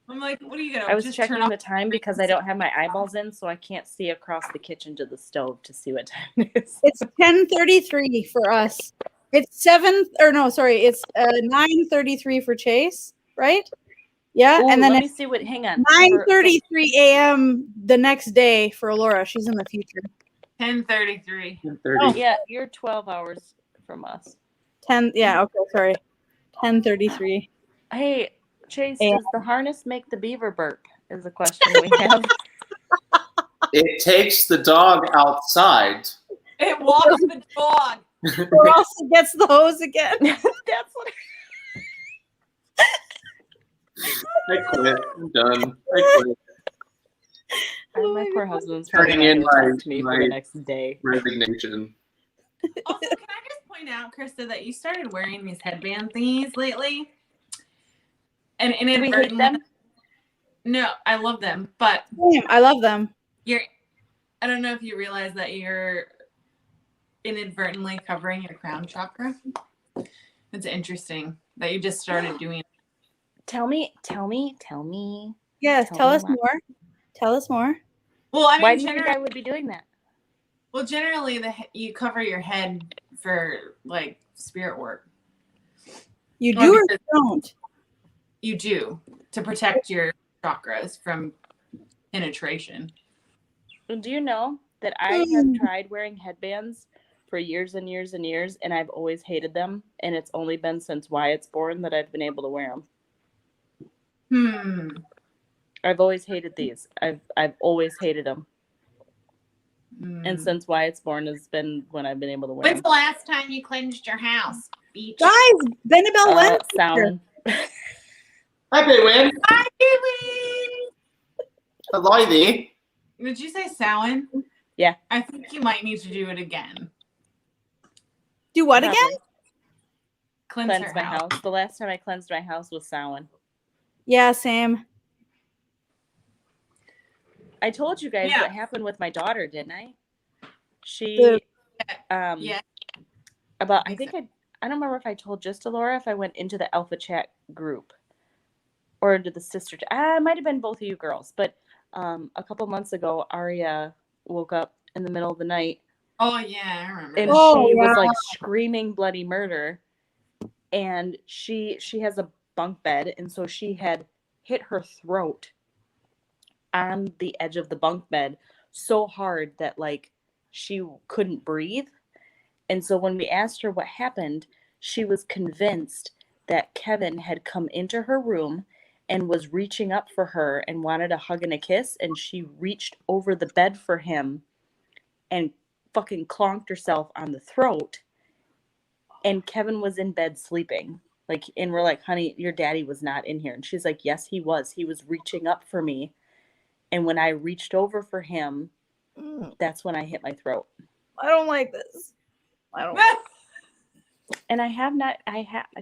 I'm like, what are you gonna I was just checking turn off the time because I don't have my eyeballs in, so I can't see across the kitchen to the stove to see what time it is. It's 10:33 for us. It's 9:33 for Chase, right? Yeah, Ooh, and then let me it's see what. Hang on. 9:33 a.m. the next day for Allorah. She's in the future. 10:33. 30. Yeah, you're 12 hours from us. 10. Yeah. Okay. Sorry. 10:33. Hey, Chase, Yeah. does the harness make the beaver burp? Is a question we have. It takes the dog outside. It walks the dog. Or else it gets the hose again. That's what. I quit. I'm done. I quit. My poor husband's Turning probably in not gonna my- talk to me for my- the next day. Resignation. Also, can I just point out, Krista, that you started wearing these headband thingies lately? And Do we hate inadvertently, them? no, I love them, but Damn, I love them. I don't know if you realize that you're inadvertently covering your crown chakra. It's interesting that you just started doing. Tell me. Yes. Tell Tell me us why. more. Tell us more. Well, I mean, Why do you think I would be doing that? generally, you cover your head for like spirit work. You Or do or because don't? you do to protect your chakras from penetration. Do you know that I have tried wearing headbands for years and years and years, and I've always hated them, and it's only been since Wyatt's born that I've been able to wear them. I've always hated these. I've always hated them. And since Wyatt's born has been when I've been able to wear When's them. the last time you cleansed your house? Beach. Guys, Benabel went. Sound. Hi, Baywin. Hi, Kiwi. Hello there. Did you say Samhain? Yeah. I think you might need to do it again. Do what again? Cleanse Cleanse her my house. house. The last time I cleansed my house was Samhain. Yeah, same. I told you guys Yeah. what happened with my daughter, didn't I? She Yeah. about I don't remember if I told just Allorah, if I went into the Alpha Chat group or into the sister chat. It might have been both of you girls, but a couple months ago Aria woke up in the middle of the night. Oh yeah, I remember. And that. she was like screaming bloody murder. And she has a bunk bed, and so she had hit her throat on the edge of the bunk bed so hard that like she couldn't breathe. And so when we asked her what happened, she was convinced that Kevin had come into her room and was reaching up for her and wanted a hug and a kiss, and she reached over the bed for him and fucking clonked herself on the throat. And Kevin was in bed sleeping. Like, and we're like, honey, your daddy was not in here. And she's like, yes, he was. He was reaching up for me. And when I reached over for him, that's when I hit my throat. I don't like this. I don't. And I have not.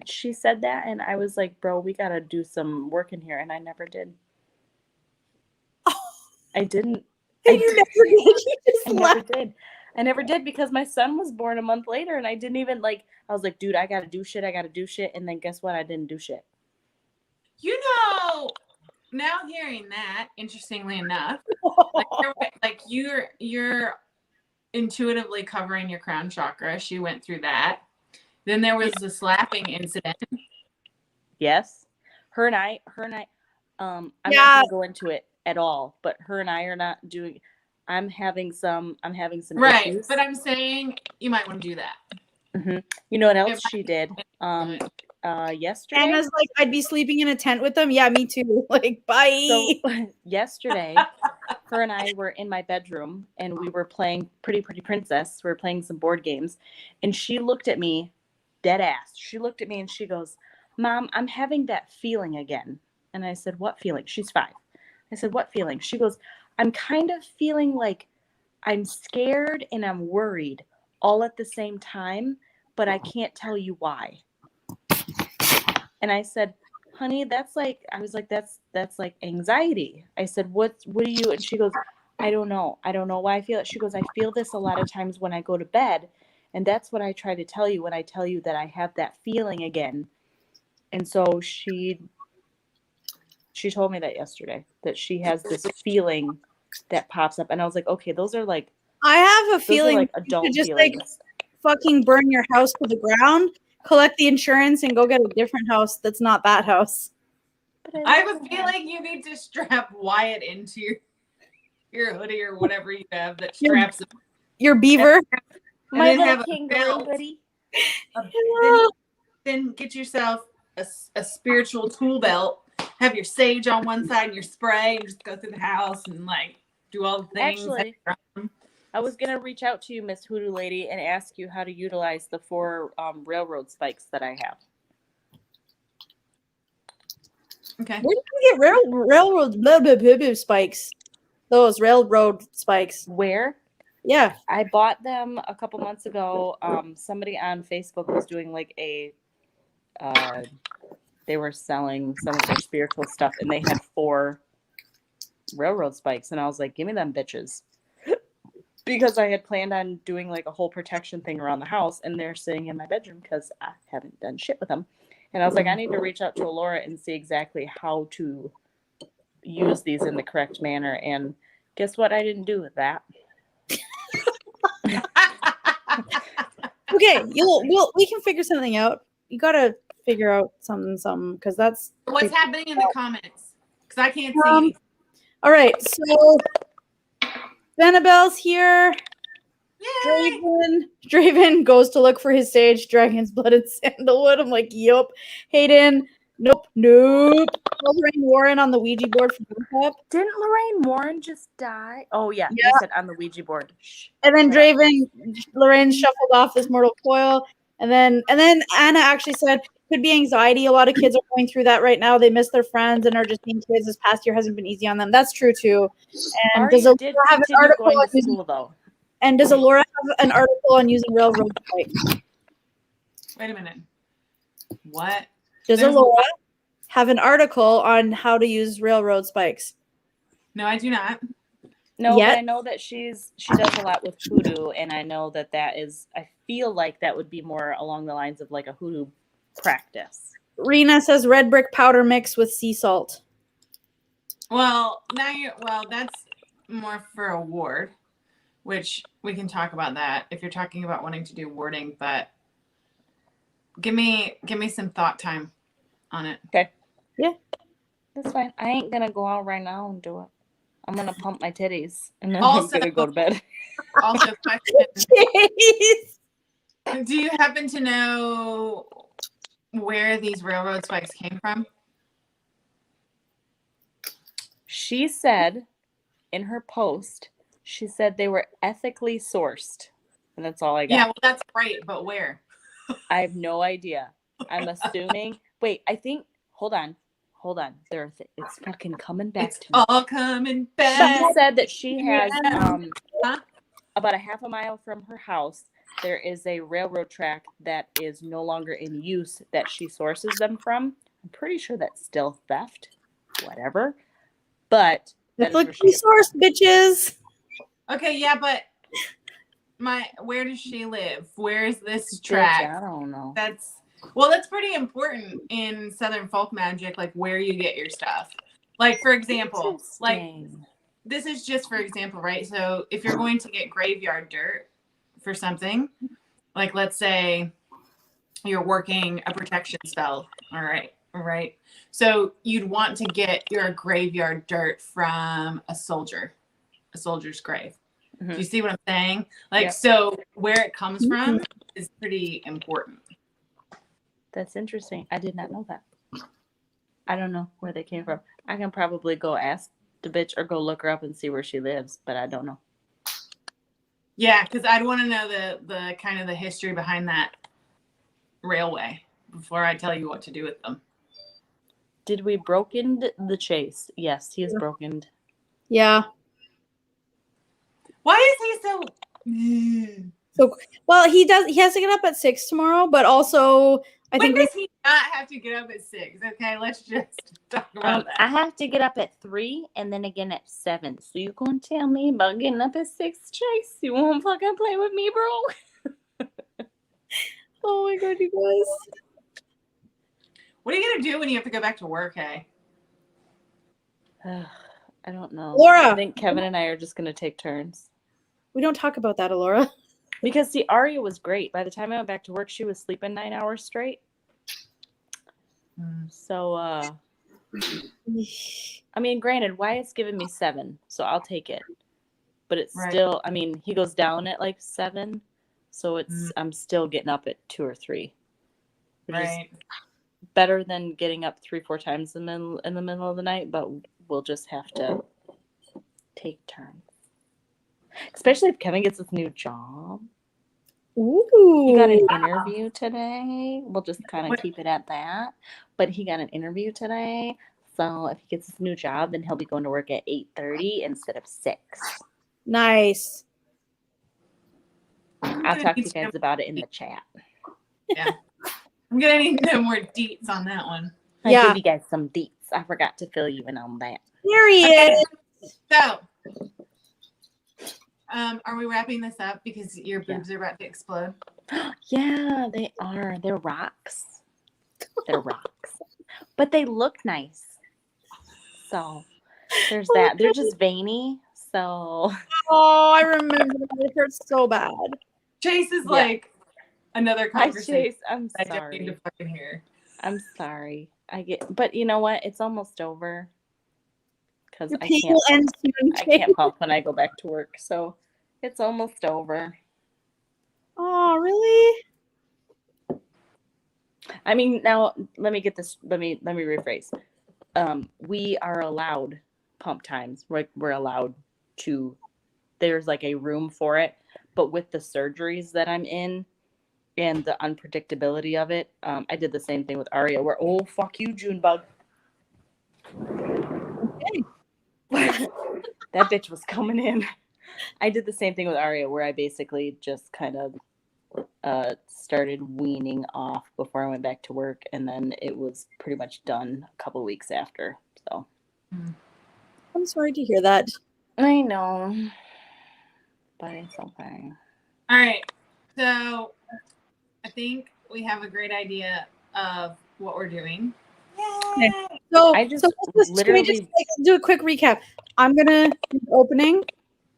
She said that, and I was like, "Bro, we gotta do some work in here," and I never did. I didn't. You never did. You just I never left. did. I never did because my son was born a month later, and I didn't even like. I was like, "Dude, I gotta do shit. I gotta do shit." And then guess what? I didn't do shit. You know, now hearing that, interestingly enough, like you're intuitively covering your crown chakra. She went through that. Then there was the slapping incident. Yes, her and I. I'm not gonna go into it at all, but her and I are not doing. I'm having some Right, issues. but I'm saying you might want to do that. Mm-hmm. You know what else she did? Yesterday. Anna's like, I'd be sleeping in a tent with them. Yeah, me too. Like, bye. So yesterday, her and I were in my bedroom and we were playing Pretty Princess. We were playing some board games, and she looked at me, dead ass. She looked at me and she goes, "Mom, I'm having that feeling again." And I said, "What feeling?" She's 5. I said, "What feeling?" She goes, "I'm kind of feeling like I'm scared and I'm worried all at the same time, but I can't tell you why." And I said, "Honey, that's like," I was like, that's like anxiety. I said, what do you, and she goes, I don't know why I feel it. She goes, "I feel this a lot of times when I go to bed. And that's what I try to tell you when I tell you that I have that feeling again." And so she told me that yesterday, that she has this feeling that pops up. And I was like, okay, those are like, I have a feeling like you adult could just feelings. like fucking burn your house to the ground, collect the insurance, and go get a different house that's not that house. I have a feeling you need to strap Wyatt into your hoodie or whatever you have that straps him. Your beaver. My then little have a kangaroo belt. hoodie. Then get yourself a spiritual tool belt. Have your sage on one side and your spray, and just go through the house and like do all the things. Actually, I was gonna reach out to you, Miss Hoodoo Lady, and ask you how to utilize the 4 railroad spikes that I have. Okay. Where did you get railroad spikes? Those railroad spikes. Where? Yeah. I bought them a couple months ago. Somebody on Facebook was doing like a they were selling some of their spiritual stuff, and they had 4 railroad spikes, and I was like, "Give me them bitches." Because I had planned on doing like a whole protection thing around the house, and they're sitting in my bedroom because I haven't done shit with them. And I was like, I need to reach out to Allorah and see exactly how to use these in the correct manner. And guess what? I didn't do with that. Okay, we can figure something out. You gotta figure out something because that's what's happening in the comments, because I can't see anything. All right, so Annabelle's here. Yay! Draven goes to look for his sage, dragon's blood, and sandalwood. I'm like, yup. Hayden, nope. Lorraine Warren on the Ouija board for backup. Didn't Lorraine Warren just die? Oh yeah, you said on the Ouija board. Shh. And then Lorraine shuffled off this mortal coil. And then Anna actually said, could be anxiety. A lot of kids are going through that right now. They miss their friends and are just being kids. This past year hasn't been easy on them. That's true too. And does Allorah have an article going to school though? And does Allorah have an article on using railroad spikes? Wait a minute. What? Does Allorah have an article on how to use railroad spikes? No, I do not. No, but I know that she does a lot with hoodoo, and I know that is, I feel like that would be more along the lines of like a hoodoo practice. Rena says red brick powder mix with sea salt. Well, that's more for a ward, which we can talk about that if you're talking about wanting to do warding, but give me some thought time on it. Okay. Yeah. That's fine. I ain't gonna go out right now and do it. I'm gonna pump my titties and then I'm gonna go to bed. Also, do you happen to know where these railroad spikes came from? She said in her post, she said they were ethically sourced. And that's all I got. Yeah, well, that's great, but where? I have no idea. I'm assuming. Wait, I think. Hold on. It's fucking coming back to me. All coming back. She said that she has about a half a mile from her house there is a railroad track that is no longer in use that she sources them from. I'm pretty sure that's still theft. Whatever. But It's like resource, bitches. Okay, yeah, but where does she live? Where is this track? I don't know. That's pretty important in Southern folk magic, like where you get your stuff. Like, for example, like this is just for example, right? So if you're going to get graveyard dirt for something, like let's say you're working a protection spell, all right. So you'd want to get your graveyard dirt from a soldier's grave. Mm-hmm. Do you see what I'm saying? Like, so where it comes from is pretty important. That's interesting. I did not know that. I don't know where they came from. I can probably go ask the bitch or go look her up and see where she lives, but I don't know. Yeah, because I'd want to know the kind of the history behind that railway before I tell you what to do with them. Did we broken the Chase? Yes, he is broken. Yeah. Why is he so? Well, he has to get up at 6 tomorrow, but also I think does he not have to get up at 6? Okay, let's just talk about that. I have to get up at 3 and then again at 7. So you gonna tell me about getting up at 6, Chase? You won't fucking play with me, bro? Oh my god, you guys! What are you gonna do when you have to go back to work? Hey. I don't know. Allorah. I think Kevin and I are just gonna take turns. We don't talk about that, Allorah. Because see, Aria was great. By the time I went back to work, she was sleeping 9 hours straight. So, I mean, granted, Wyatt's giving me 7, so I'll take it. But it's still, I mean, he goes down at like 7, so it's I'm still getting up at 2 or 3. Which is better than getting up 3-4 times in the middle of the night, but we'll just have to take turns. Especially if Kevin gets this new job. Ooh. He got an interview today. We'll just kind of keep it at that. But he got an interview today. So if he gets this new job, then he'll be going to work at 8:30 instead of 6. Nice. I'll talk to you guys about it in the chat. Yeah. I'm going to need no more deets on that one. I give you guys some deets. I forgot to fill you in on that. Period. So, are we wrapping this up because your boobs are about to explode? Yeah, they are. They're rocks. They're rocks. But they look nice. So there's that. They're just veiny. So. Oh, I remember. It hurts so bad. Chase is like another conversation. Chase, I'm sorry. I don't need to fucking hear. I'm sorry. But you know what? It's almost over. Because I can't pump when I go back to work. So it's almost over. Oh, really? I mean, now let me get this. Let me rephrase. We are allowed pump times. We're allowed to. There's like a room for it, but with the surgeries that I'm in and the unpredictability of it, I did the same thing with Aria. Where fuck you, Junebug. Okay. That bitch was coming in. I did the same thing with Aria, where I basically just kind of started weaning off before I went back to work, and then it was pretty much done a couple weeks after. So I'm sorry to hear that. I know, but it's okay. All right, so I think we have a great idea of what we're doing. Okay. So let's literally just do a quick recap. I'm gonna do the opening.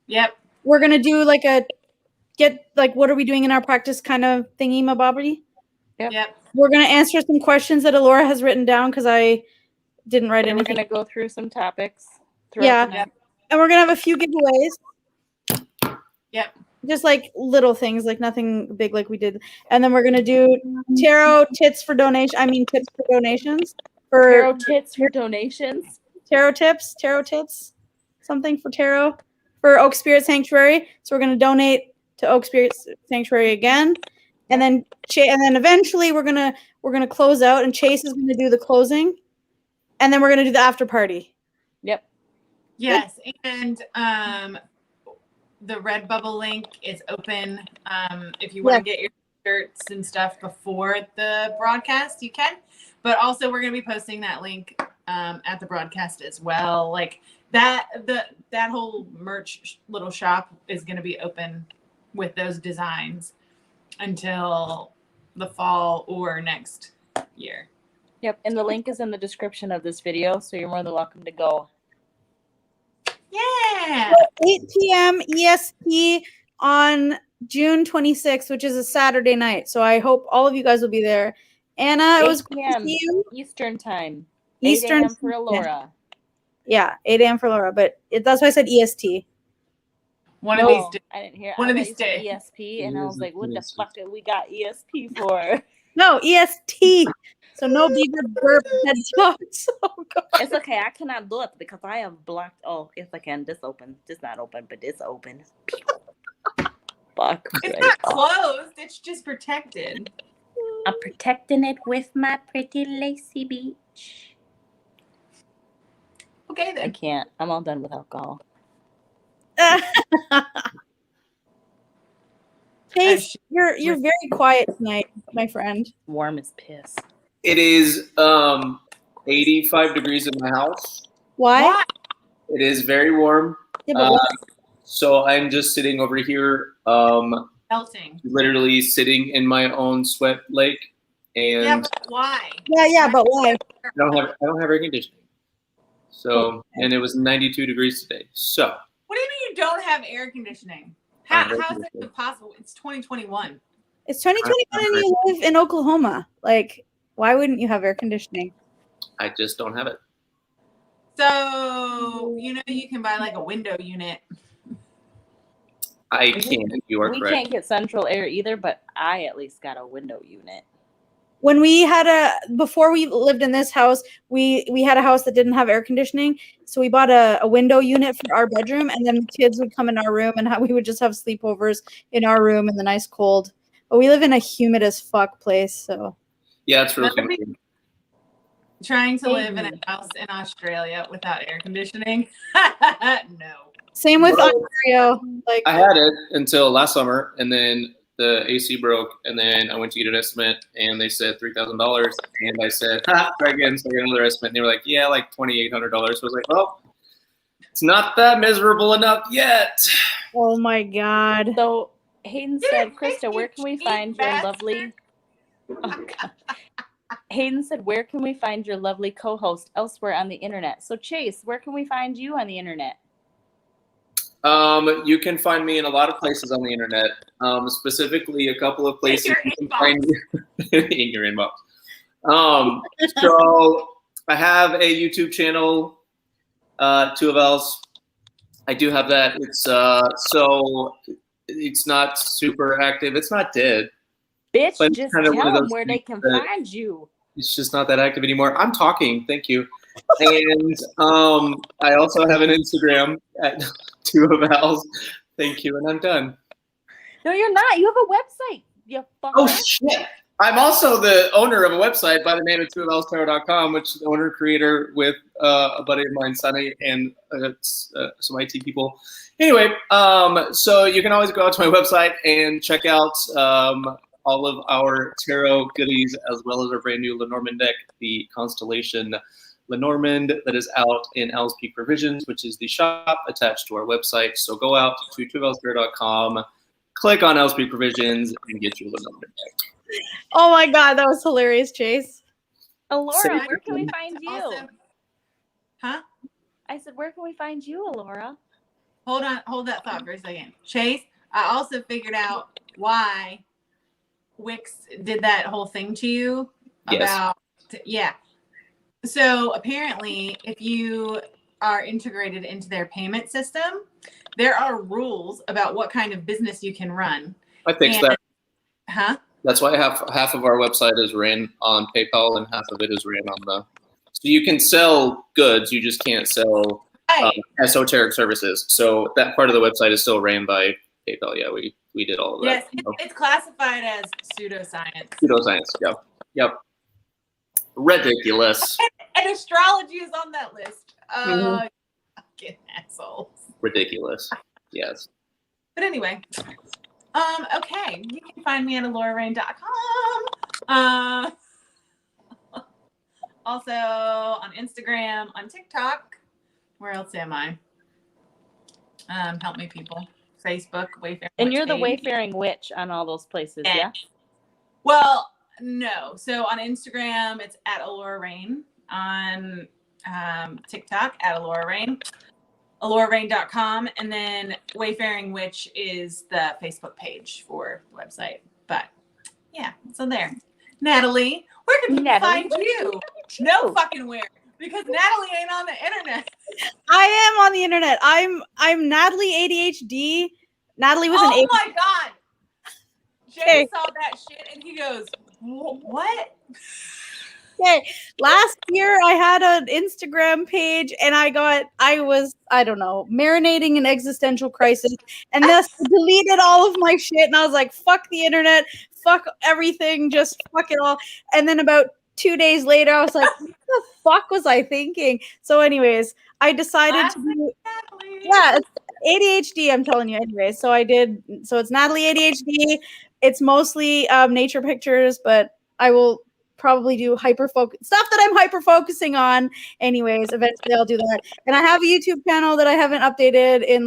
Yep. We're gonna do what are we doing in our practice kind of thingy, my bobby. Yep. We're gonna answer some questions that Allorah has written down because I didn't write anything. We're gonna go through some topics. And we're gonna have a few giveaways. Yep. Just like little things, like nothing big, like we did. And then we're gonna do tarot tips for donation. I mean, tips for donations. Tarot tips for donations. Tarot tips, something for tarot for Oak Spirit Sanctuary. So we're gonna donate to Oak Spirit Sanctuary again, and then eventually we're gonna close out, and Chase is gonna do the closing, and then we're gonna do the after party. Yep. Yes, and the Redbubble link is open. If you want to get your shirts and stuff before the broadcast, you can. But also, we're going to be posting that link at the broadcast as well. Like that whole merch little shop is going to be open with those designs until the fall or next year. Yep, and the link is in the description of this video, so you're more than welcome to go. Yeah. 8 p.m. EST on June 26th, which is a Saturday night. So I hope all of you guys will be there. Anna, it was 8 great to see you. Eastern time. Eastern 8 a.m. for Allorah. Yeah, 8 a.m. for Laura, but that's why I said EST. One of these days. I didn't hear. One I of thought these you said days. ESP, and I was like, what the fuck did we got ESP for? No, EST. So no beaver burp head talks. Oh, God. It's okay. I cannot do it because I have blocked. Oh, yes, I can. This open. This not open, but it's open. Fuck. It's not closed. It's just protected. I'm protecting it with my pretty lacy beach. Okay, I then. can't. I'm all done with alcohol. Chase, you're very quiet tonight, my friend. Warm as piss. It is 85 degrees in my house. Why? It is very warm. Yeah, but what? So I'm just sitting over here, Melting. literally sitting in my own sweat lake, and Yeah, but why? Yeah, but why? I don't have air conditioning. So, and it was 92 degrees today. So, What do you mean you don't have air conditioning? How is that even possible? It's 2021. It's 2021 and you live in Oklahoma. Like, why wouldn't you have air conditioning? I just don't have it. So, you can buy like a window unit. I can't. You are We correct. can't get central air either, but I at least got a window unit. When we had before we lived in this house, we had a house that didn't have air conditioning. So we bought a window unit for our bedroom, and then the kids would come in our room, and we would just have sleepovers in our room in the nice cold. But we live in a humid as fuck place, so. Yeah, it's really humid. Trying to live in a house in Australia without air conditioning? No. Same with Ontario. Like, I had it until last summer, and then the AC broke, and then I went to get an estimate, and they said $3,000, and I said, try again, so I got another estimate, and they were like, yeah, like $2,800. So I was like, well, it's not that miserable enough yet. oh my God. So Hayden said, Krista, where can we find your lovely... Oh, God. Hayden said, where can we find your lovely co-host elsewhere on the internet? So Chase, where can we find you on the internet? You can find me in a lot of places on the internet, specifically a couple of places you can find me in your inbox. So I have a YouTube channel, Two of L's. I do have that. It's so it's not super active. It's not dead. Bitch, But just kind of one tell of them those where they things can that- find you. It's just not that active anymore. I'm talking. Thank you. And I also have an Instagram at Two of L's. Thank you. And I'm done. No, you're not. You have a website. You fucker. Oh, shit. I'm also the owner of a website by the name of twooflstarot.com, which is the owner creator with a buddy of mine, Sonny, and some IT people. Anyway, so you can always go out to my website and check out all of our tarot goodies, as well as our brand new Lenormand deck, the Constellation Lenormand, that is out in Owl's Peak Provisions, which is the shop attached to our website. So go out to twooflstarot.com, click on Owl's Peak Provisions, and get your Lenormand deck. Oh my God, that was hilarious, Chase. Allorah, where can we find you? Also, huh? I said, where can we find you, Allorah? Hold that thought for a second. Chase, I also figured out why Wix did that whole thing to you about, yeah. So apparently, if you are integrated into their payment system, there are rules about what kind of business you can run. I fixed that. Huh? That's why half of our website is ran on PayPal and half of it is ran on the. So you can sell goods, you just can't sell esoteric services. So that part of the website is still ran by PayPal. Yeah, we did all of that. Yes, it's classified as pseudoscience. Pseudoscience. Yep. Ridiculous. And astrology is on that list. Fucking assholes. Ridiculous. Yes. But anyway, okay, you can find me at allorahrain.com. Also on Instagram, on TikTok. Where else am I? Help me, people. Facebook, Wayfaring. And you're the Wayfaring Witch on all those places, yeah? Well, no. So on Instagram, it's at Allorah Rain. On TikTok, at Allorah Rain. AllorahRain.com. And then Wayfaring Witch is the Facebook page for the website. But yeah, so there. Nathalie, where can people find you? No fucking where. Because Nathalie ain't on the internet. I am on the internet. I'm Nathalie ADHD. Nathalie was an Oh my God. Jay saw that shit and he goes, what? Okay. Last year I had an Instagram page and I was, I don't know, marinating in existential crisis and thus deleted all of my shit and I was like, fuck the internet, fuck everything, just fuck it all. And then about 2 days later, I was like, what the fuck was I thinking? So anyways, I decided to do, yeah, it's ADHD, I'm telling you anyway. So it's Nathalie ADHD. It's mostly nature pictures, but I will probably do stuff that I'm hyper focusing on. Anyways, eventually I'll do that. And I have a YouTube channel that I haven't updated in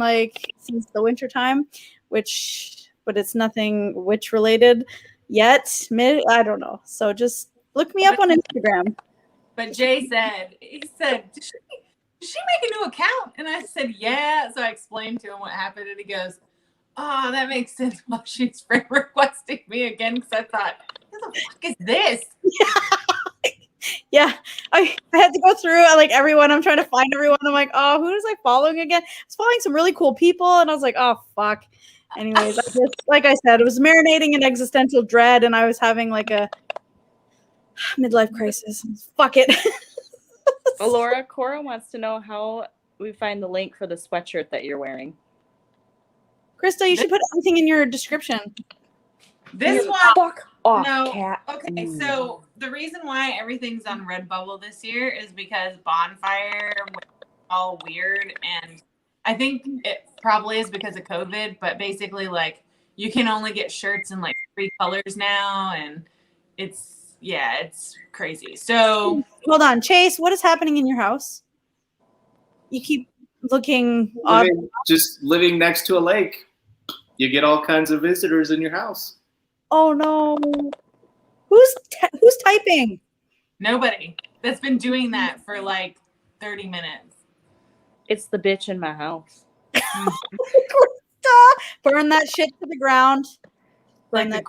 since the winter time, but it's nothing witch related yet. I don't know. So just look me up on Instagram. But Jay said, did she make a new account? And I said, yeah. So I explained to him what happened and he goes, oh, that makes sense why she's friend requesting me again. Because I thought, who the fuck is this? Yeah. I had to go through everyone. I'm trying to find everyone. I'm like, oh, who was I following again? I was following some really cool people. And I was like, oh, fuck. Anyways, like I said, it was marinating in existential dread. And I was having a midlife crisis. Fuck it. Allorah, Cora wants to know how we find the link for the sweatshirt that you're wearing. Krista, you should put everything in your description. This one. Fuck off, No. cat. Okay, so the reason why everything's on Redbubble this year is because Bonfire was all weird, and I think it probably is because of COVID. But basically, you can only get shirts in 3 colors now, and it's crazy. So hold on, Chase. What is happening in your house? You keep looking odd. Just living next to a lake. You get all kinds of visitors in your house. Oh no! Who's typing? nobody. That's been doing that for 30 minutes. It's the bitch in my house. Burn that shit to the ground. Burn that.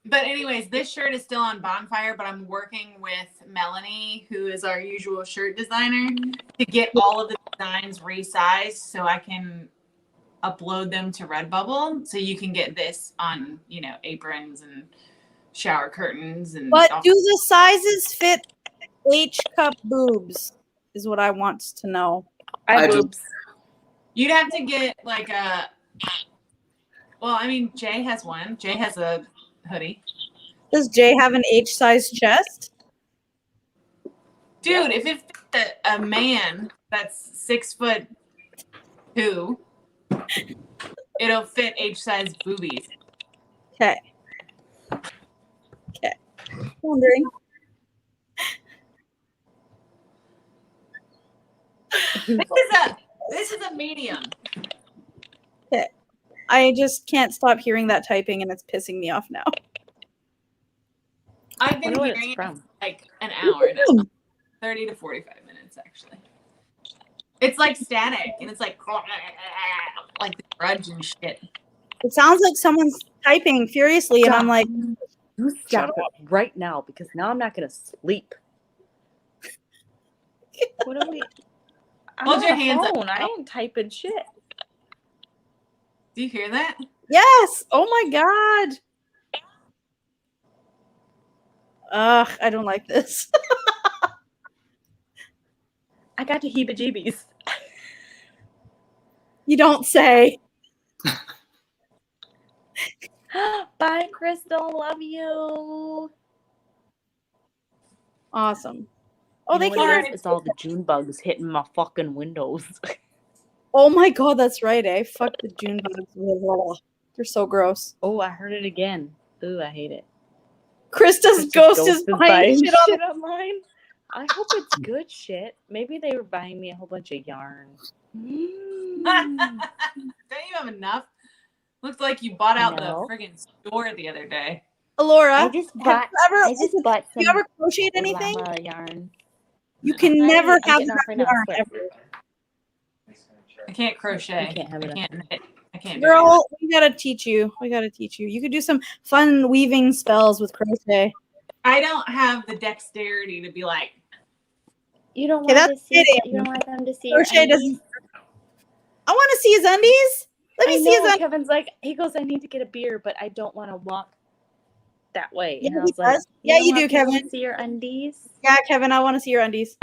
But anyways, this shirt is still on Bonfire, but I'm working with Melanie, who is our usual shirt designer, to get all of the designs resized so I can upload them to Redbubble. So you can get this on, aprons and shower curtains. But do the sizes fit H cup boobs? Is what I want to know. I boobs. You'd have to get Jay has one. Jay has a hoodie. Does Jay have an H size chest? Dude, if it fits a man that's 6'2", it'll fit H size boobies. Okay. Wondering. This is a medium. Okay. I just can't stop hearing that typing, and it's pissing me off now. I've been hearing it for an hour now. 30 to 45 minutes, actually. It's static, and it's like the grudge and shit. It sounds like someone's typing furiously, and I'm like, you stop it right now, because now I'm not going to sleep. What are we? Hold your hands up. I ain't typing shit. Do you hear that? Yes. Oh my God. Ugh, I don't like this. I got the heebie-jeebies. You don't say. Bye, Crystal. Love you. Awesome. Oh, they can. It's all the June bugs hitting my fucking windows. Oh my god, that's right, eh? Fuck the June bugs. They're so gross. Oh, I heard it again. Ooh, I hate it. Krista's ghost is buying shit online. I hope it's good shit. Maybe they were buying me a whole bunch of yarn. Don't you have enough? Looks like you bought out the friggin' store the other day. Allorah, I just bought some you ever crocheted anything? llama yarn. You can never have that that yarn ever. I can't crochet. You can't have it. I can't knit. I can't. Girl, we gotta teach you. You could do some fun weaving spells with crochet. I don't have the dexterity to be like. You don't want to see. You don't want them to see your undies? I want to see his undies. Let me see his undies. Kevin's like, he goes, I need to get a beer, but I don't want to walk that way. Yeah, and I was like, you do, Kevin. See your undies? Yeah, Kevin, I want to see your undies.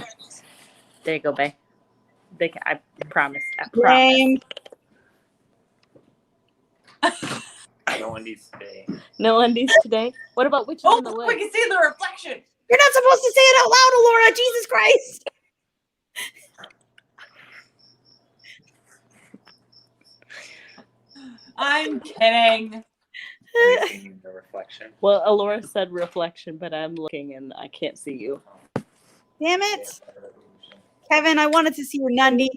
There you go, babe. I promise. Lame. No undies today. No undies today. What about Witches in the Woods? We can see the reflection. You're not supposed to say it out loud, Allorah. Jesus Christ. I'm kidding. The reflection. Well, Allorah said reflection, but I'm looking and I can't see you. Damn it. Kevin, I wanted to see your undies.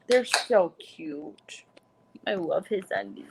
They're so cute. I love his undies.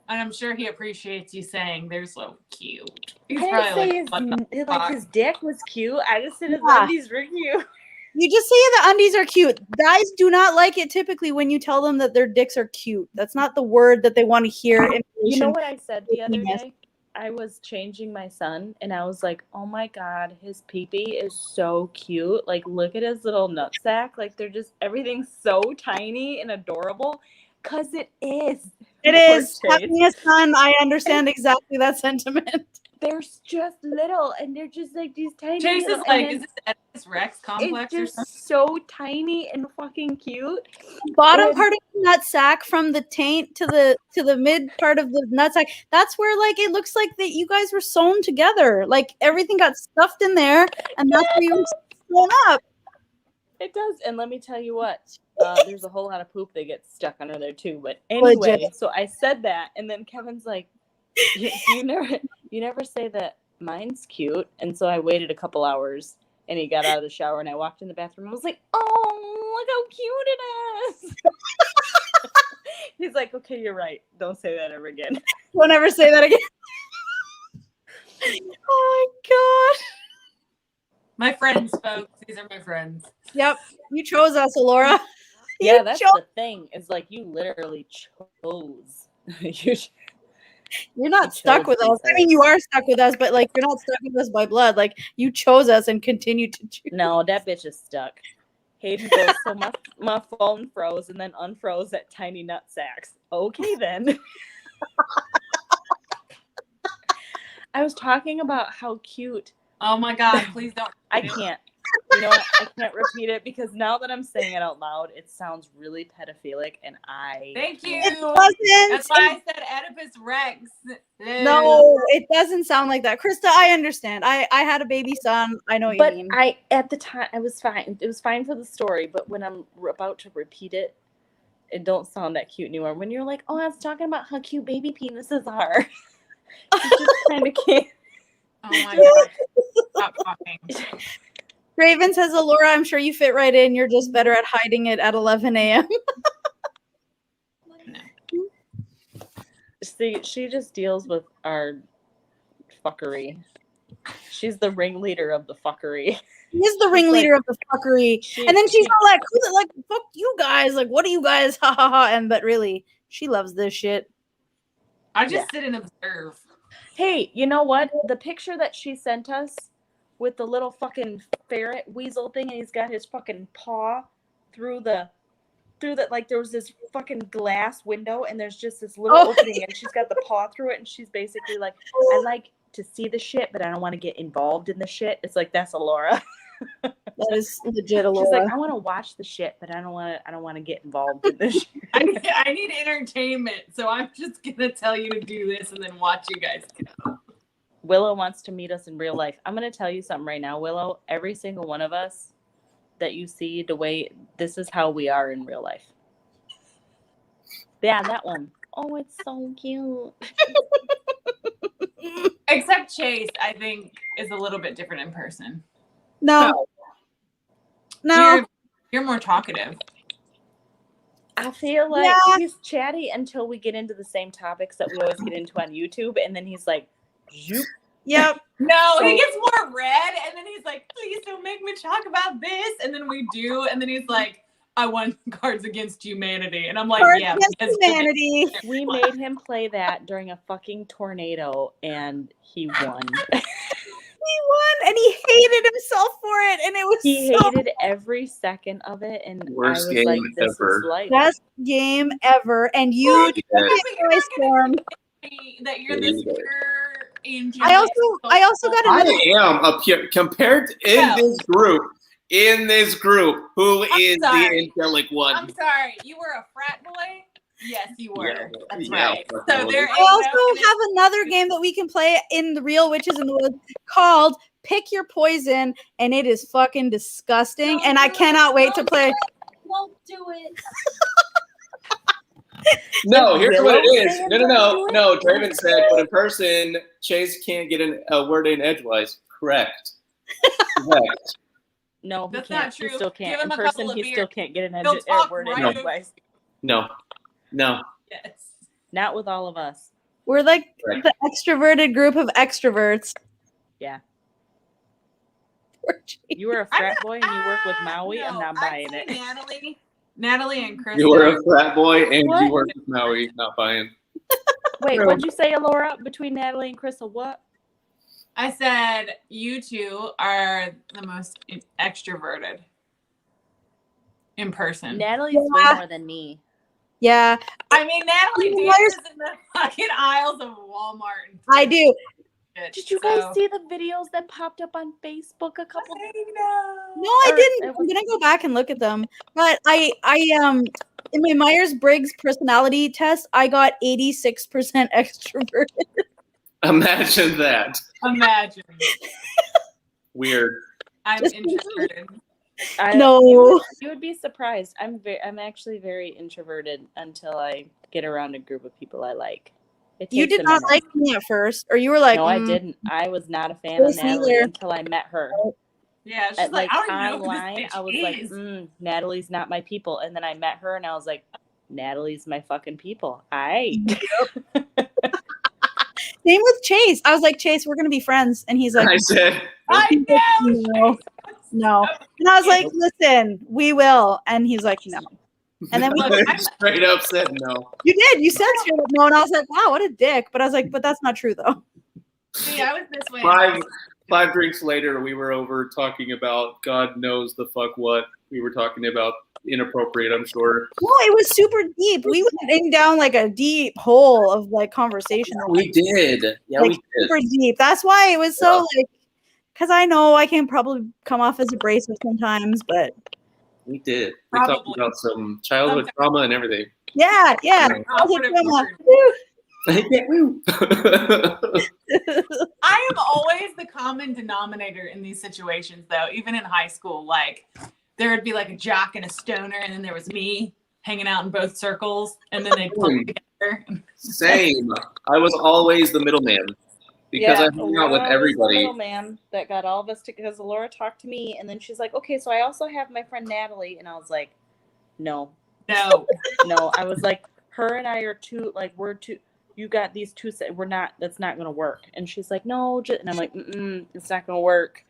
And I'm sure he appreciates you saying they're so cute. He's He's probably probably his, like, like his dick was cute. I just said his Yeah. undies were cute. You just say the undies are cute. Guys do not like it typically when you tell them that their dicks are cute. That's not the word that they want to hear. You know what I said the other day? I was changing my son and I was like, oh my God, his pee-pee is so cute. Like, look at his little nutsack. Like, they're just, everything's so tiny and adorable. Because it is. It is. Having a son, I understand exactly that sentiment. They're just little and they're just like these tiny. Chase is little, like, is this Oedipus Rex complex or it's something? just so tiny and fucking cute. Bottom part of the nut sack from the taint to the mid part of the nut sack, that's where like it looks like that you guys were sewn together. Like everything got stuffed in there and that's where you were sewn up. It does. And let me tell you what, there's a whole lot of poop that gets stuck under there too. But anyway, Legit. So I said that and then Kevin's like, you never say that mine's cute. And so I waited a couple hours and he got out of the shower and I walked in the bathroom and I was like, oh, look how cute it is. He's like, okay, you're right. Don't say that ever again. Don't ever say that again. Oh my God. My friends, folks. These are my friends. Yep. You chose us, Allorah. Yeah, that's the thing. Is like you literally chose. You're not stuck with us. I mean, you are stuck with us, but like you're not stuck with us by blood. Like you chose us and continue to choose. No, that bitch is stuck. Hayden goes, so my phone froze and then unfroze at tiny nut sacks. Okay, then. I was talking about how cute. Oh my God! Please don't. I can't. You know what? I can't repeat it because now that I'm saying it out loud, it sounds really pedophilic, and I. Thank you. It wasn't. That's why I said Oedipus Rex. No, it doesn't sound like that, Krista. I understand. I had a baby son. I know what you mean. But at the time I was fine. It was fine for the story, but when I'm about to repeat it, it don't sound that cute anymore. When you're like, "Oh, I was talking about how cute baby penises are," you just kind of can't. Oh my God! Stop talking. Raven says, Allorah, I'm sure you fit right in. You're just better at hiding it at 11 a.m. See, she just deals with our fuckery. She's the ringleader of the fuckery. She is the ringleader of the fuckery. And then she's all like, fuck you guys. Like, what are you guys? Ha ha ha. But really, she loves this shit. I just sit and observe. Hey, you know what? The picture that she sent us with the little fucking ferret weasel thing, and he's got his fucking paw through the like there was this fucking glass window and there's just this little opening and she's got the paw through it and she's basically like, I like to see the shit, but I don't want to get involved in the shit. It's like, that's Allorah. That is legit Allorah. She's like, I want to watch the shit, but I don't want to get involved in this shit. I need entertainment, so I'm just gonna tell you to do this and then watch you guys go. Willow wants to meet us in real life. I'm going to tell you something right now, Willow. Every single one of us that you see, the way this is how we are in real life. Yeah, that one. Oh, it's so cute. Except Chase, I think, is a little bit different in person. No. You're more talkative. I feel like Yeah. he's chatty until we get into the same topics that we always get into on YouTube, and then he's like, zoop. Yep. No, he gets more red, and then he's like, please don't make me talk about this. And then we do, and then he's like, I want Cards Against Humanity. And I'm like, Cards yeah. Against Humanity. We made him play that during a fucking tornado, and he won. He won, and he hated himself for it, and it was He hated every second of it, and Worst I was game like, this ever. is life. best game ever, and you took it by storm. That you're this pure angel. I also got I another. am a pure compared in this group. Who is sorry. the angelic one? I'm sorry, you were a frat boy? Yes, you were. Yeah, That's yeah, right. So definitely. there I also have another game that we can play in the Real Witches in the Woods called Pick Your Poison, and it is fucking disgusting, and I cannot wait to play. Won't do it. No, here's what it is. Willow No. Draven said, but in person, Chase can't get a word in edgewise. Correct. No, he That's can't. not true. He still Give can't. him In a couple person, of he still beers. can't get an He'll talk word in right over- edgewise. No. Yes. Not with all of us. We're like Right. the extroverted group of extroverts. Yeah. Poor Chase. You were a frat boy and you work with Maui. I'm No, not I'd buying say it. Natalie and Krista. You were a frat boy and What? you worked with Maui. Not buying. Wait, True. what'd you say, Allorah? Between Natalie and Krista, what? I said you two are the most extroverted in person. Natalie's way more than me. Yeah, I mean, Natalie Where's- dances in the fucking aisles of Walmart. And I do. shit, Did you guys so- see the videos that popped up on Facebook a couple I know. No, I Or didn't. it I'm was- gonna go back and look at them. But I in my Myers-Briggs personality test, I got 86% extroverted. Imagine that. Imagine. Weird. I'm Just- introverted. No. You would be surprised. I'm actually very introverted until I get around a group of people I like. It You takes did a not minute. like me at first, or you were like, No, I "Mm, didn't. I was not a fan of Us Natalie neither. until I met her. Yeah, she's At, like, I don't even know who online, this I was bitch like, is. Natalie's not my people. And then I met her and I was like, Natalie's my fucking people. Aight. Same with Chase. I was like, Chase, we're gonna be friends, and he's like, I said. I know. no. And I was like, listen, we will, and he's like, no. And then we, straight up said no. you did, you said straight up no, and I was like, wow, what a dick. But I was like, but that's not true though. See, I was this way. Five drinks later, we were over talking about God knows the fuck what. We were talking about inappropriate, I'm sure. No, it was super deep. We went in down like a deep hole of like conversation. We did. Yeah, Like we did. super deep. That's why it was so like, because I know I can probably come off as abrasive sometimes, but We did. We talked Probably. about some childhood trauma and everything. yeah. Operative word. Woo. I am always the common denominator in these situations, though. Even in high school, like there would be like a jock and a stoner, and then there was me hanging out in both circles, and then they clump together. Same. I was always the middleman because I hung out with everybody. Man that got all of us because Allorah talked to me and then she's like, okay, so I also have my friend Natalie. And I was like, no. I was like, her and I are two, like we're two. You got these two. We're not. That's not going to work. And she's like, no. And I'm like, it's not going to work.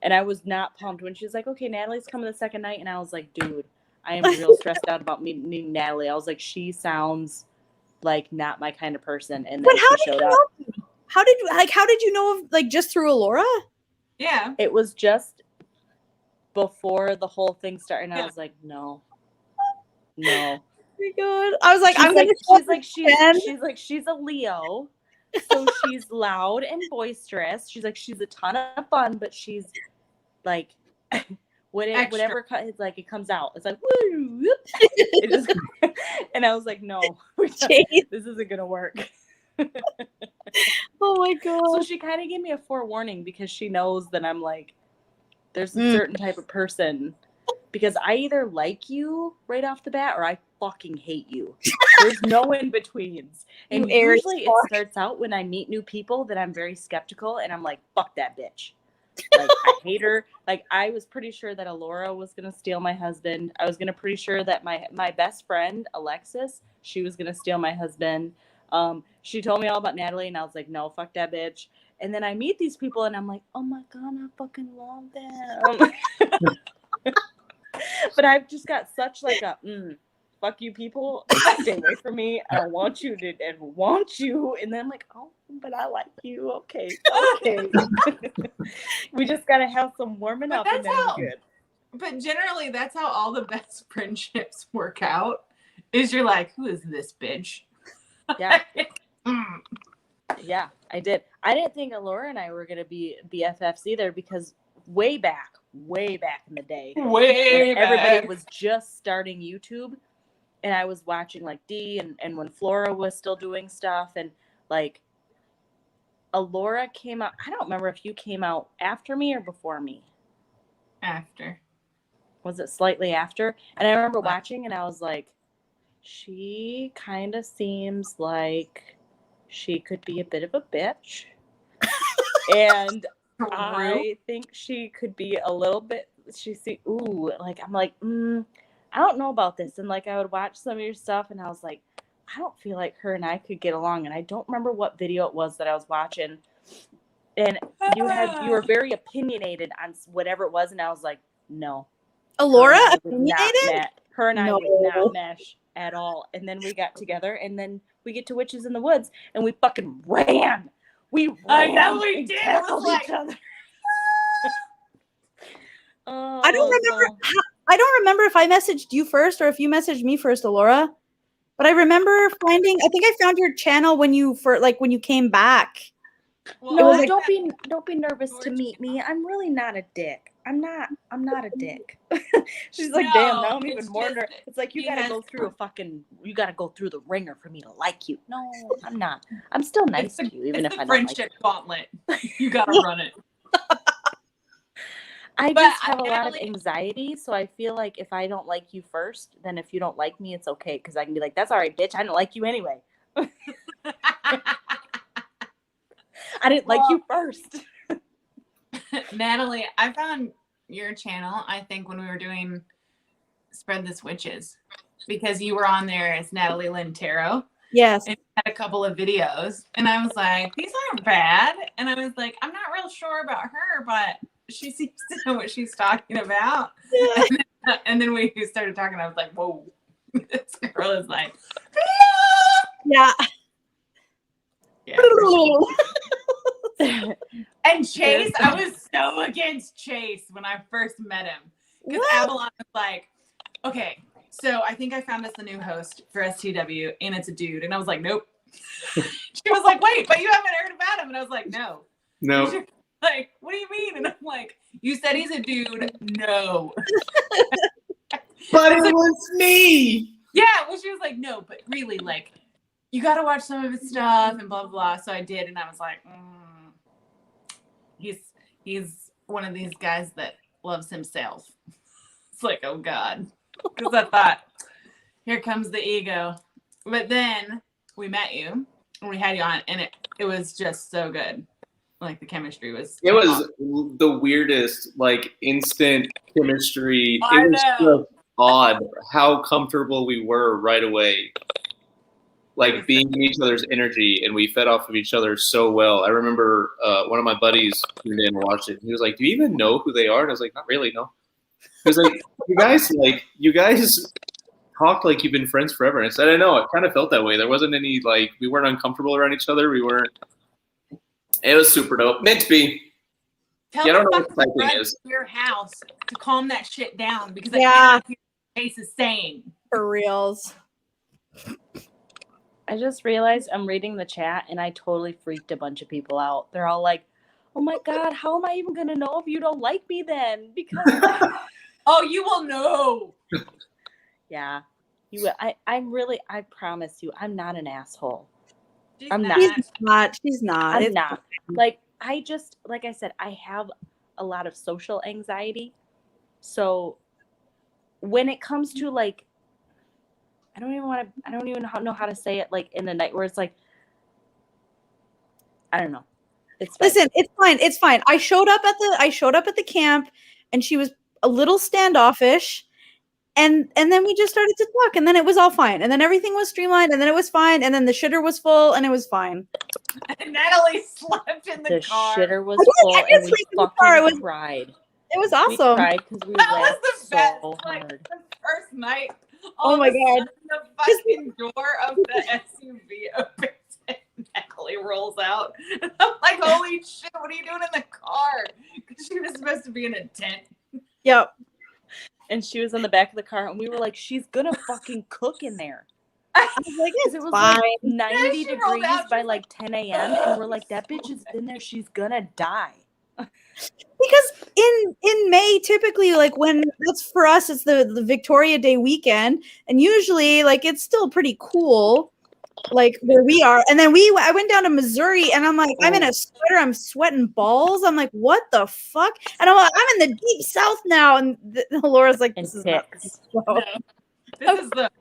And I was not pumped when she's like, okay, Natalie's coming the second night. And I was like, dude, I am real stressed out about meeting Natalie. I was like, she sounds like not my kind of person. And then But how she did showed you up. know? How did you know of like just through Allorah? Yeah. It was just before the whole thing started. And I Yeah. was like, no. Oh my God. I was like, She's I'm like, gonna she's like, she's a Leo. So she's loud and boisterous. She's like, she's a ton of fun, but she's like, whatever it's like, it comes out. It's like, woo, whoop. It just, and I was like, no, this isn't gonna work. Oh my God. So she kind of gave me a forewarning because she knows that I'm like, there's a certain type of person because I either like you right off the bat or I fucking hate you. There's no in betweens. And usually it starts out when I meet new people that I'm very skeptical and I'm like, fuck that bitch. Like, I hate her. Like, I was pretty sure that Allorah was going to steal my husband. I was pretty sure that my best friend, Alexis, she was going to steal my husband. She told me all about Nathalie, and I was like, no, fuck that bitch. And then I meet these people, and I'm like, oh my God, I fucking love them. But I've just got such like a, fuck you people, stay away from me. I don't want you to and want you. And then I'm like, oh, but I like you. Okay. We just got to have some warming up and then we're good. But generally, that's how all the best friendships work out. Is you're like, who is this bitch? Yeah. Yeah, I did. I didn't think Allorah and I were going to be BFFs either because way back in the day, everybody was just starting YouTube. And I was watching like D and when Flora was still doing stuff and like Allorah came out. I don't remember if you came out after me or before me. After. Was it slightly after? And I remember watching and I was like, she kind of seems like she could be a bit of a bitch. And I think she could be a little bit, I'm like, I don't know about this. And like I would watch some of your stuff and I was like, I don't feel like her and I could get along. And I don't remember what video it was that I was watching. And you were very opinionated on whatever it was. And I was like, no. Allorah opinionated? Her and I would not mesh at all. And then we got together and then we get to Witches in the Woods and we fucking ran. We ran. I know we did. It was like, each other. I don't remember if I messaged you first or if you messaged me first, Allorah. But I remember I think I found your channel when you came back. Well, no, don't be nervous to meet me. I'm really not a dick. I'm not a dick. She's like, damn, now I'm even more nervous. It's like you gotta go through the ringer for me to like you. No, I'm not. I'm still nice to you, even if I don't like you. Friendship gauntlet. You gotta run it. I just have a lot of anxiety, so I feel like if I don't like you first, then if you don't like me, it's okay, because I can be like, that's all right, bitch, I didn't like you anyway. I didn't like you first. Nathalie, I found your channel, I think, when we were doing Spread This Witches, because you were on there as Nathalie Lynn Tarot. Yes. And you had a couple of videos, and I was like, these aren't bad. And I was like, I'm not real sure about her, but she seems to know what she's talking about. Yeah. And then we started talking. I was like, whoa, this girl is like, yeah. And Chase, I was so against Chase when I first met him. Because Avalon was like, okay, so I think I found us a new host for STW, and it's a dude. And I was like, nope. She was like, wait, but you haven't heard about him. And I was like, no. Like, what do you mean? And I'm like, you said he's a dude. No. But it was me. Yeah, well, she was like, no, but really, like, you got to watch some of his stuff and blah, blah, blah. So I did, and I was like, he's one of these guys that loves himself. It's like, oh, God. Because I thought, here comes the ego. But then we met you, and we had you on, and it was just so good. Like, the chemistry was... It was the weirdest, like, instant chemistry. It was so odd how comfortable we were right away. Like, being in each other's energy, and we fed off of each other so well. I remember one of my buddies tuned in and watched it. He was like, do you even know who they are? And I was like, not really, no. He was like, you guys talk like you've been friends forever. And I said, I know, it kind of felt that way. There wasn't any, like, we weren't uncomfortable around each other. We weren't. It was super dope. Meant to be. Tell me about to your house to calm that shit down, because I can't hear what Chase is saying. For reals. I just realized I'm reading the chat and I totally freaked a bunch of people out. They're all like, oh my God, how am I even going to know if you don't like me then? Because oh, you will know. Yeah. You will. I promise you, I'm not an asshole. I'm not. She's not. I'm not. Like, like I said, I have a lot of social anxiety. So when it comes to like, I don't even know how to say it like in the night where it's like, I don't know. Listen, it's fine. It's fine. I showed up at the camp and she was a little standoffish. And then we just started to talk, and then it was all fine. And then everything was streamlined, and then it was fine. And then the shitter was full, and it was fine. And Natalie slept in the car. The shitter was full, and we fucking cried. It was awesome. We cried because we laughed so hard. The first night. Oh my God. The fucking door of the SUV opens and Natalie rolls out. And I'm like, holy shit, what are you doing in the car? Because she was supposed to be in a tent. Yep. And she was in the back of the car, and we were like, she's gonna fucking cook in there. I was like, it was like 90 degrees by like 10 a.m. And we're like, that bitch is in there. She's gonna die. Because in May, typically, like when that's for us, it's the Victoria Day weekend, and usually, like it's still pretty cool, like where we are. And then I went down to Missouri, and I'm like, I'm in a sweater, I'm sweating balls. I'm like, what the fuck? And I'm like, I'm in the deep south now, and Laura's like, this is not This is the.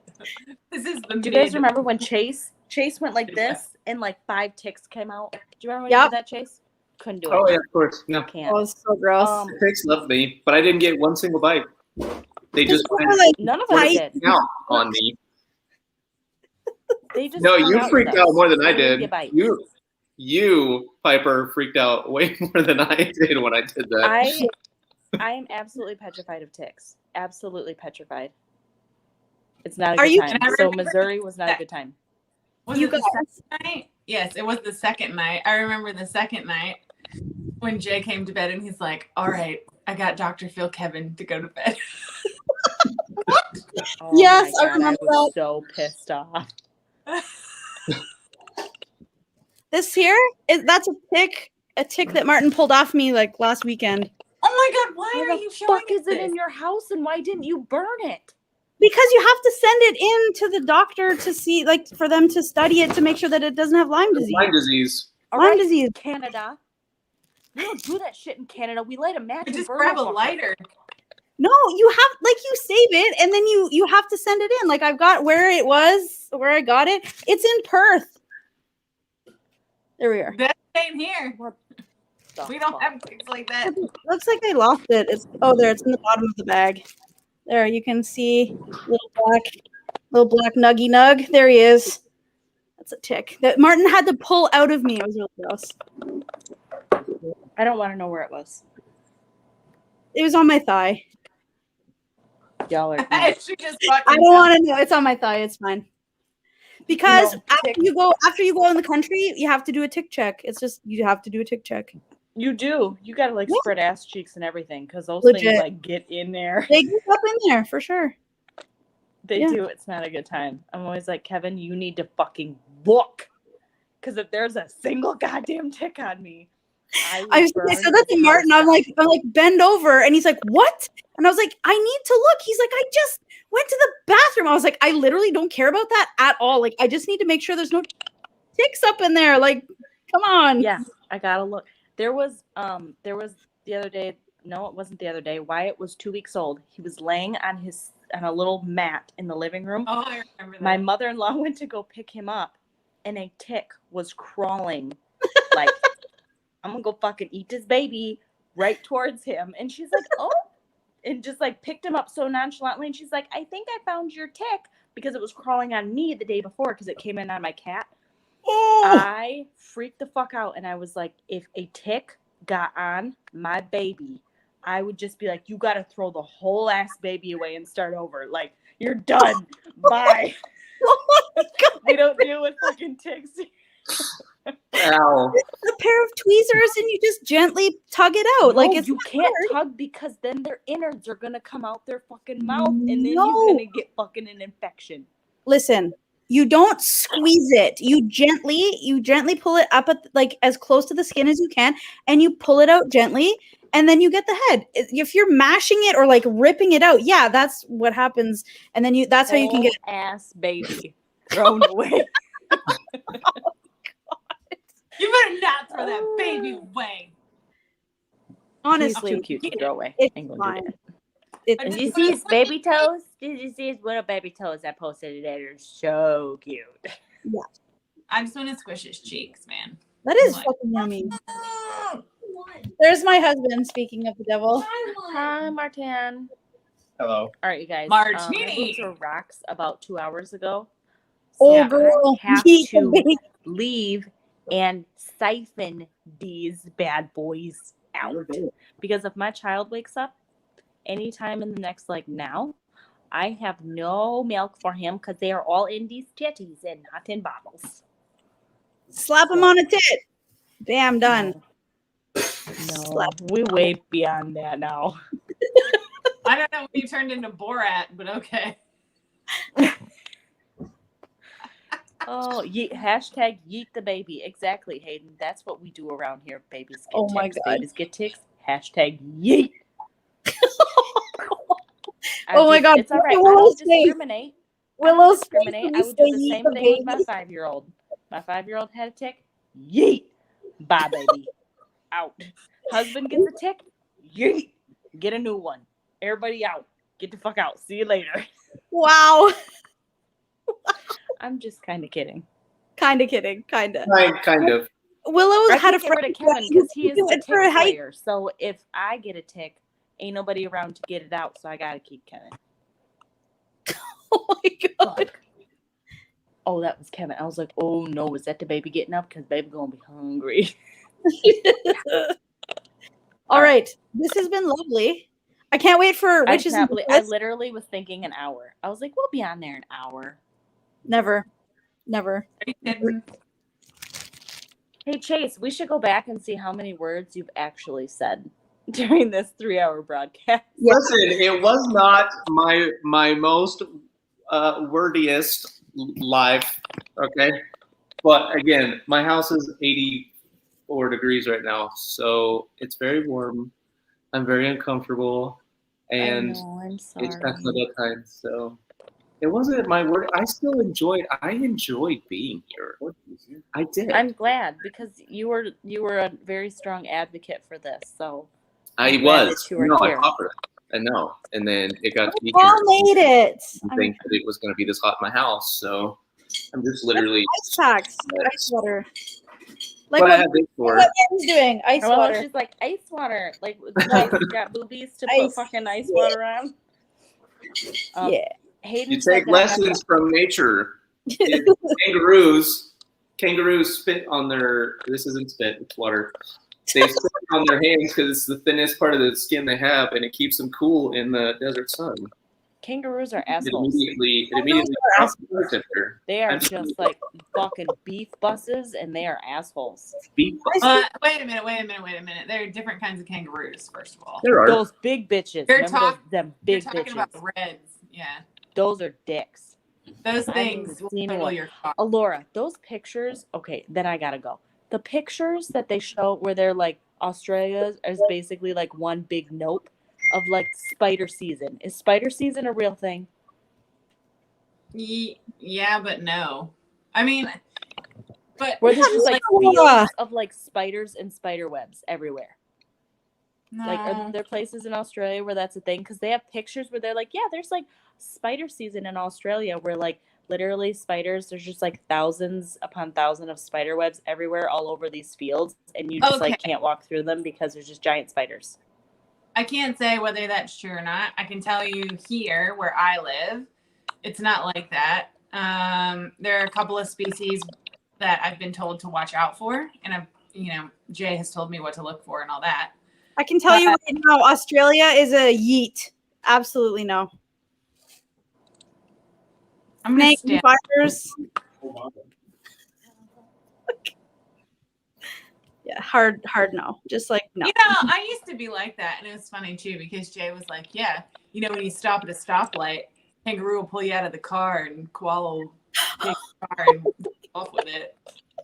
Do you guys remember when Chase went like this, and like 5 ticks came out? Do you remember when you did that, Chase? Couldn't do it. Oh yeah, of course. No. Can't. Oh, it's so gross. Ticks loved me, but I didn't get one single bite. They just none of us did. Out on me. They just no, you freaked out more than I did. You, Pyperh, freaked out way more than I did when I did that. I am absolutely petrified of ticks. Absolutely petrified. It's not a good time. So Missouri was not a good time. Was it the second night? Yes, it was the second night. I remember the second night when Jay came to bed and he's like, all right, I got Dr. Phil Kevin to go to bed. Oh yes, God, I remember I was that. so pissed off. This here, that's a tick that Martin pulled off me like last weekend. Oh my God, why are you showing fuck is it in your house and why didn't you burn it? Because you have to send it in to the doctor to see, like, for them to study it to make sure that it doesn't have Lyme disease. Lyme disease. Lyme disease. Canada. We don't do that shit in Canada. We light a match. Just grab a lighter. No, you have, like, you save it and then you have to send it in. Like, I've got where I got it. It's in Perth. There we are. That ain't here. We don't have things like that. Looks like I lost it. It's in the bottom of the bag. There, you can see little black nuggy nug. There he is. That's a tick that Martin had to pull out of me. It was really gross. I don't want to know where it was. It was on my thigh. Y'all are. I don't want to know. It's on my thigh. It's fine. Because after you go in the country, you have to do a tick check. It's just you have to do a tick check. You do. You gotta like spread ass cheeks and everything because those Legit. things like get in there. They get up in there for sure. They do. It's not a good time. I'm always like, Kevin, you need to fucking look, because if there's a single goddamn tick on me, I said that to Martin. I'm like, bend over, and he's like, what? And I was like, I need to look. He's like, I just went to the bathroom. I was like, I literally don't care about that at all. Like, I just need to make sure there's no ticks up in there. Like, come on. Yeah, I gotta look. There was the other day. No, it wasn't the other day. Wyatt was 2 weeks old. He was laying on a little mat in the living room. Oh, I remember that. My mother-in-law went to go pick him up, and a tick was crawling like, I'm gonna go fucking eat this baby right towards him. And she's like, oh, and just like picked him up so nonchalantly. And she's like, I think I found your tick, because it was crawling on me the day before because it came in on my cat. Oh. I freaked the fuck out, and I was like, if a tick got on my baby, I would just be like, you got to throw the whole ass baby away and start over. Like, you're done. Bye. Oh my God. We don't deal with fucking ticks. Ow. A pair of tweezers and you just gently tug it out. No, like, it's you can't tug, because then their innards are gonna come out their fucking mouth, and then you're gonna get fucking an infection. Listen, you don't squeeze it. You gently pull it up at like as close to the skin as you can, and you pull it out gently, and then you get the head. If you're mashing it or like ripping it out, yeah, that's what happens. And then that's how you can get ass baby thrown away. You better not throw that baby away. Honestly, he's too cute to throw away. It's Ain't gonna fine. do that. Did you see his baby toes? Did you see his little baby toes I posted today? They're so cute. Yeah. I just want to squish his cheeks, man. That is fucking yummy. There's my husband, speaking of the devil. Hi, Martin. Hello. All right, you guys. Martini. My boobs were rocks about 2 hours ago. Oh, So girl. I have Eat the to baby. leave and siphon these bad boys out. Because if my child wakes up anytime in the next, like now, I have no milk for him because they are all in these titties and not in bottles. Slap him on a tit. Bam, done. No, we way beyond that now. I don't know when you turned into Borat, but okay. Oh, hashtag yeet the baby. Exactly, Hayden. That's what we do around here. Babies get Oh ticks. my God. Babies get ticks. Hashtag yeet. Oh my God. It's all right. I Willow's don't discriminate. Willow's discriminate. I would do the same thing with my 5-year-old. My 5-year-old had a tick. Yeet. Bye, baby. Out. Husband gets a tick. Yeet. Get a new one. Everybody out. Get the fuck out. See you later. Wow. I'm just kind of kidding. Kind of kidding. Kind of. Kind of. Willow I had a can't get rid friend of Kevin because he is who the went for a tick hike. slayer. So if I get a tick, ain't nobody around to get it out. So I gotta keep Kevin. Oh my God. Fuck. Oh, that was Kevin. I was like, oh no, is that the baby getting up? Because baby gonna be hungry. All right. This has been lovely. I can't wait for Riches and I literally was thinking an hour. I was like, we'll be on there an hour. Never. Are you kidding? Hey Chase, we should go back and see how many words you've actually said during this 3-hour broadcast. Listen, it was not my most wordiest live, okay? But again, my house is 84 degrees right now, so it's very warm. I'm very uncomfortable, and I'm sorry. it's kind of that time. So it wasn't my word. I enjoyed being here. I did. I'm glad because you were a very strong advocate for this. So I was. No, I offered. I know. And then it got We all made it. I think that it was going to be this hot in my house, so I'm just literally ice packs, ice water. Like what what, I had this for. what Anne's doing, ice water. She's like ice water. Like got boobies to put fucking ice water on. Yeah. Hayden You take lessons from nature. Kangaroos spit on their. This isn't spit; it's water. They spit on their hands because it's the thinnest part of the skin they have, and it keeps them cool in the desert sun. Kangaroos are assholes. It immediately They are just like fucking beef buses, and they are assholes. Beef Wait a minute. There are different kinds of kangaroos, first of all. There are. Those big bitches. You're Remember them big you're talking bitches. about reds. Yeah. Those are dicks. Those things will tickle your car. Allorah, those pictures. Okay, then I gotta go. The pictures that they show where they're like Australia is basically like one big nope of like spider season. Is spider season a real thing? Yeah, but no. I mean, but where there's just like fields of like spiders and spider webs everywhere. No. Like, are there places in Australia where that's a thing? Because they have pictures where they're like, yeah, there's like spider season in Australia where like literally spiders, there's just like thousands upon thousands of spider webs everywhere all over these fields, and you just like can't walk through them because there's just giant spiders. I can't say whether that's true or not. I can tell you here where I live, it's not like that. There are a couple of species that I've been told to watch out for, and Jay has told me what to look for and all that. I can tell you right now, Australia is a yeet. Absolutely no. I'm gonna snake fighters. Yeah, hard no. Just like no. I used to be like that, and it was funny too because Jay was like, "Yeah, when you stop at a stoplight, kangaroo will pull you out of the car, and koala will take the car and go off with it."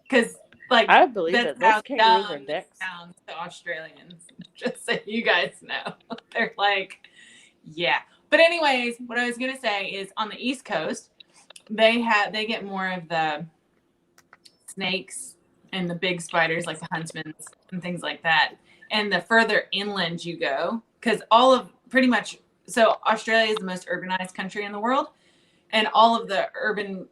Because I believe that's it. Those kangaroos are dicks. Sounds to Australians. Just so you guys know, they're like, yeah. But anyways, what I was gonna say is on the East Coast, they get more of the snakes and the big spiders like the huntsmans and things like that. And the further inland you go, because pretty much so Australia is the most urbanized country in the world, and all of the urban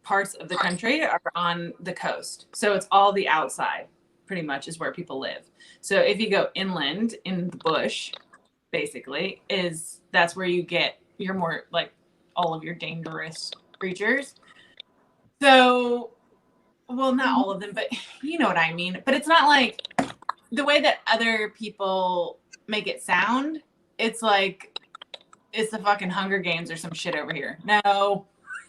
parts of the country are on the coast. So it's all the outside, pretty much, is where people live. So if you go inland in the bush, basically, that's where you get your more like all of your dangerous creatures. So, well, not all of them, but you know what I mean. But it's not like the way that other people make it sound. It's like it's the fucking Hunger Games or some shit over here. No,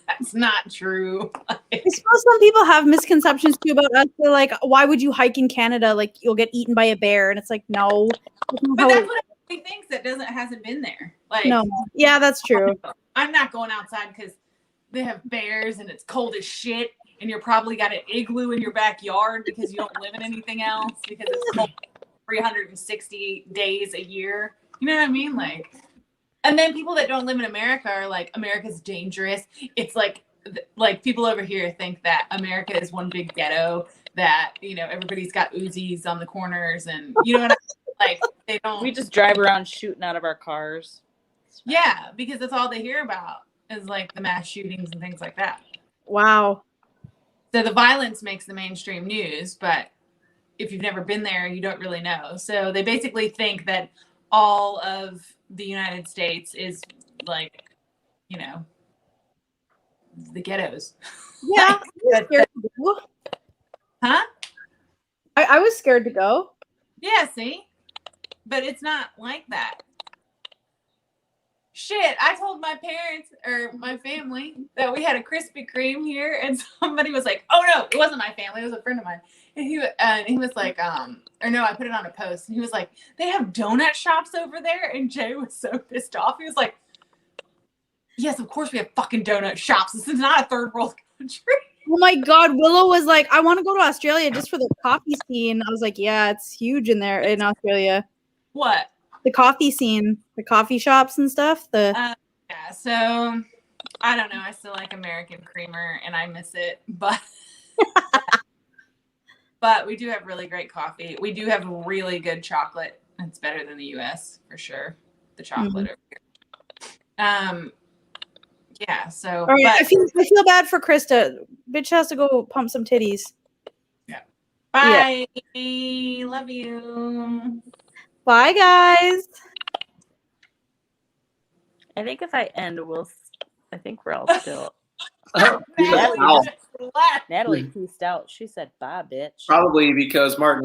that's not true. I suppose some people have misconceptions too about us. They're like, why would you hike in Canada? Like, you'll get eaten by a bear. And it's like, no. But that's what everybody thinks that hasn't been there. Like, no. Yeah, that's true. I'm not going outside because they have bears and it's cold as shit. And you're probably got an igloo in your backyard because you don't live in anything else because it's cold 360 days a year. You know what I mean? Like, and then people that don't live in America are like, America's dangerous. It's like people over here think that America is one big ghetto, that, you know, everybody's got Uzis on the corners and, you know what I mean? Like, they don't. We just drive around shooting out of our cars. Yeah, because that's all they hear about is like the mass shootings and things like that. Wow. So the violence makes the mainstream news, but if you've never been there, you don't really know. So they basically think that all of the United States is like, you know, the ghettos. Yeah. Huh? I was scared to go. Yeah, see? But it's not like that. Shit, I told my parents or my family that we had a Krispy Kreme here, and somebody was like, "Oh no, it wasn't my family; it was a friend of mine." And he was like, or no, I put it on a post, and he was like, "They have donut shops over there," and Jay was so pissed off. He was like, "Yes, of course we have fucking donut shops. This is not a third world country." Oh my God, Willow was like, "I want to go to Australia just for the coffee scene." I was like, "Yeah, it's huge in there in Australia." What? The coffee scene, the coffee shops and stuff. Yeah, so I don't know. I still like American creamer and I miss it, but but we do have really great coffee. We do have really good chocolate. It's better than the US for sure. The chocolate over here. Yeah, so all right, I feel bad for Krista. Bitch has to go pump some titties. Yeah. Bye. Yeah. Love you. Bye, guys. I think if I end, I think we're all still. Natalie peaced out. She said, bye, bitch. Probably because Martin